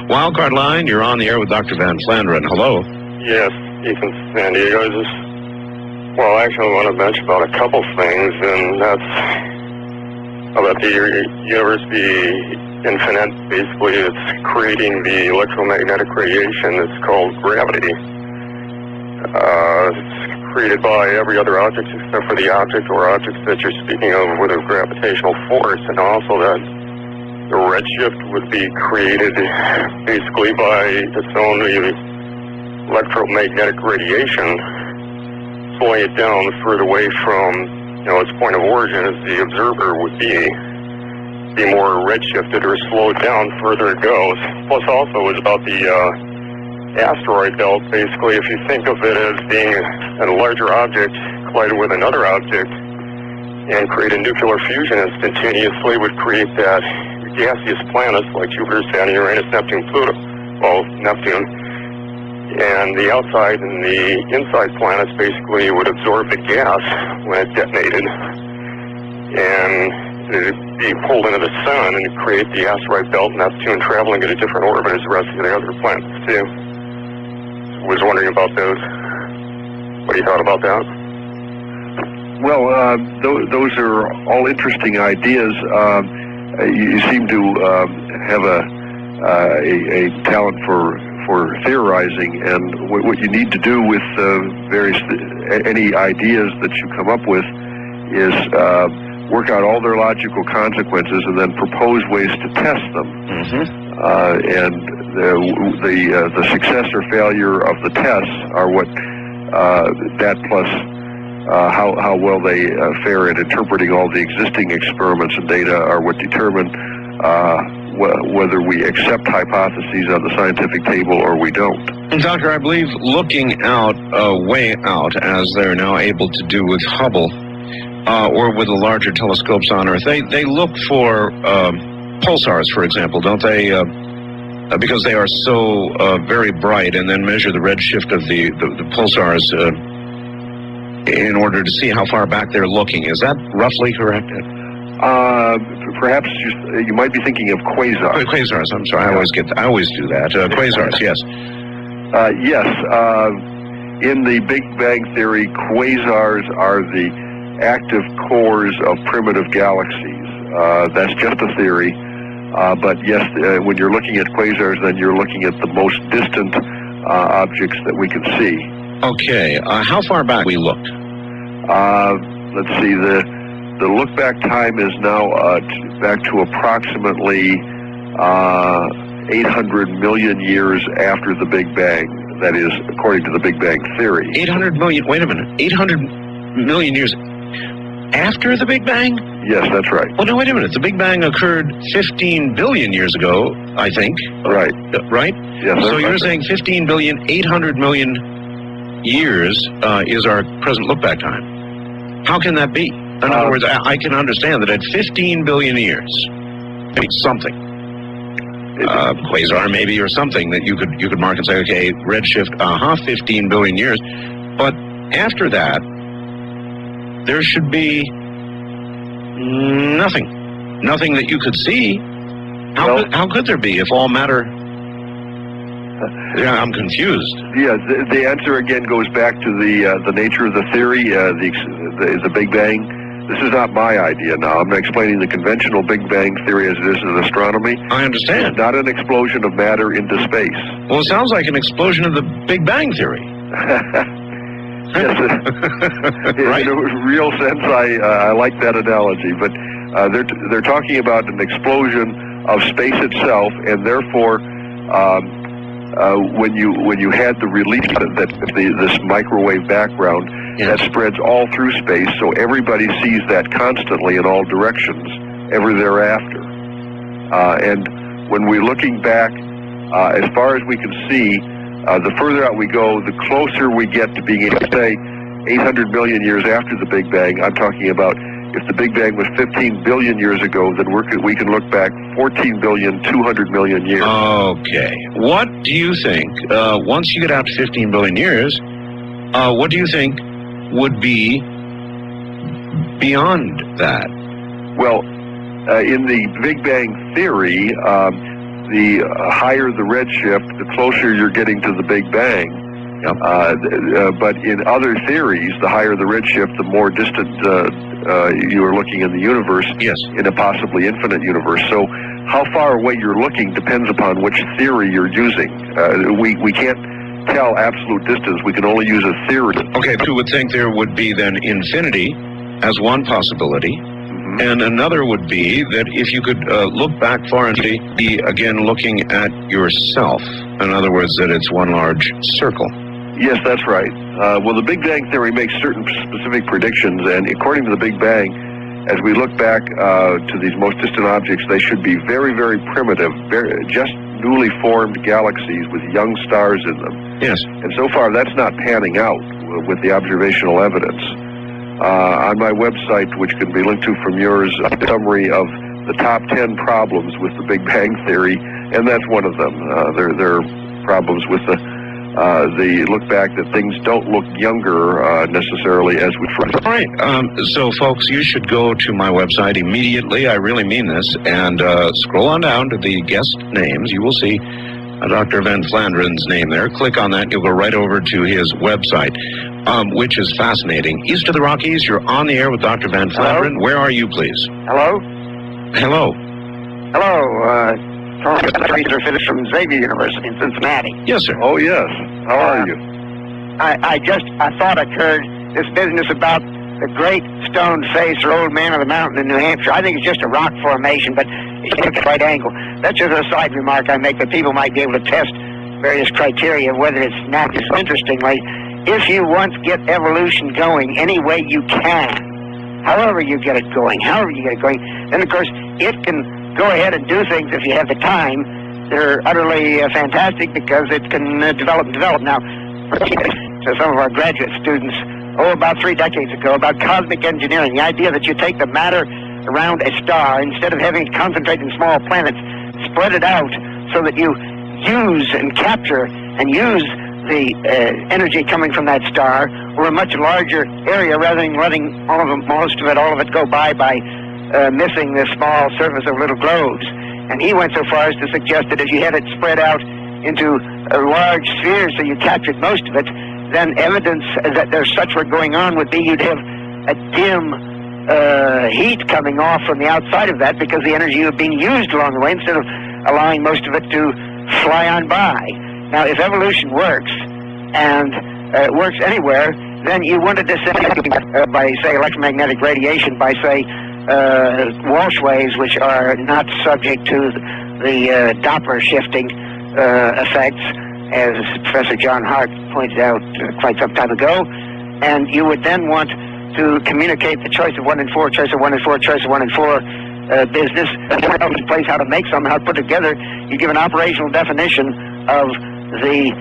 Wildcard line, you're on the air with Dr. Van Flandern. Hello. Yes, Ethan, San Diego. Well, actually, I want to mention about a couple things, and that's about the universe being infinite. Basically, it's creating the electromagnetic radiation that's called gravity. It's created by every other object except for the object or objects that you're speaking of with a gravitational force, and also that the redshift would be created basically by its own electromagnetic radiation, slowing it down further away from, its point of origin as the observer would be more redshifted or slowed down further it goes. Plus also is about the asteroid belt. Basically, if you think of it as being a larger object collided with another object and create a nuclear fusion instantaneously, would create that gaseous planets like Jupiter, Saturn, Uranus, Neptune, Pluto. Well, Neptune. And the outside and the inside planets basically would absorb the gas when it detonated, and it'd be pulled into the sun and create the asteroid belt Neptune traveling at a different orbit as the rest of the other planets too. Was wondering about those. What do you thought about that? Well, those are all interesting ideas. You seem to have a talent for theorizing, and what you need to do with any ideas that you come up with is work out all their logical consequences and then propose ways to test them. And the success or failure of the tests are what that plus how well they fare at interpreting all the existing experiments and data are what determine whether we accept hypotheses on the scientific table or we don't. And Doctor, I believe looking out, way out, as they're now able to do with Hubble, or with the larger telescopes on Earth, they look for pulsars, for example, don't they? Because they are so very bright, and then measure the redshift of the pulsars in order to see how far back they're looking. Is that roughly correct? Perhaps you might be thinking of quasars. Quasars, I'm sorry, I always do that. Quasars, yes. Yes. In the Big Bang Theory, quasars are the active cores of primitive galaxies. That's just a theory. But yes, when you're looking at quasars, then you're looking at the most distant objects that we can see. Okay. How far back we looked? Let's see. The look-back time is now back to approximately 800 million years after the Big Bang. That is, according to the Big Bang Theory. 800 million, wait a minute, 800 million years after the Big Bang? Yes, that's right. Well, no, wait a minute. The Big Bang occurred 15 billion years ago, I think. Right. Right? Yes. So you're saying 15 billion, 800 million years is our present look-back time. How can that be? In other words, I can understand that at 15 billion years, maybe something, quasar maybe, or something that you could mark and say, okay, redshift, 15 billion years. But after that, there should be nothing that you could see. How could there be if all matter? Yeah, I'm confused. Yeah, the answer again goes back to the nature of the theory, the Big Bang. This is not my idea now. I'm explaining the conventional Big Bang Theory as it is in astronomy. I understand. It's not an explosion of matter into space. Well, it sounds like an explosion of the Big Bang Theory. Yes, right. In a real sense, I like that analogy. But they're talking about an explosion of space itself, and therefore, when you had the release this microwave background, that spreads all through space, so everybody sees that constantly in all directions, ever thereafter. And when we're looking back, as far as we can see, the further out we go, the closer we get to being able to say 800 million years after the Big Bang. I'm talking about if the Big Bang was 15 billion years ago, then we can look back 14 billion, 200 million years. Okay. What do you think, once you get out to 15 billion years, what do you think would be beyond that? Well, in the Big Bang Theory, the higher the redshift, the closer you're getting to the Big Bang. Yep. But in other theories, the higher the redshift, the more distant you are looking in the universe. Yes. In a possibly infinite universe. So how far away you're looking depends upon which theory you're using. We can't tell absolute distance. We can only use a theory. Okay, but you would think there would be then infinity as one possibility. And another would be that if you could look back far and be again looking at yourself. In other words, that it's one large circle. Yes, that's right. Well, the Big Bang Theory makes certain specific predictions, and according to the Big Bang, as we look back to these most distant objects, they should be very, very primitive, just newly formed galaxies with young stars in them. Yes. And so far, that's not panning out with the observational evidence. On my website, which can be linked to from yours, a summary of the top 10 problems with the Big Bang Theory, and that's one of them. There are problems with the they look back that things don't look younger necessarily as we first. All right. So, folks, you should go to my website immediately. I really mean this. And scroll on down to the guest names. You will see Dr. Van Flandren's name there. Click on that. You'll go right over to his website, which is fascinating. East of the Rockies, you're on the air with Dr. Van Flandren. Hello? Where are you, please? Hello? Hello. Hello, Professor Phillips from Xavier University in Cincinnati. Yes, sir. Oh, yes. How are you? I thought I'd heard this business about the Great Stone Face or Old Man of the Mountain in New Hampshire. I think it's just a rock formation, but it's at the right angle. That's just a side remark I make that people might be able to test various criteria of whether it's natural. Interestingly, if you once get evolution going any way you can, however you get it going, then of course it can go ahead and do things if you have the time. They're utterly fantastic because it can develop. Now, to some of our graduate students, about 3 decades ago, about cosmic engineering, the idea that you take the matter around a star, instead of having it concentrate in small planets, spread it out so that you use and capture and use the energy coming from that star over a much larger area rather than letting all of it go by missing the small surface of little globes. And he went so far as to suggest that if you had it spread out into a large sphere so you captured most of it, then evidence that there's such work going on would be you'd have a dim heat coming off from the outside of that because the energy was being used along the way instead of allowing most of it to fly on by. Now, if evolution works, and it works anywhere, then you wanted to say, by, say, electromagnetic radiation, by, say, Walsh waves, which are not subject to the Doppler shifting effects, as Professor John Hart pointed out quite some time ago, and you would then want to communicate the choice of 1 in 4, choice of 1 in 4, choice of 1 in 4 business, in place how to make something, how to put it together. You give an operational definition of the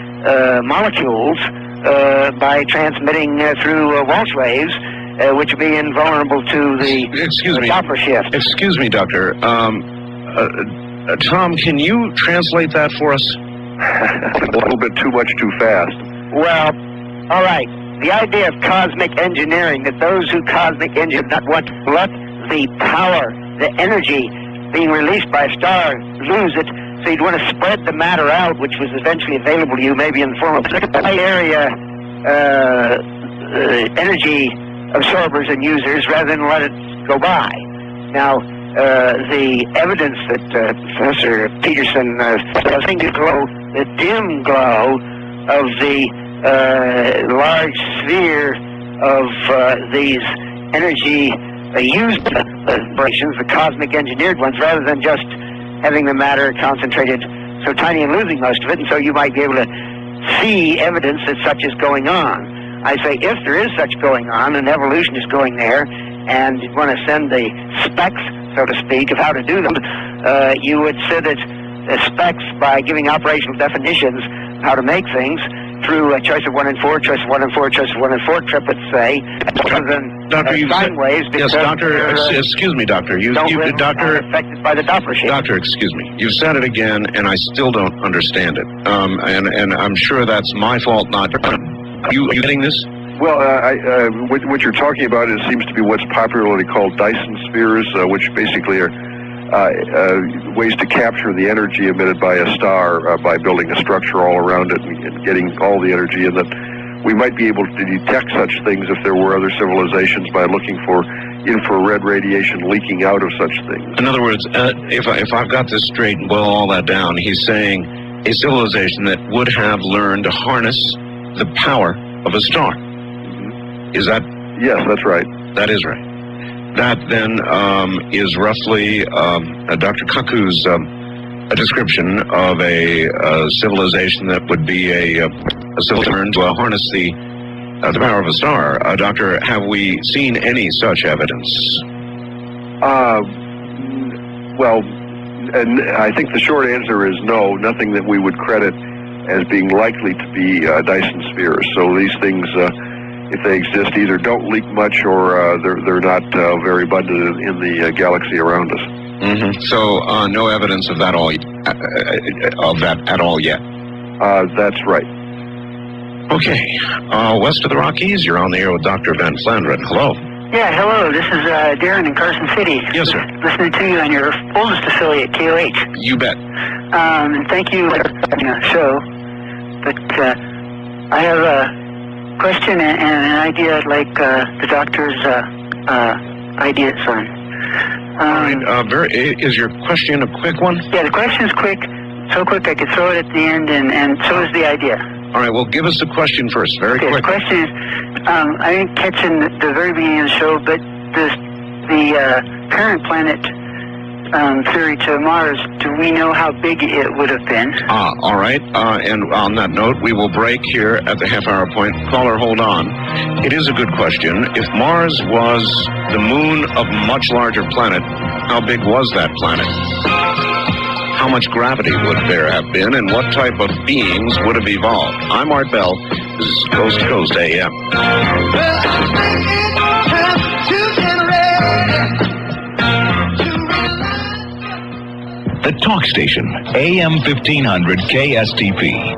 molecules by transmitting through Walsh waves, which would be invulnerable to the Doppler shift. Excuse me, Doctor. Tom, can you translate that for us? A little bit too much too fast. Well, all right. The idea of cosmic engineering, that those who cosmic engineer not want to let the power, the energy being released by a star, lose it. So you'd want to spread the matter out, which was eventually available to you, maybe in the form of high area energy absorbers and users, rather than let it go by. Now, the evidence that Professor Peterson thinks to glow, the dim glow of the large sphere of these energy used vibrations, the cosmic engineered ones, rather than just having the matter concentrated so tiny and losing most of it, and so you might be able to see evidence that such is going on. I say, if there is such going on, and evolution is going there, and you want to send the specs, so to speak, of how to do them, you would send it specs by giving operational definitions of how to make things through a choice of 1 in 4, choice of 1 in 4, choice of 1 in 4 triplets, say, rather than sine waves. Yes, Doctor, excuse me, Doctor. Doctor, affected by the Doppler shift. Doctor, excuse me. You've said it again, and I still don't understand it. And I'm sure that's my fault, not... Are you getting this? Well, what you're talking about, it seems to be what's popularly called Dyson spheres, which basically are ways to capture the energy emitted by a star by building a structure all around it and getting all the energy, and that we might be able to detect such things if there were other civilizations by looking for infrared radiation leaking out of such things. In other words, if I've got this straight and boil all that down, he's saying a civilization that would have learned to harness the power of a star. Is that? Yes, that's right. That is right. That then is roughly Dr. Kaku's a description of a civilization that would be a civilization to harness the power of a star. Doctor, have we seen any such evidence? Well, and I think the short answer is no. Nothing that we would credit as being likely to be Dyson spheres. So these things, if they exist, either don't leak much or they're not very abundant in the galaxy around us. Mm-hmm. So no evidence of that at all yet. That's right. Okay, west of the Rockies, you're on the air with Dr. Van Flandern. Hello. Yeah, hello. This is Darren in Carson City. Yes, sir. Listening to you on your oldest affiliate, KOH. You bet. And thank you for the show. But I have a question and an idea I'd like the doctor's ideas on. All right. Is your question a quick one? Yeah, the question's quick. So quick I could throw it at the end, and so is the idea. All right, well, give us the question first, very quick. The question is, I didn't catch in the very beginning of the show, but the parent planet theory to Mars, do we know how big it would have been? All right, and on that note, we will break here at the half-hour point. Caller, hold on. It is a good question. If Mars was the moon of a much larger planet, how big was that planet? How much gravity would there have been, and what type of beings would have evolved? I'm Art Bell. This is Coast to Coast AM. The Talk Station, AM 1500 KSTP.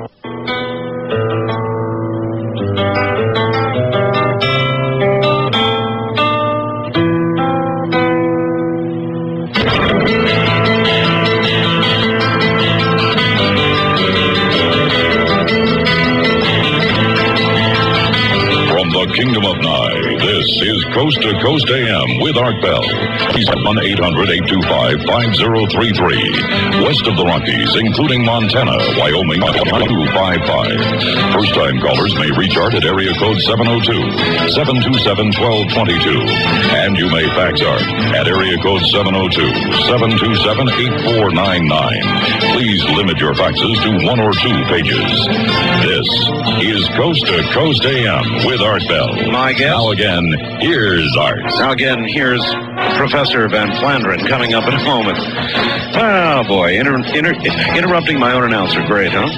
Kingdom of Nye. This is Coast to Coast AM with Art Bell. He's at 1-800-825-5033. West of the Rockies, including Montana, Wyoming, 255. First-time callers may reach Art at area code 702-727-1222. And you may fax Art at area code 702-727-8499. Please limit your faxes to 1 or 2 pages. This is Coast to Coast AM with Art Bell. My guess. Now again, here's Art. Now again, here's Professor Van Flandern coming up in a moment. Oh, boy. Interrupting my own announcer. Great, huh?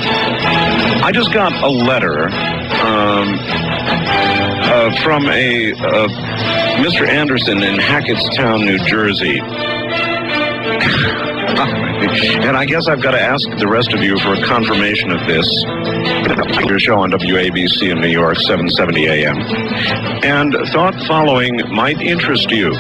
I just got a letter from a Mr. Anderson in Hackettstown, New Jersey. And I guess I've got to ask the rest of you for a confirmation of this. Your show on WABC in New York, 770 AM. And thought following might interest you.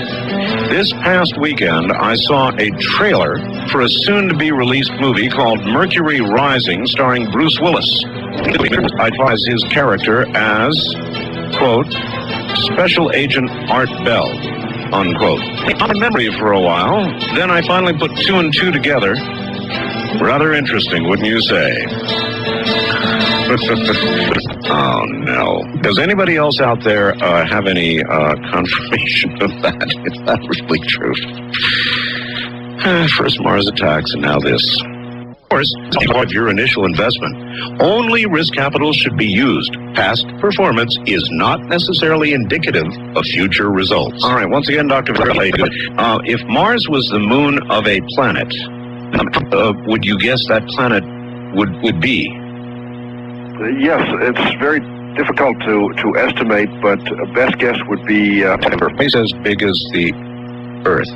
This past weekend, I saw a trailer for a soon-to-be-released movie called Mercury Rising, starring Bruce Willis. Identifies his character as, quote, Special Agent Art Bell, unquote. On memory for a while, then I finally put 2 and 2 together. Rather interesting, wouldn't you say? Oh, no. Does anybody else out there have any confirmation of that? Is that really true? First Mars attacks and now this. Of course, of your initial investment. Only risk capital should be used. Past performance is not necessarily indicative of future results. All right, once again, Dr. Verley, if Mars was the moon of a planet, would you guess that planet would be? Yes, it's very difficult to estimate, but a best guess would be twice as big as the Earth.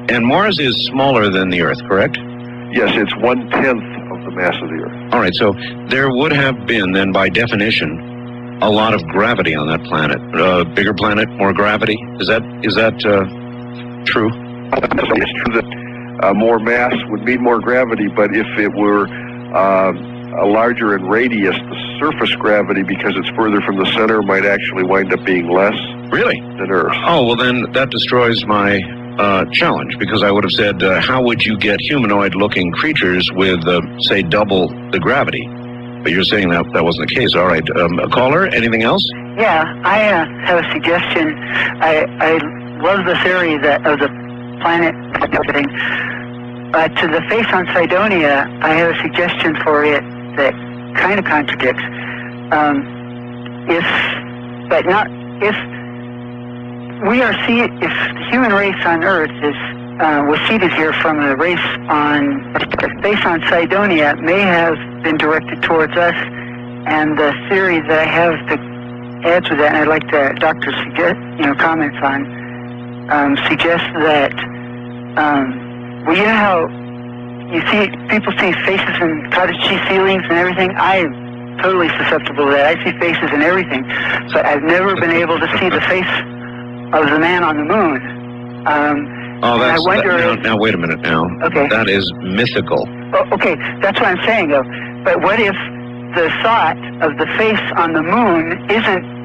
And Mars is smaller than the Earth, correct? Yes, it's 1/10 of the mass of the Earth. All right, so there would have been, then, by definition, a lot of gravity on that planet. Bigger planet, more gravity. Is that true? It's true that more mass would mean more gravity, but if it were larger in radius, the surface gravity, because it's further from the center, might actually wind up being less. Really? Than Earth. Oh, well then that destroys my challenge, because I would have said, how would you get humanoid-looking creatures with, say, double the gravity? But you're saying that wasn't the case. All right. A caller, anything else? Yeah, I have a suggestion. I love the theory that of the planet and everything. To the face on Cydonia, I have a suggestion for it that kind of contradicts. If the human race on Earth was seeded here from a race on face on Cydonia, may have been directed towards us, and the theory that I have to add to that, and I'd like the doctor's comments on, suggests that. Well, you know how you see people see faces in cottage cheese ceilings and everything? I totally susceptible to that. I see faces and everything, but I've never been able to see the face of the man on the moon. That's... I wonder now, wait a minute now. Okay. That is mythical. Oh, okay, that's what I'm saying, though. But what if the thought of the face on the moon isn't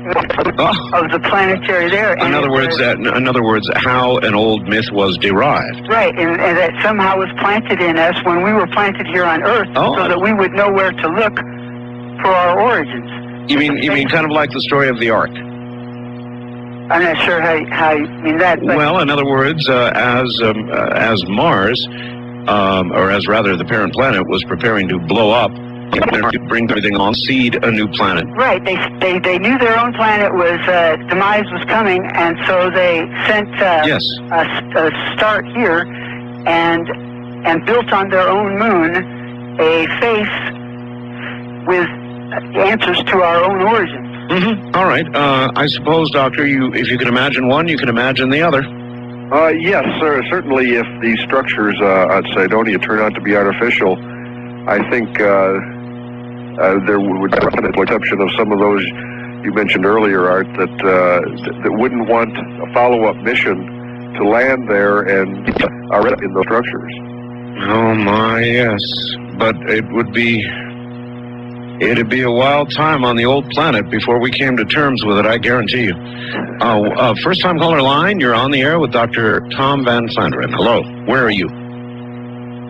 of the planetary there? In other words, how an old myth was derived. Right, and that somehow was planted in us when we were planted here on Earth, so that we would know where to look for our origins. You mean kind of like the story of the Ark? I'm not sure how you mean that. But well, in other words, as Mars, or as rather the parent planet, was preparing to blow up, to bring everything on, seed a new planet. Right. They knew their own planet was demise was coming, and so they sent a start here, and built on their own moon a face with answers to our own origins. Mm-hmm. All right. I suppose, Doctor, if you can imagine one, you can imagine the other. Yes, sir. Certainly, if these structures at Cydonia turn out to be artificial, I think there would be an exception of some of those you mentioned earlier, Art, that wouldn't want a follow-up mission to land there and are in those structures. Oh my, yes. But it'd be a wild time on the old planet before we came to terms with it, I guarantee you. First-time caller line, you're on the air with Dr. Tom Van Flandern. Hello, where are you?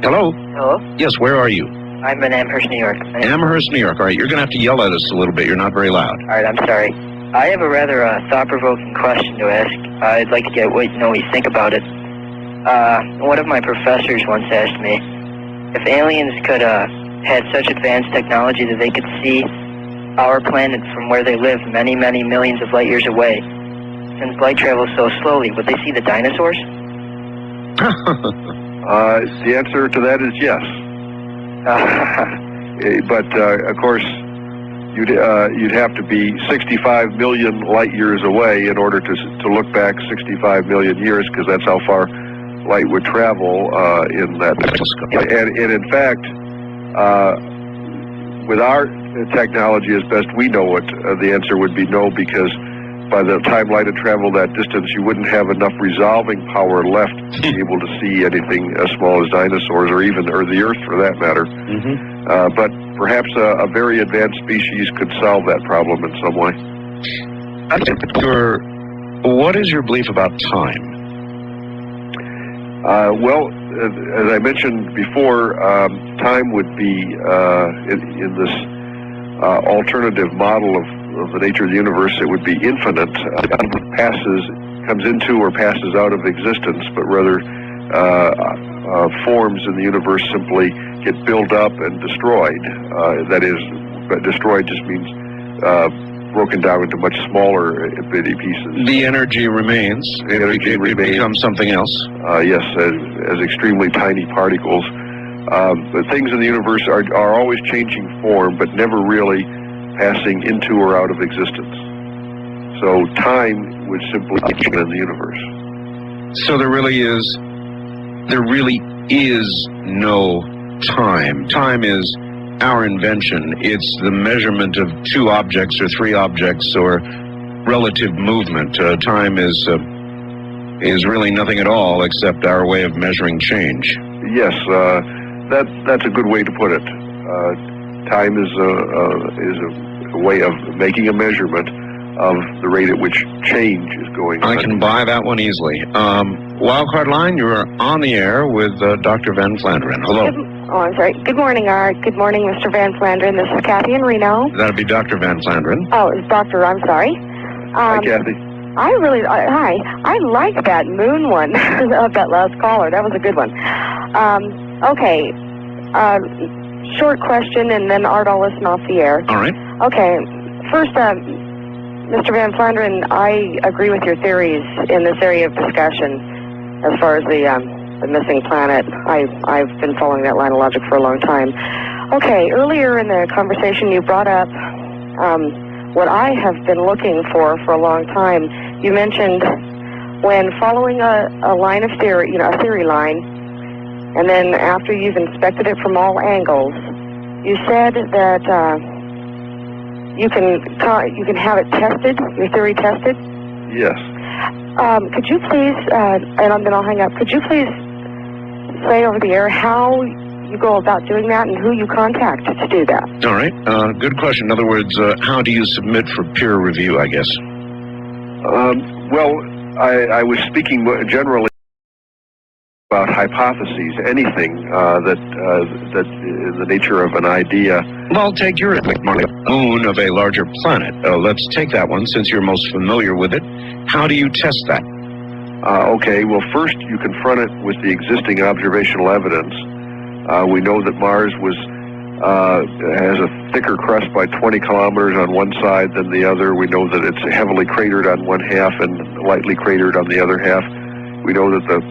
Hello? Hello? Yes, where are you? I'm in Amherst, New York. Amherst, New York. All right, you're going to have to yell at us a little bit. You're not very loud. All right, I'm sorry. I have a rather thought-provoking question to ask. I'd like to get what you think about it. One of my professors once asked me if aliens could had such advanced technology that they could see our planet from where they live many, many millions of light years away. Since light travels so slowly, would they see the dinosaurs? The answer to that is yes. But of course, you'd have to be 65 million light years away in order to look back 65 million years, because that's how far light would travel in that telescope. And in fact, with our technology as best we know it, the answer would be no, because by the time light had traveled that distance, you wouldn't have enough resolving power left to be able to see anything as small as dinosaurs, or the Earth for that matter. Mm-hmm. But perhaps a very advanced species could solve that problem in some way. What is your belief about time? Well, as I mentioned before, time would be in this alternative model of the nature of the universe. It would be infinite. Comes into or passes out of existence, but rather forms in the universe simply get built up and destroyed. That is, destroyed just means broken down into much smaller bitty pieces. The energy remains. It becomes something else. Yes, as extremely tiny particles. The things in the universe are always changing form, but never really passing into or out of existence. So time would simply be in the universe. So there really is no time. Time is our invention. It's the measurement of two objects or three objects or relative movement. Time is really nothing at all except our way of measuring change. Yes, that's a good way to put it. Time is a way of making a measurement of the rate at which change is going on. I can buy that one easily. Wildcard line, you're on the air with Dr. Van Flandern. Hello. I'm sorry. Good morning, Art. Good morning, Mr. Van Flandern. This is Kathy in Reno. That'd be Dr. Van Flandern. Oh, it's Doctor. I'm sorry. Hi, Kathy. Hi. I like that moon one of that last caller. That was a good one. Okay. Short question, and then Art, I'll listen off the air. All right. Okay. First, Mr. Van Flandern, I agree with your theories in this area of discussion as far as the missing planet. I've been following that line of logic for a long time. Okay, earlier in the conversation you brought up what I have been looking for a long time. You mentioned when following a line of theory, a theory line, and then after you've inspected it from all angles, you said that you can have it tested, your theory tested? Yes. Could you please, and then I'll hang up, could you please say over the air how you go about doing that and who you contact to do that? All right. Good question. In other words, how do you submit for peer review, I guess? Well, I was speaking generally about hypotheses, anything that in the nature of an idea. Well, take your moon of a larger planet. Let's take that one since you're most familiar with it. How do you test that? Okay, well, first you confront it with the existing observational evidence. We know that Mars has a thicker crust by 20 kilometers on one side than the other. We know that it's heavily cratered on one half and lightly cratered on the other half. We know that the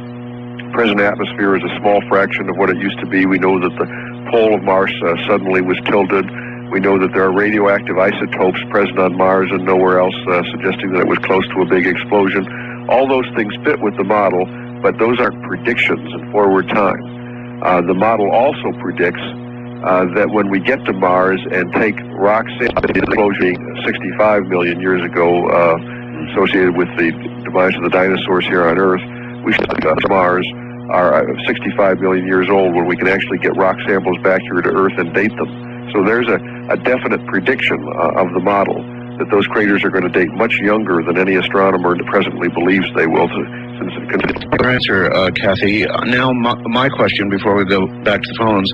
present atmosphere is a small fraction of what it used to be. We know that the pole of Mars suddenly was tilted. We know that there are radioactive isotopes present on Mars and nowhere else, suggesting that it was close to a big explosion. All those things fit with the model, but those aren't predictions in forward time. The model also predicts that when we get to Mars and take rock samples, the explosion 65 million years ago, associated with the demise of the dinosaurs here on Earth, we should go to Mars are 65 million years old when we can actually get rock samples back here to Earth and date them. So there's a definite prediction of the model that those craters are going to date much younger than any astronomer presently believes they will. Your answer, Kathy. Now, my question before we go back to the phones.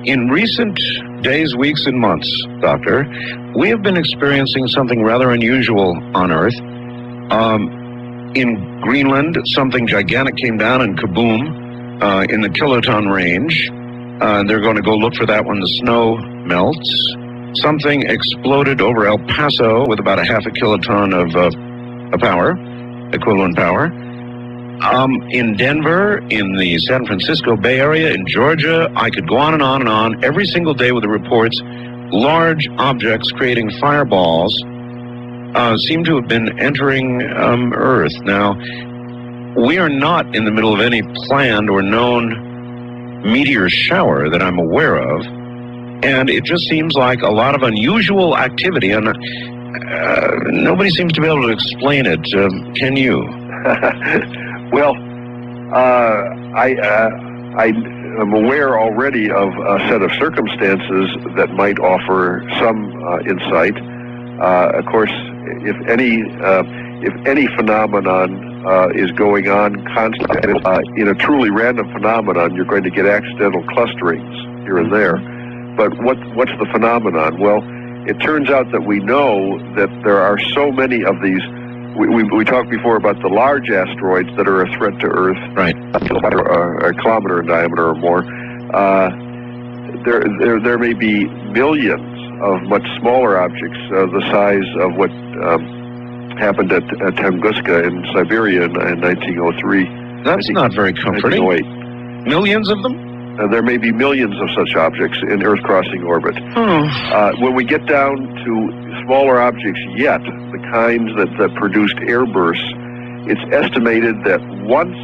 In recent days, weeks, and months, Doctor, we have been experiencing something rather unusual on Earth. In Greenland, something gigantic came down and kaboom in the kiloton range. They're going to go look for that when the snow melts. Something exploded over El Paso with about a half a kiloton of power, equivalent power. In Denver, in the San Francisco Bay Area, in Georgia, I could go on and on and on every single day with the reports. Large objects creating fireballs seem to have been entering Earth. Now, we are not in the middle of any planned or known meteor shower that I'm aware of, and it just seems like a lot of unusual activity, and nobody seems to be able to explain it. Can you? Well, I am aware already of a set of circumstances that might offer some insight. Of course, if any phenomenon is going on constantly in a truly random phenomenon, you're going to get accidental clusterings here and there. But what's the phenomenon? Well, it turns out that we know that there are so many of these. We talked before about the large asteroids that are a threat to Earth, right? A kilometer in diameter or more. There may be millions of much smaller objects, the size of what happened at Tunguska in Siberia in 1903. That's not very comforting. Millions of them? There may be millions of such objects in Earth-crossing orbit. When we get down to smaller objects yet, the kinds that produced airbursts, it's estimated that once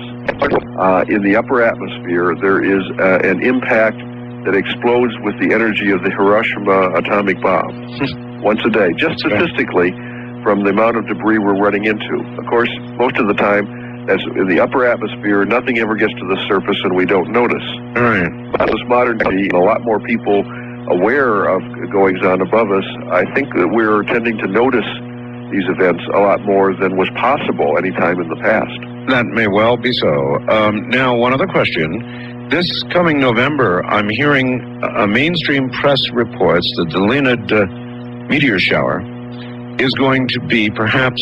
in the upper atmosphere there is an impact that explodes with the energy of the Hiroshima atomic bomb. Once a day, just statistically, from the amount of debris we're running into. Of course, most of the time, as in the upper atmosphere, nothing ever gets to the surface and we don't notice. Right. This modern day, a lot more people aware of goings-on above us, I think that we're tending to notice these events a lot more than was possible any time in the past. That may well be so. Now, one other question. This coming November, I'm hearing mainstream press reports that the Leonid meteor shower is going to be perhaps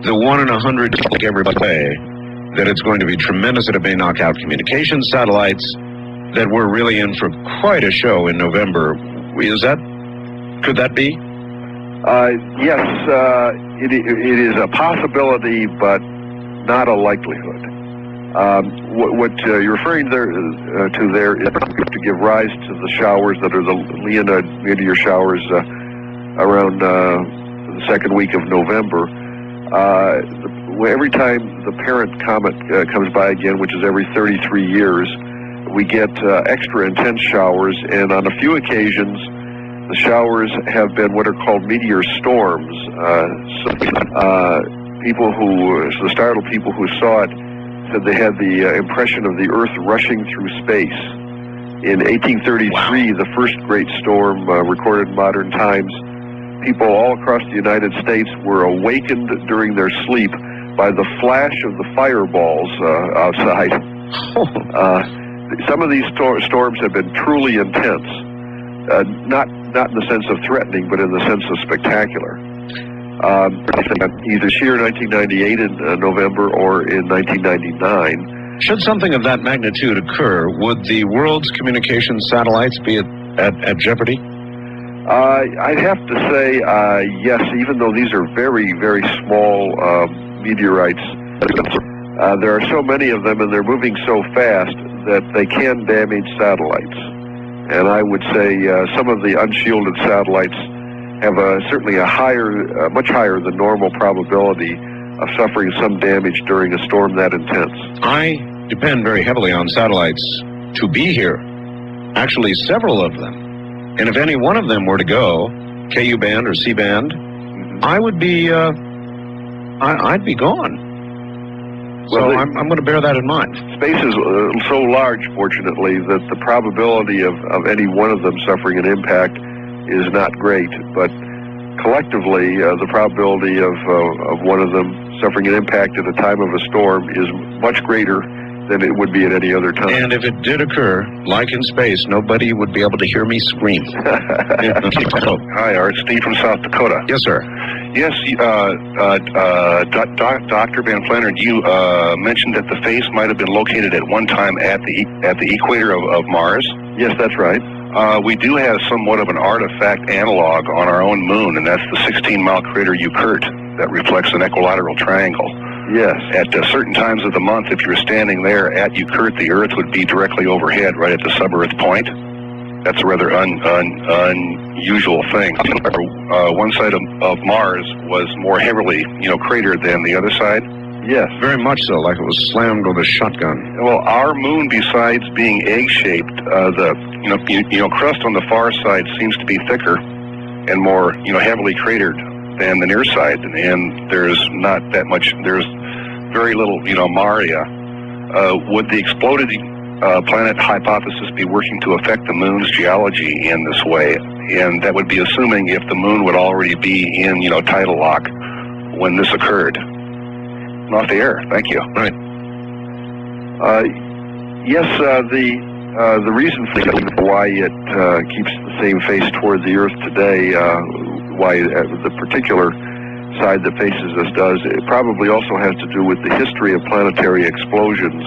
the 1 in 100, like everybody say, that it's going to be tremendous, that it may knock out communication satellites, that we're really in for quite a show in November. Could that be? Yes, it is a possibility, but not a likelihood. What you're referring to there is to give rise to the showers that are the Leonid meteor showers around the second week of November. Every time the parent comet comes by again, which is every 33 years, we get extra intense showers, and on a few occasions The showers have been what are called meteor storms. The startled people who saw it said they had the impression of the Earth rushing through space. In 1833, the first great storm recorded in modern times, people all across the United States were awakened during their sleep by the flash of the fireballs outside. Some of these storms have been truly intense, not in the sense of threatening, but in the sense of spectacular. Either here in 1998 in November or in 1999. Should something of that magnitude occur, would the world's communication satellites be at jeopardy? I'd have to say yes, even though these are very, very small meteorites. There are so many of them and they're moving so fast that they can damage satellites. And I would say some of the unshielded satellites have certainly a much higher than normal probability of suffering some damage during a storm that intense. I depend very heavily on satellites to be here, actually several of them. And if any one of them were to go, KU band or C band, I would be, I'd be gone. So I'm going to bear that in mind. Space is so large, fortunately, that the probability of any one of them suffering an impact is not great. But collectively, the probability of one of them suffering an impact at the time of a storm is much greater than it would be at any other time. And if it did occur, like in space, nobody would be able to hear me scream. Hi, Art. Steve from South Dakota. Yes, sir. Yes, Dr. Van Flandern, you mentioned that the face might have been located at one time at the equator of Mars. Yes, that's right. We do have somewhat of an artifact analog on our own moon, and that's the 16-mile crater Euclid that reflects an equilateral triangle. Yes. At certain times of the month, if you were standing there at Euclid, the Earth would be directly overhead, right at the sub-Earth point. That's a rather unusual thing. One side of Mars was more heavily, cratered than the other side. Yes. Very much so, like it was slammed with a shotgun. Well, our moon, besides being egg-shaped, the crust on the far side seems to be thicker and more, heavily cratered than the near side, and there's not that much. There's very little, Maria. Would the exploded planet hypothesis be working to affect the moon's geology in this way? And that would be assuming if the moon would already be in, tidal lock when this occurred. I'm off the air. Thank you. Right. Yes, the reason for why it keeps the same face toward the Earth today, why the particular side that faces us does, it probably also has to do with the history of planetary explosions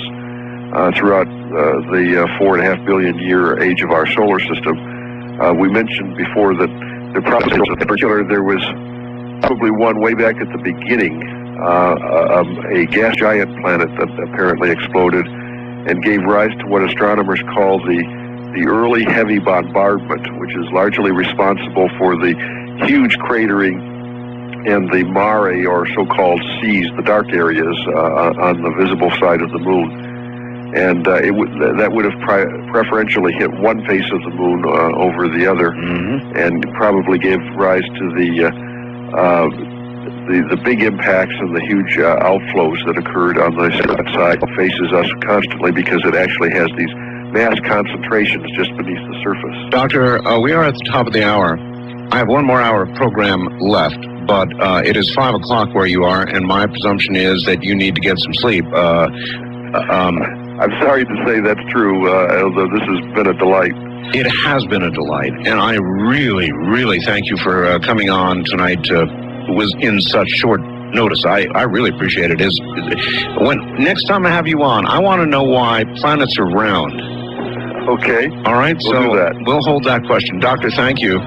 throughout the 4.5 billion year age of our solar system. We mentioned before that there was probably one way back at the beginning, a gas giant planet that apparently exploded and gave rise to what astronomers call the early heavy bombardment, which is largely responsible for the huge cratering and the mare, or so-called seas, the dark areas on the visible side of the moon. And that would have preferentially hit one face of the moon over the other, and probably gave rise to the big impacts and the huge outflows that occurred on the side that faces us constantly, because it actually has these mass concentrations just beneath the surface. Doctor, we are at the top of the hour. I have one more hour of program left, but it is 5 o'clock where you are, and my presumption is that you need to get some sleep. I'm sorry to say that's true, although this has been a delight. It has been a delight, and I really, really thank you for coming on tonight in such short notice. I really appreciate it. Next time I have you on, I want to know why planets are round. Okay. All right, we'll do that. We'll hold that question. Doctor, thank you.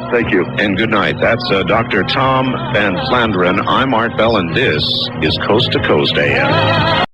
Thank you. And good night. That's Dr. Tom Van Flandern. I'm Art Bell, and this is Coast to Coast AM.